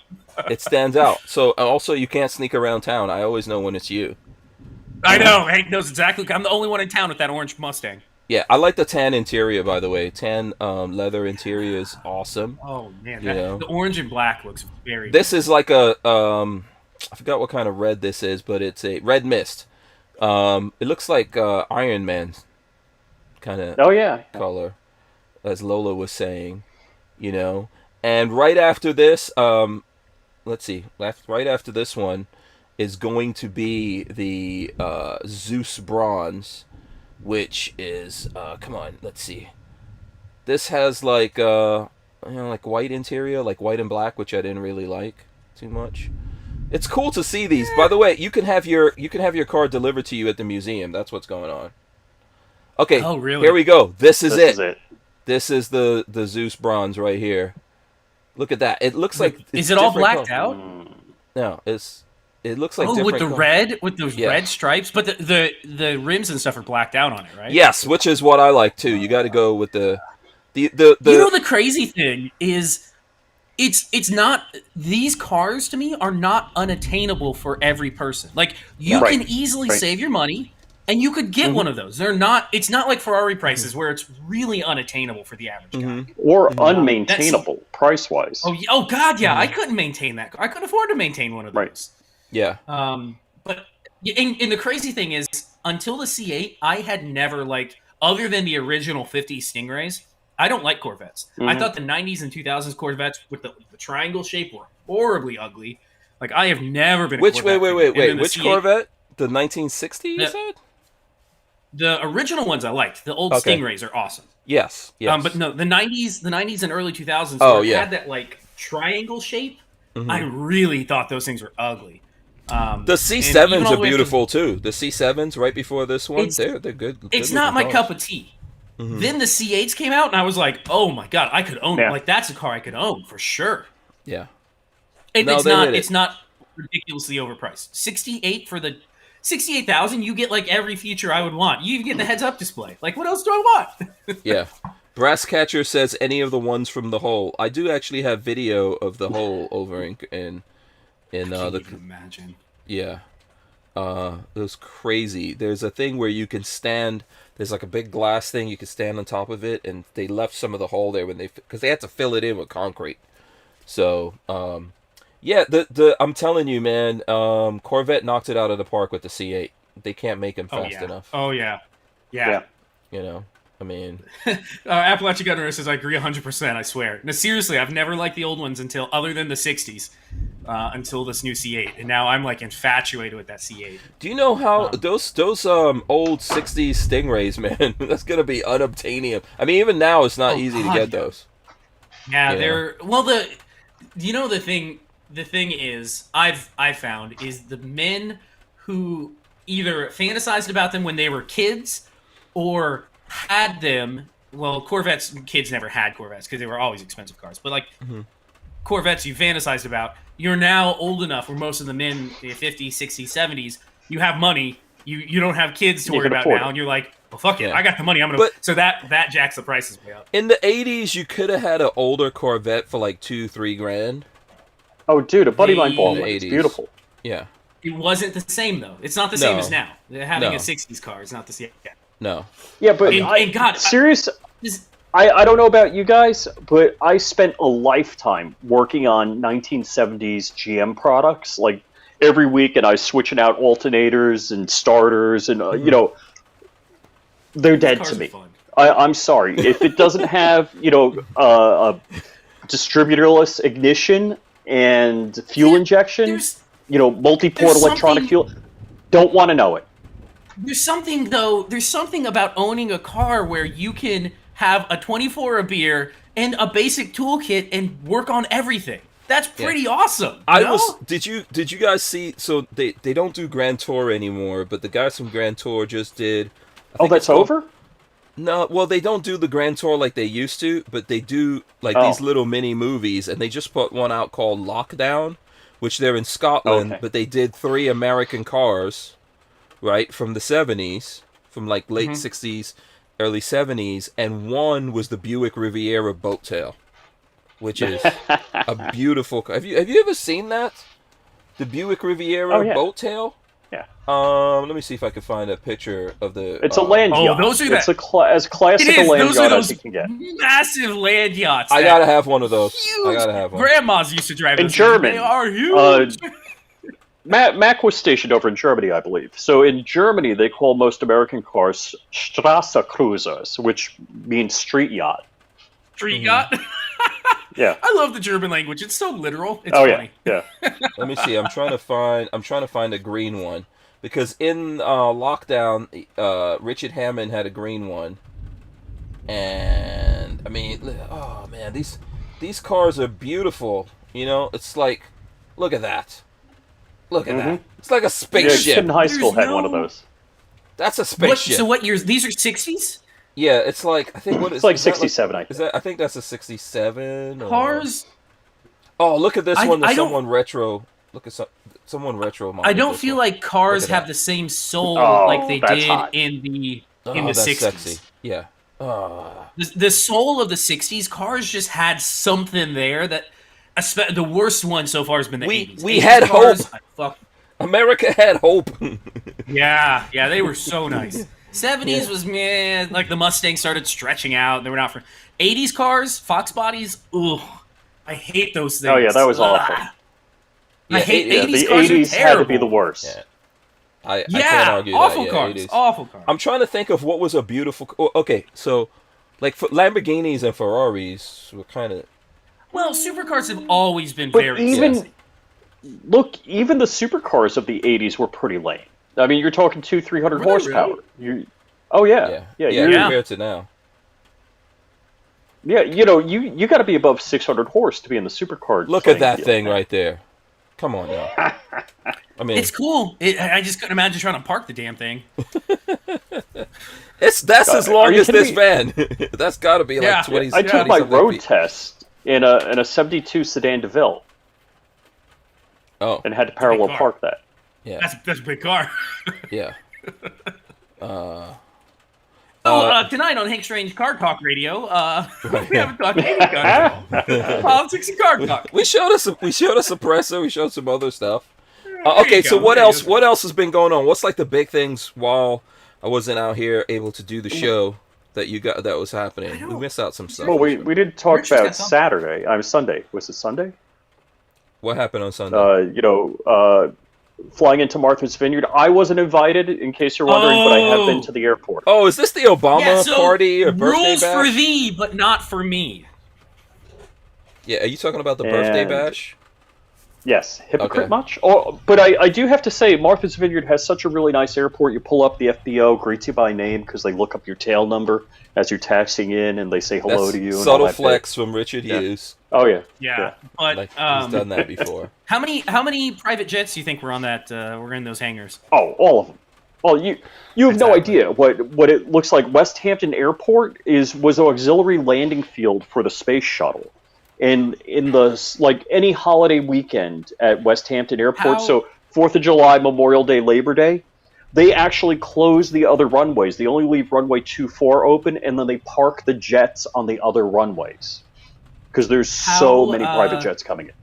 It stands out. So also, you can't sneak around town. I always know when it's you. I know. Hank knows exactly. I'm the only one in town with that orange Mustang. Yeah, I like the tan interior, by the way. Tan leather interior is awesome. Oh man, You know. the orange and black looks very. This is like a I forgot what kind of red this is, but it's a red mist. It looks like Iron Man kind of color, as Lola was saying, And right after this, let's see, right after this one is going to be the Zeus Bronze, which is come on, let's see. This has like like white interior, like white and black, which I didn't really like too much. It's cool to see these. By the way, you can have your car delivered to you at the museum. That's what's going on. Okay. Oh, really? Here we go. This is This it. is it. This is the Zeus bronze right here. Look at that. It looks like Is it all blacked out? No, it looks like with the different red, with those red stripes, but the rims and stuff are blacked out on it, right? Yes, which is what I like too. You got to go with the. You know, the crazy thing is, it's not, these cars to me are not unattainable for every person. Like, you can easily save your money and you could get one of those. It's not like Ferrari prices where it's really unattainable for the average guy. Or unmaintainable price wise. Oh God, yeah, I couldn't maintain that. I couldn't afford to maintain one of those. Yeah. But and the crazy thing is, until the C8, I had never liked, other than the original 50 Stingrays, I don't like Corvettes. I thought the 90s and 2000s Corvettes with the triangle shape were horribly ugly. Like, I have never been a Corvette fan. Wait. Which C8, Corvette? The 1960, you said? The original ones I liked. The old Stingrays are awesome. Yes. But no, the 90s and early 2000s had that, like, triangle shape. I really thought those things were ugly. The C7s are beautiful too. The C7s right before this one, they're good. It's not my cup of tea. Then the C8s came out, and I was like, "Oh my God, I could own it! Like, that's a car I could own for sure." Yeah, it's not ridiculously overpriced. 68 for the 68,000, you get like every feature I would want. You even get the heads-up display. Like, what else do I want? Yeah. Brass Catcher says any of the ones from the hole. I do actually have video of the hole over in I can't even imagine. Yeah. It was crazy. There's a thing where you can stand. There's like a big glass thing you can stand on top of it, and they left some of the hole there because they had to fill it in with concrete. So, yeah, I'm telling you, man, Corvette knocked it out of the park with the C8. They can't make them fast enough. Oh yeah. You know, I mean, Appalachian Gunner says I agree 100%. I swear. No, seriously, I've never liked the old ones other than the 60s. Until this new C8, and now I'm like infatuated with that C8. Do you know how those old 60s Stingrays, man? That's gonna be unobtainium. I mean, even now it's not easy to get those. Yeah, they're the thing is I've found is the men who either fantasized about them when they were kids or had them. Well, Corvettes, kids never had Corvettes because they were always expensive cars, but like. Corvettes you fantasized about, you're now old enough where most of the men in the 50s, 60s, 70s, you have money, you don't have kids to worry about now, and you're like, well, fuck it, I got the money, I'm gonna. So that jacks the prices way up. In the 80s, you could have had an older Corvette for like $2-3 grand. Oh, dude, a buddy of mine bought one. It's beautiful. Yeah. It wasn't the same though. It's not the same as now. Having a 60s car is not the same. No. Yeah, but I don't know about you guys, but I spent a lifetime working on 1970s GM products. Like, every week, and I was switching out alternators and starters, and, they're dead to me. I'm sorry. If it doesn't have, a distributorless ignition and fuel injection, multi-port electronic fuel, don't want to know it. There's something about owning a car where you can have a 24 a beer and a basic toolkit and work on everything. That's pretty awesome. Did you guys see? So they don't do Grand Tour anymore, but the guys from Grand Tour just did. That's over? No, well, they don't do the Grand Tour like they used to, but they do these little mini movies, and they just put one out called Lockdown, which they're in Scotland, but they did 3 American cars, right, from the 70s, from like late 60s. Early 70s, and one was the Buick Riviera boat tail, which is a beautiful car. Have you ever seen that? The Buick Riviera boat tail? Yeah. Let me see if I can find a picture of the. It's a land yacht. Those are as classic a land yacht as you can get. Massive land yachts. I gotta have one of those. Huge. I gotta have one. Grandmas used to drive in German. They are huge. Mac was stationed over in Germany, I believe. So in Germany, they call most American cars Straße which means street yacht. Street yacht? Yeah. I love the German language. It's so literal. It's funny. Yeah. Let me see. I'm trying to find a green one because in Lockdown, Richard Hammond had a green one, and I mean, oh man, these cars are beautiful. You know, it's like, look at that. Look at that. It's like a Yeah, spaceship. kid in high school There's had one of no- those. That's a spaceship. So what years? These are 60s? Yeah, it's like, I think what is It's like is that 67, I Is think. that? I think that's a 67. Cars? Oh, look at this one. I That don't- someone retro. Look at someone retro. I don't this feel one. like cars Look at have that. the same soul Oh, like they that's did hot. in the Oh, in the that's 60s. sexy. Yeah. Ah. The soul of the 60s, cars just had something there that the worst one so far has been the We- 80s. we 80s had cars, hope. I fuck. America had hope. Yeah, they were so nice. 70s was meh, like the Mustang started stretching out. They were not for 80s cars, Fox bodies. Ugh, I hate those things. Oh, yeah, that was Ugh. awful. I hate Yeah, 80s The cars. 80s are had to be terrible. the worst. Yeah. I Yeah, can't argue awful that. cars. Yeah, 80s. Awful cars. I'm trying to think of what was a beautiful. Okay, so like for Lamborghinis and Ferraris were kind of. Well, supercars have always been But very even sexy. look, even the supercars of the 80s were pretty lame. I mean, you're talking 200-300 Were they horsepower. really? Oh yeah, Yeah. yeah, Yeah. you're- Compared to now. yeah. You know, you got to be above 600 horse to be in the supercar. Look at playing that field. thing right there. Come on now. I mean, It's cool. I just couldn't imagine trying to park the damn thing. that's as Are long you as kidding this van. That's got to be Yeah. like 20. I took my 20-something road feet. test in a 72 sedan DeVille Oh, and had to parallel car. park that. yeah, That's a big car. yeah. Tonight on Hank Strange Car Talk Radio, we haven't talked any car politics and car talk. We showed us a suppressor. We showed some other stuff. Okay, you so go. what There you else? go. What else has been going on? What's like the big things while I wasn't out here able to do the show that you got that was happening? We missed out some stuff. Well, we did talk Richard's got about something. Saturday. Sunday. Was it Sunday? What happened on Sunday? Flying into Martha's Vineyard. I wasn't invited, in case you're wondering, but I have been Oh. to the airport. Oh, is this the Obama Yeah, so party or birthday rules bash? for thee, but not for me. Yeah, are you talking about the birthday And- bash? Yes, hypocrite Okay. much? Oh, but I do have to say, Martha's Vineyard has such a really nice airport. You pull up, the FBO greets you by name because they look up your tail number as you're taxiing in, and they say hello That's to you. And subtle all that flex from Richard Yeah. Hughes. bit. Oh yeah. Yeah, but Like he's done that before. how many private jets do you think were on that? Were in those hangars? Oh, all of them. Oh, you have no Exactly. idea what it looks like. West Hampton Airport was an auxiliary landing field for the space shuttle, and in the like any holiday weekend at West Hampton Airport, How- so 4th of July, Memorial Day, Labor Day, they actually close the other runways. They only leave runway 24 open, and then they park the jets on the other runways because there's so How, many private jets coming in.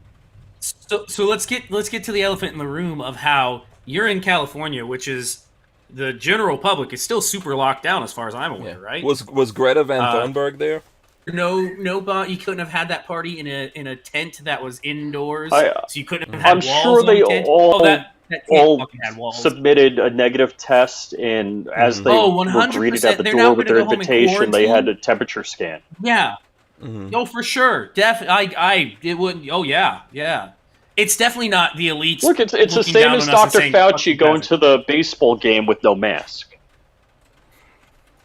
So let's get to the elephant in the room of how you're in California, which is the general public is still super locked down as far as I'm aware, Yeah. right? Was Greta Van Thunberg there? No, you couldn't have had that party in a tent that was indoors, I- so you couldn't have had I'm walls sure on they the tent. all- that tent all fucking had walls. submitted a negative test, and as they Oh, were 100%. greeted at the They're now door with gonna their go home and invitation, they had quarantine. a temperature scan. Yeah. Mm-hmm. Oh, for sure. It wouldn't. Oh, yeah. It's definitely not the elites. Look, it's the looking same down as on us and Dr. saying, "Fuck Fauci you going guys." to the baseball game with no mask.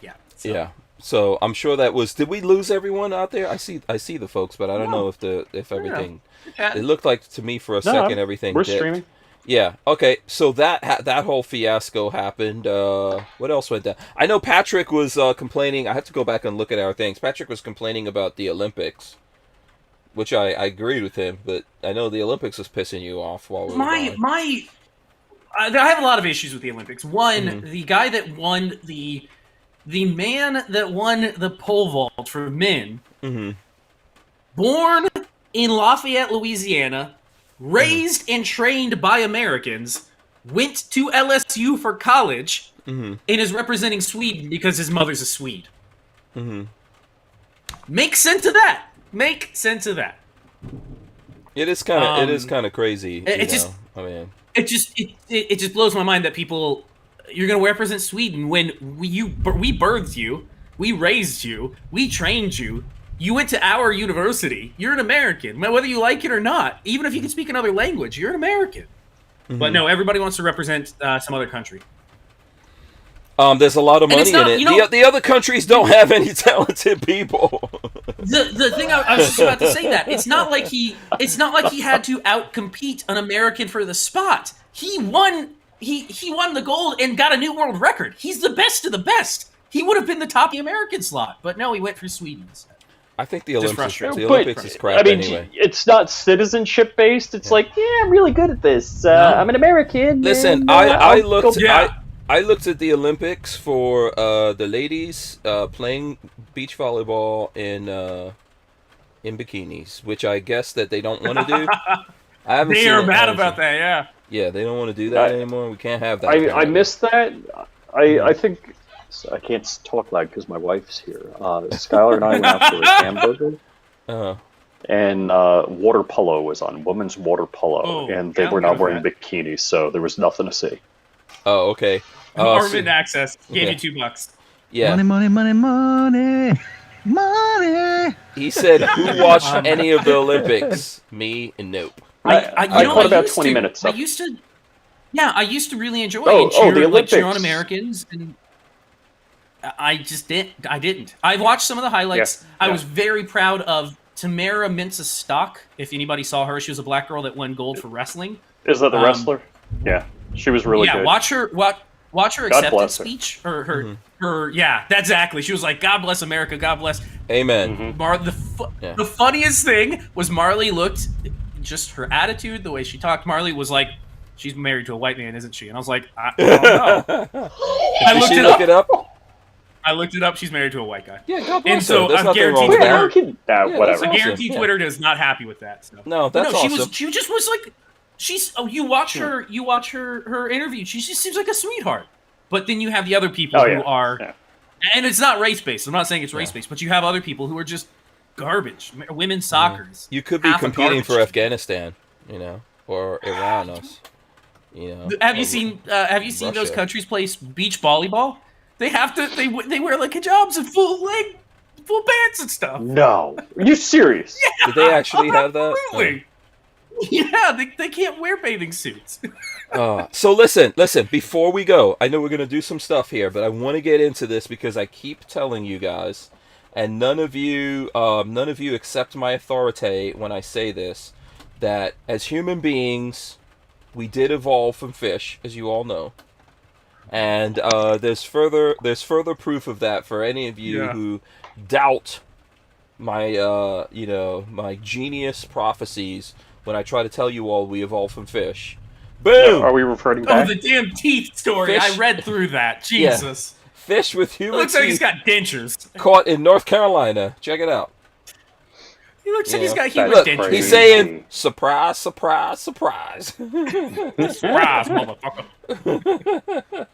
Yeah. Yeah. So I'm sure that was. Did we lose everyone out there? I see the folks, but I don't know if everything. Yeah. It looked like to me for a second everything. We're dipped. streaming. Yeah. Okay. So that whole fiasco happened. What else went down? I know Patrick was complaining. I have to go back and look at our things. Patrick was complaining about the Olympics, which I agreed with him. But I know the Olympics was pissing you off while we were gone. I have a lot of issues with the Olympics. One, Mm-hmm. the guy that won the man that won the pole vault for men, Mm-hmm. born in Lafayette, Louisiana, raised and trained by Americans, went to LSU for college, Mm-hmm. and is representing Sweden because his mother's a Swede. Mm-hmm. Make sense of that. Make sense of that. It is kind of crazy. it you just- know? I mean. It just blows my mind that people, you're going to represent Sweden when we birthed you, we raised you, we trained you, you went to our university, you're an American, whether you like it or not. Even if you can speak another language, you're an American. Mm-hmm. But no, everybody wants to represent some other country. There's a lot of And it's money not- in it. you know- The other countries don't have any talented people. The thing I was just about to say that it's not like he had to outcompete an American for the spot. He won the gold and got a new world record. He's the best of the best. He would have been the top of the American slot, but no, he went for Sweden instead. I think the Just Olympics, frustrating. is crap I mean, anyway. it's not citizenship based. It's like, yeah, I'm really good at this. I'm an American. Listen, and, I I'll looked. go- Yeah. I looked at the Olympics for the ladies playing beach volleyball in bikinis, which I guess that they don't want to do. I haven't They seen are it, mad honestly. about that, yeah. Yeah, they don't want to do that anymore. We can't have that. I apparently. missed that. I think I can't talk loud because my wife's here. Skylar and I went out for a hamburger, Uh-huh. and water polo was on, women's water polo, Oh, and they yeah, were I'm not good with wearing that. bikinis, so there was nothing to see. Oh, okay. Armament access gave yeah. you $2. Yeah. Money, money, money, money, money. He said, "Who watched any of the Olympics?" Me and nope. I caught about 20 minutes I of it. used to, yeah, I used to really enjoy Oh, and cheer, the like, cheer on Olympics. Americans, and I just didn't. I didn't. I watched some of the highlights. Yeah, I yeah. was very proud of Tamara Mintz-Stock. If anybody saw her, she was a black girl that won gold for wrestling. Is that the wrestler? Yeah, she was really yeah, good. watch her God acceptance bless her. speech. Her yeah, that's exactly. She was like, "God bless America, God bless." Amen. Mm-hmm. The funniest thing was Marley looked, just her attitude, the way she talked. Marley was like, "She's married to a white man, isn't she?" And I was like, "I don't know." I Did looked she it look up. it up? I looked it up. She's married to a white guy. Yeah, God bless And so her. There's I'm nothing wrong guaranteed with Wait, that. how can Yeah, whatever? that's I awesome. guarantee Yeah. Twitter is not happy with that. So. No, that's she awesome. She just was like, she's. Oh, you watch her interview. She just seems like a sweetheart. But then you have the other people Oh, who yeah. are, Yeah. and it's not race based. I'm not saying it's race based, but you have other people who are just garbage. Women's soccer's. You could be half a competing garbage for team. Afghanistan, or Iran. Have you seen those Russia. countries play beach volleyball? They have to. They wear like hijabs and full pants and stuff. No, are you serious? Did they actually have that? Absolutely. Yeah, they can't wear bathing suits. So listen. Before we go, I know we're gonna do some stuff here, but I want to get into this because I keep telling you guys, and none of you accept my authority when I say this, that as human beings, we did evolve from fish, as you all know, and there's further proof of that for any of you who doubt my my genius prophecies when I try to tell you all we evolved from fish. Boom! Are we reverting Oh, back? the damn teeth story! Fish. I read through that. Jesus, Fish with it human looks like he's teeth got dentures. caught in North Carolina. Check it out. He looks like Yeah. he's got human Look, dentures. he's saying, surprise, surprise, surprise. Surprise, motherfucker!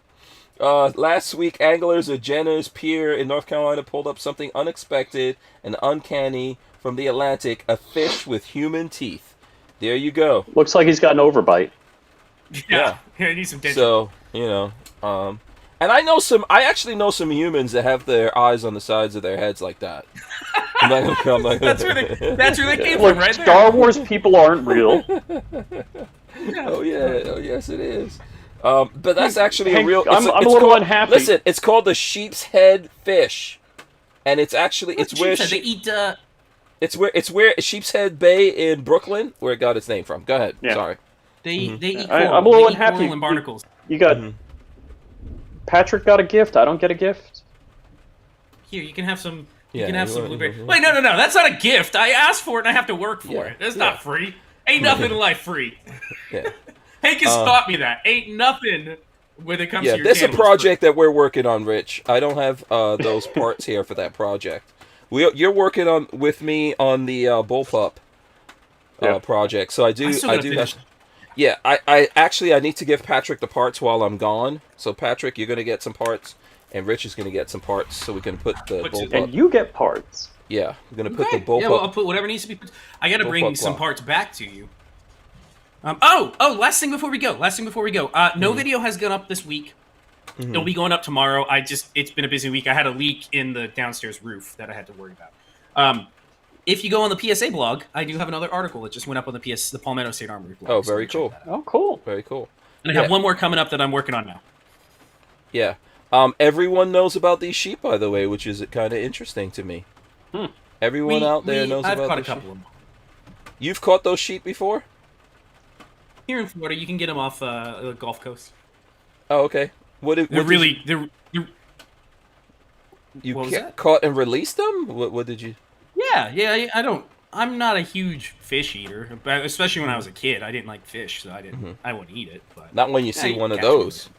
Last week, anglers at Jenner's Pier in North Carolina pulled up something unexpected and uncanny from the Atlantic, a fish with human teeth. There you go. Looks like he's got an overbite. Yeah, he needs some dentures. So, and I actually know some humans that have their eyes on the sides of their heads like that. I'm not gonna- that's where they came Look, from, right Star there. Wars people aren't real. Oh yeah, oh yes it is. But that's actually Hank, a real. I'm a it's little called, unhappy. Listen, it's called the sheep's head fish, and it's actually where they eat. it's where Sheep's Head Bay in Brooklyn, where it got its name from. Go ahead. Yeah. Sorry. They eat coral. I'm a little They eat unhappy. coral and barnacles. You got Patrick got a gift. I don't get a gift. Here, you can have some. You Yeah, can have you some want- blueberry. Wait, no, that's not a gift. I asked for it and I have to work for Yeah, it. It's yeah. not free. Ain't nothing in life free. Yeah. Hank has taught me that. Ain't nothing when it comes Yeah, to your there's a channel is free. project that we're working on, Rich. I don't have those parts here for that project. You're working on with me on the bullpup Yeah. project, so I do. still I gotta do. finish Have, yeah, I need to give Patrick the parts while I'm gone. So Patrick, you're gonna get some parts, and Rich is gonna get some parts, so we can put the What's it- bullpup. And you get parts. Yeah, we're gonna put Okay. the bullpup. Yeah, well, I'll put whatever needs to be put. I gotta bring Bullpup some clock. parts back to you. Last thing before we go. No video has gone up this week. It'll be going up tomorrow. It's been a busy week. I had a leak in the downstairs roof that I had to worry about. If you go on the PSA blog, I do have another article that just went up on the Palmetto State Armory blog. Oh, so very check cool. that out. Oh, cool. Very cool. And I have one more coming up that I'm working on now. Yeah. Everyone knows about these sheep, by the way, which is kind of interesting to me. Everyone out there knows I've about caught a these couple sheep. of them. You've caught those sheep before? Here in Florida, you can get them off the Gulf Coast. Oh, okay. They're really you what was that? caught and released them? What did you? Yeah. I'm not a huge fish eater, but especially when I was a kid. I didn't like fish, so I wouldn't eat it. But Not when you yeah, see can one of catch those.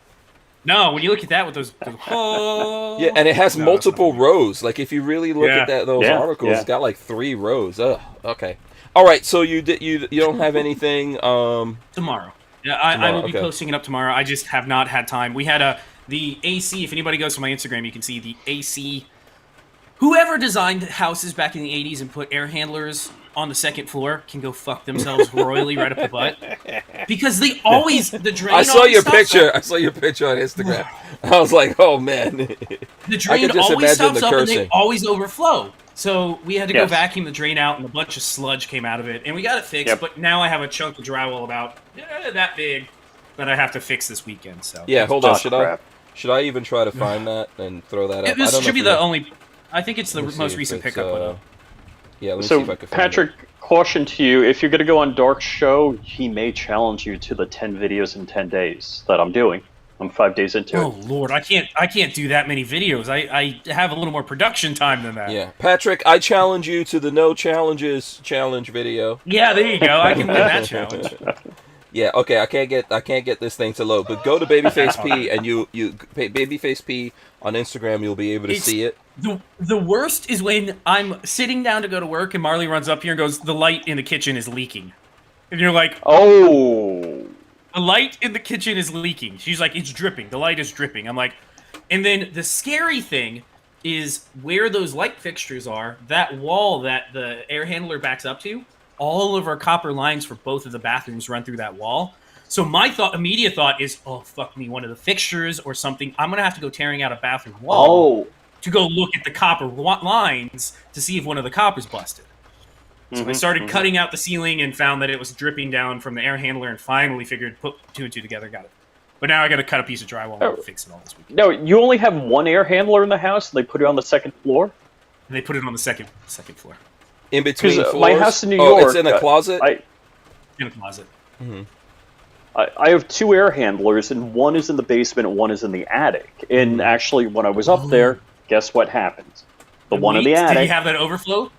No, when you look at that with those oh. Yeah, and it has No, multiple that's not rows. Like if you really look at those Yeah, articles, yeah. it's got like 3 rows. Ugh. Okay. All right. So you don't have anything. Tomorrow. Yeah, I will be okay. posting it up tomorrow. I just have not had time. We had the AC. If anybody goes to my Instagram, you can see the AC. Whoever designed houses back in the 80s and put air handlers on the second floor can go fuck themselves royally right up the butt. Because the drain. I saw always your stops picture. up. I saw your picture on Instagram. I was like, oh man. The drain could just always imagine stops the up and they cursing. always overflow. So we had to go Yes. vacuum the drain out, and a bunch of sludge came out of it, and we got it fixed. Yep. But now I have a chunk of drywall about that big that I have to fix this weekend. So Yeah, hold on. Oh, Should I even try to find that and throw that up? this I don't know should if be you the got- only. I think it's the let me see most if recent it's, pickup one. Yeah, let me see So, if I can find Patrick, caution to you: if you're going to go on Dark's show, he may challenge you to the 10 videos in 10 days that I'm doing. I'm 5 days into Oh it. Lord, I can't do that many videos. I have a little more production time than that. Yeah, Patrick, I challenge you to the no challenges challenge video. Yeah, there you go. I can win that challenge. Yeah, okay, I can't get this thing to load, but go to Babyface P and you Babyface P on Instagram, you'll be able to see it. The worst is when I'm sitting down to go to work and Marley runs up here and goes, "The light in the kitchen is leaking," and you're like, Oh, "The light in the kitchen is leaking." She's like, "It's dripping. The light is dripping." I'm like, and then the scary thing is where those light fixtures are. That wall that the air handler backs up to. All of our copper lines for both of the bathrooms run through that wall. So my immediate thought is, oh, fuck me, one of the fixtures or something. I'm going to have to go tearing out a bathroom wall to go look at the copper lines to see if one of the copper's busted. So I started cutting out the ceiling and found that it was dripping down from the air handler and finally figured, put 2 and 2 together, got it. But now I got to cut a piece of drywall and fix it all this week. no! You only have one air handler in the house, and they put it on the second floor. And they put it on the second floor In between 'Cause, floors. my house in New Oh, it's York, in a closet. in a closet. I have 2 air handlers, and one is in the basement and one is in the attic. And actually, when I was up there, guess what happened? The one in the Did attic. you have that overflow?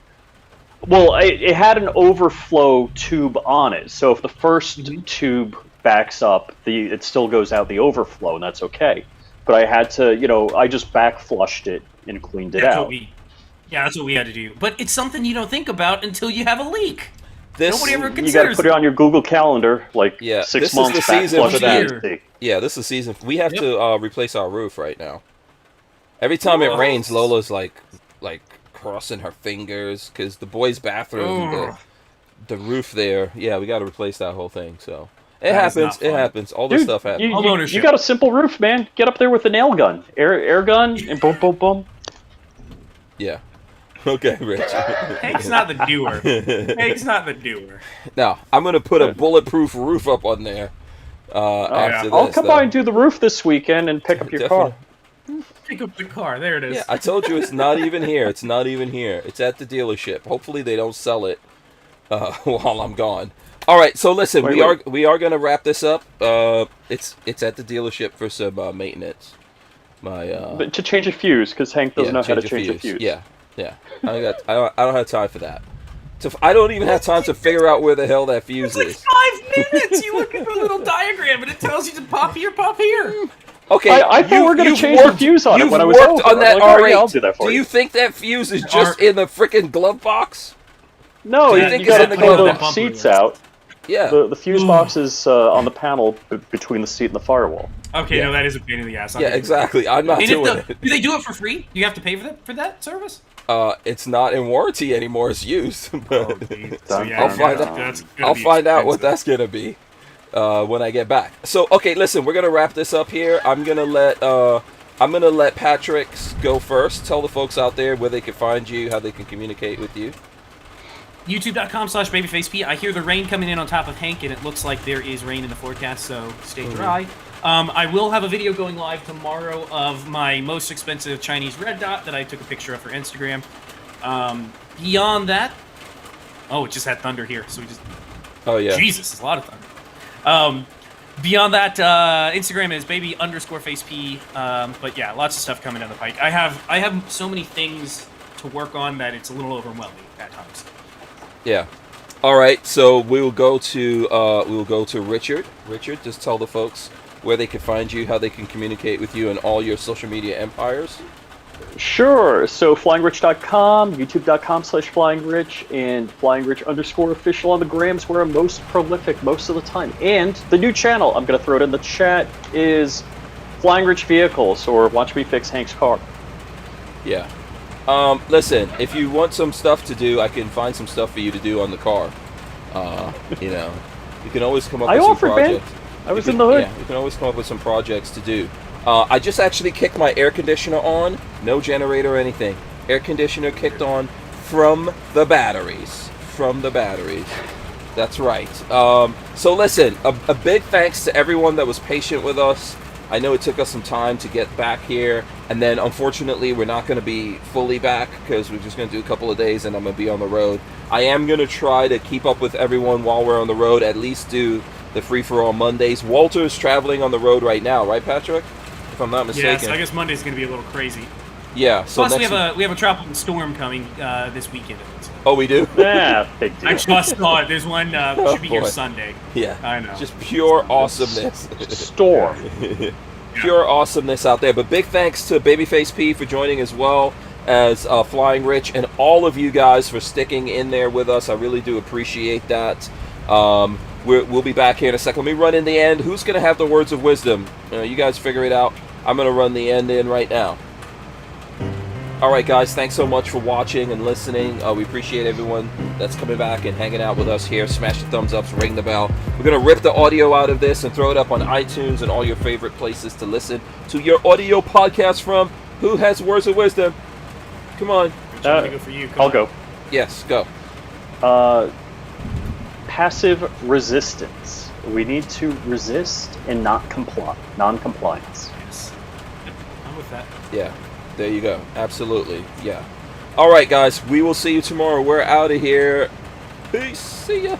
Well, it had an overflow tube on it, so if the first tube backs up, it still goes out the overflow, and that's okay. But I had to, I just back flushed it and cleaned it out. That's what we had to do. But it's something you don't think about until you have a leak. This, Nobody ever You got to considers put it on your Google Calendar, like Yeah, 6 this is months the back season flush for the that. AC. Yeah, this is season. We have to replace our roof right now. Every time it rains, Lola's like crossing her fingers because the boys' bathroom, the roof there. Yeah, we got to replace that whole thing. So it That is happens. not It fun. happens. All this Dude, stuff happens. you got a simple roof, man. Get up there with a nail gun, air gun, and boom, boom, boom. Yeah. Okay, Rich. Hank's not the doer. Hank's not the doer. Now I'm gonna put a bulletproof roof up on there. After this, I'll come though. by and do the roof this weekend and pick up your car. Pick up the car. There it is. Yeah, I told you it's not even here. It's not even here. It's at the dealership. Hopefully they don't sell it while I'm gone. All right, so listen, Wait. we are gonna wrap this up. It's at the dealership for some maintenance. But to change a fuse, because Hank doesn't know how to change a fuse. Yeah. I don't have time for that. I don't even have time to figure out where the hell that fuse It's like is. 5 minutes. You look at the little diagram and it tells you to pop here, pop here. Okay, I thought we were gonna you've change the fuse on it you've when I was worked over. on that I'm like, all right, R8. I'll do that for you you. think that fuse is just in the freaking glove box? No, Do you you think got it's to in the pull glove? the seats out. Yeah. The fuse box is on the panel between the seat and the firewall. Okay, Yeah. no, that is a pain in the ass. Yeah, exactly. I'm not doing it. Do they do it for free? Do you have to pay for that service? It's not in warranty anymore. It's used. But So, yeah, I'll find out. that's gonna I'll be find out what expensive. that's gonna be when I get back. So okay, listen, we're gonna wrap this up here. I'm gonna let Patrick go first. Tell the folks out there where they can find you, how they can communicate with you. YouTube.com/babyfaceP. I hear the rain coming in on top of Hank, and it looks like there is rain in the forecast, so stay dry. I will have a video going live tomorrow of my most expensive Chinese red dot that I took a picture of for Instagram. Beyond that, oh, it just had thunder here, so we just. Oh yeah. Jesus, it's a lot of thunder. Beyond that, Instagram is baby_faceP. But yeah, lots of stuff coming down the pike. I have so many things to work on that it's a little overwhelming at times. Yeah. All right. So we'll go to Richard. Richard, just tell the folks where they can find you, how they can communicate with you, and all your social media empires. Sure. So flyingrich.com, youtube.com/flyingrich, and flyingrich_official on the grams, where I'm most prolific most of the time. And the new channel, I'm going to throw it in the chat, is Flying Rich Vehicles, or Watch Me Fix Hank's Car. Yeah. Listen, if you want some stuff to do, I can find some stuff for you to do on the car. You know, you can always come up with some projects. I was in the hood. Yeah, you can always come up with some projects to do. I just actually kicked my air conditioner on. No generator or anything. Air conditioner kicked on from the batteries. From the batteries. That's right. So listen, a big thanks to everyone that was patient with us. I know it took us some time to get back here. And then, unfortunately, we're not going to be fully back because we're just going to do a couple of days and I'm going to be on the road. I am going to try to keep up with everyone while we're on the road, at least do the free-for-all Mondays. Walter's traveling on the road right now, right, Patrick? If I'm not mistaken. Yeah, so I guess Monday's going to be a little crazy. Yeah. So plus, we have a tropical storm coming this weekend. Oh, we do? Yeah, big deal. I just saw it. There's one should be here Sunday. Yeah. I know. Just pure awesomeness. Storm. Pure awesomeness out there. But big thanks to Babyface P for joining, as well as Flying Rich, and all of you guys for sticking in there with us. I really do appreciate that. We'll be back here in a second. Let me run in the end. Who's going to have the words of wisdom? You guys figure it out. I'm going to run the end in right now. All right, guys, thanks so much for watching and listening. We appreciate everyone that's coming back and hanging out with us here. Smash the thumbs ups, ring the bell. We're going to rip the audio out of this and throw it up on iTunes and all your favorite places to listen to your audio podcast from. Who has words of wisdom? Come on. Go for you. I'll go. Yes, go. Passive resistance. We need to resist and not comply. Non-compliance. Yes. Yep. I'm with that. Yeah. There you go. Absolutely. Yeah. All right, guys. We will see you tomorrow. We're out of here. Peace. See ya.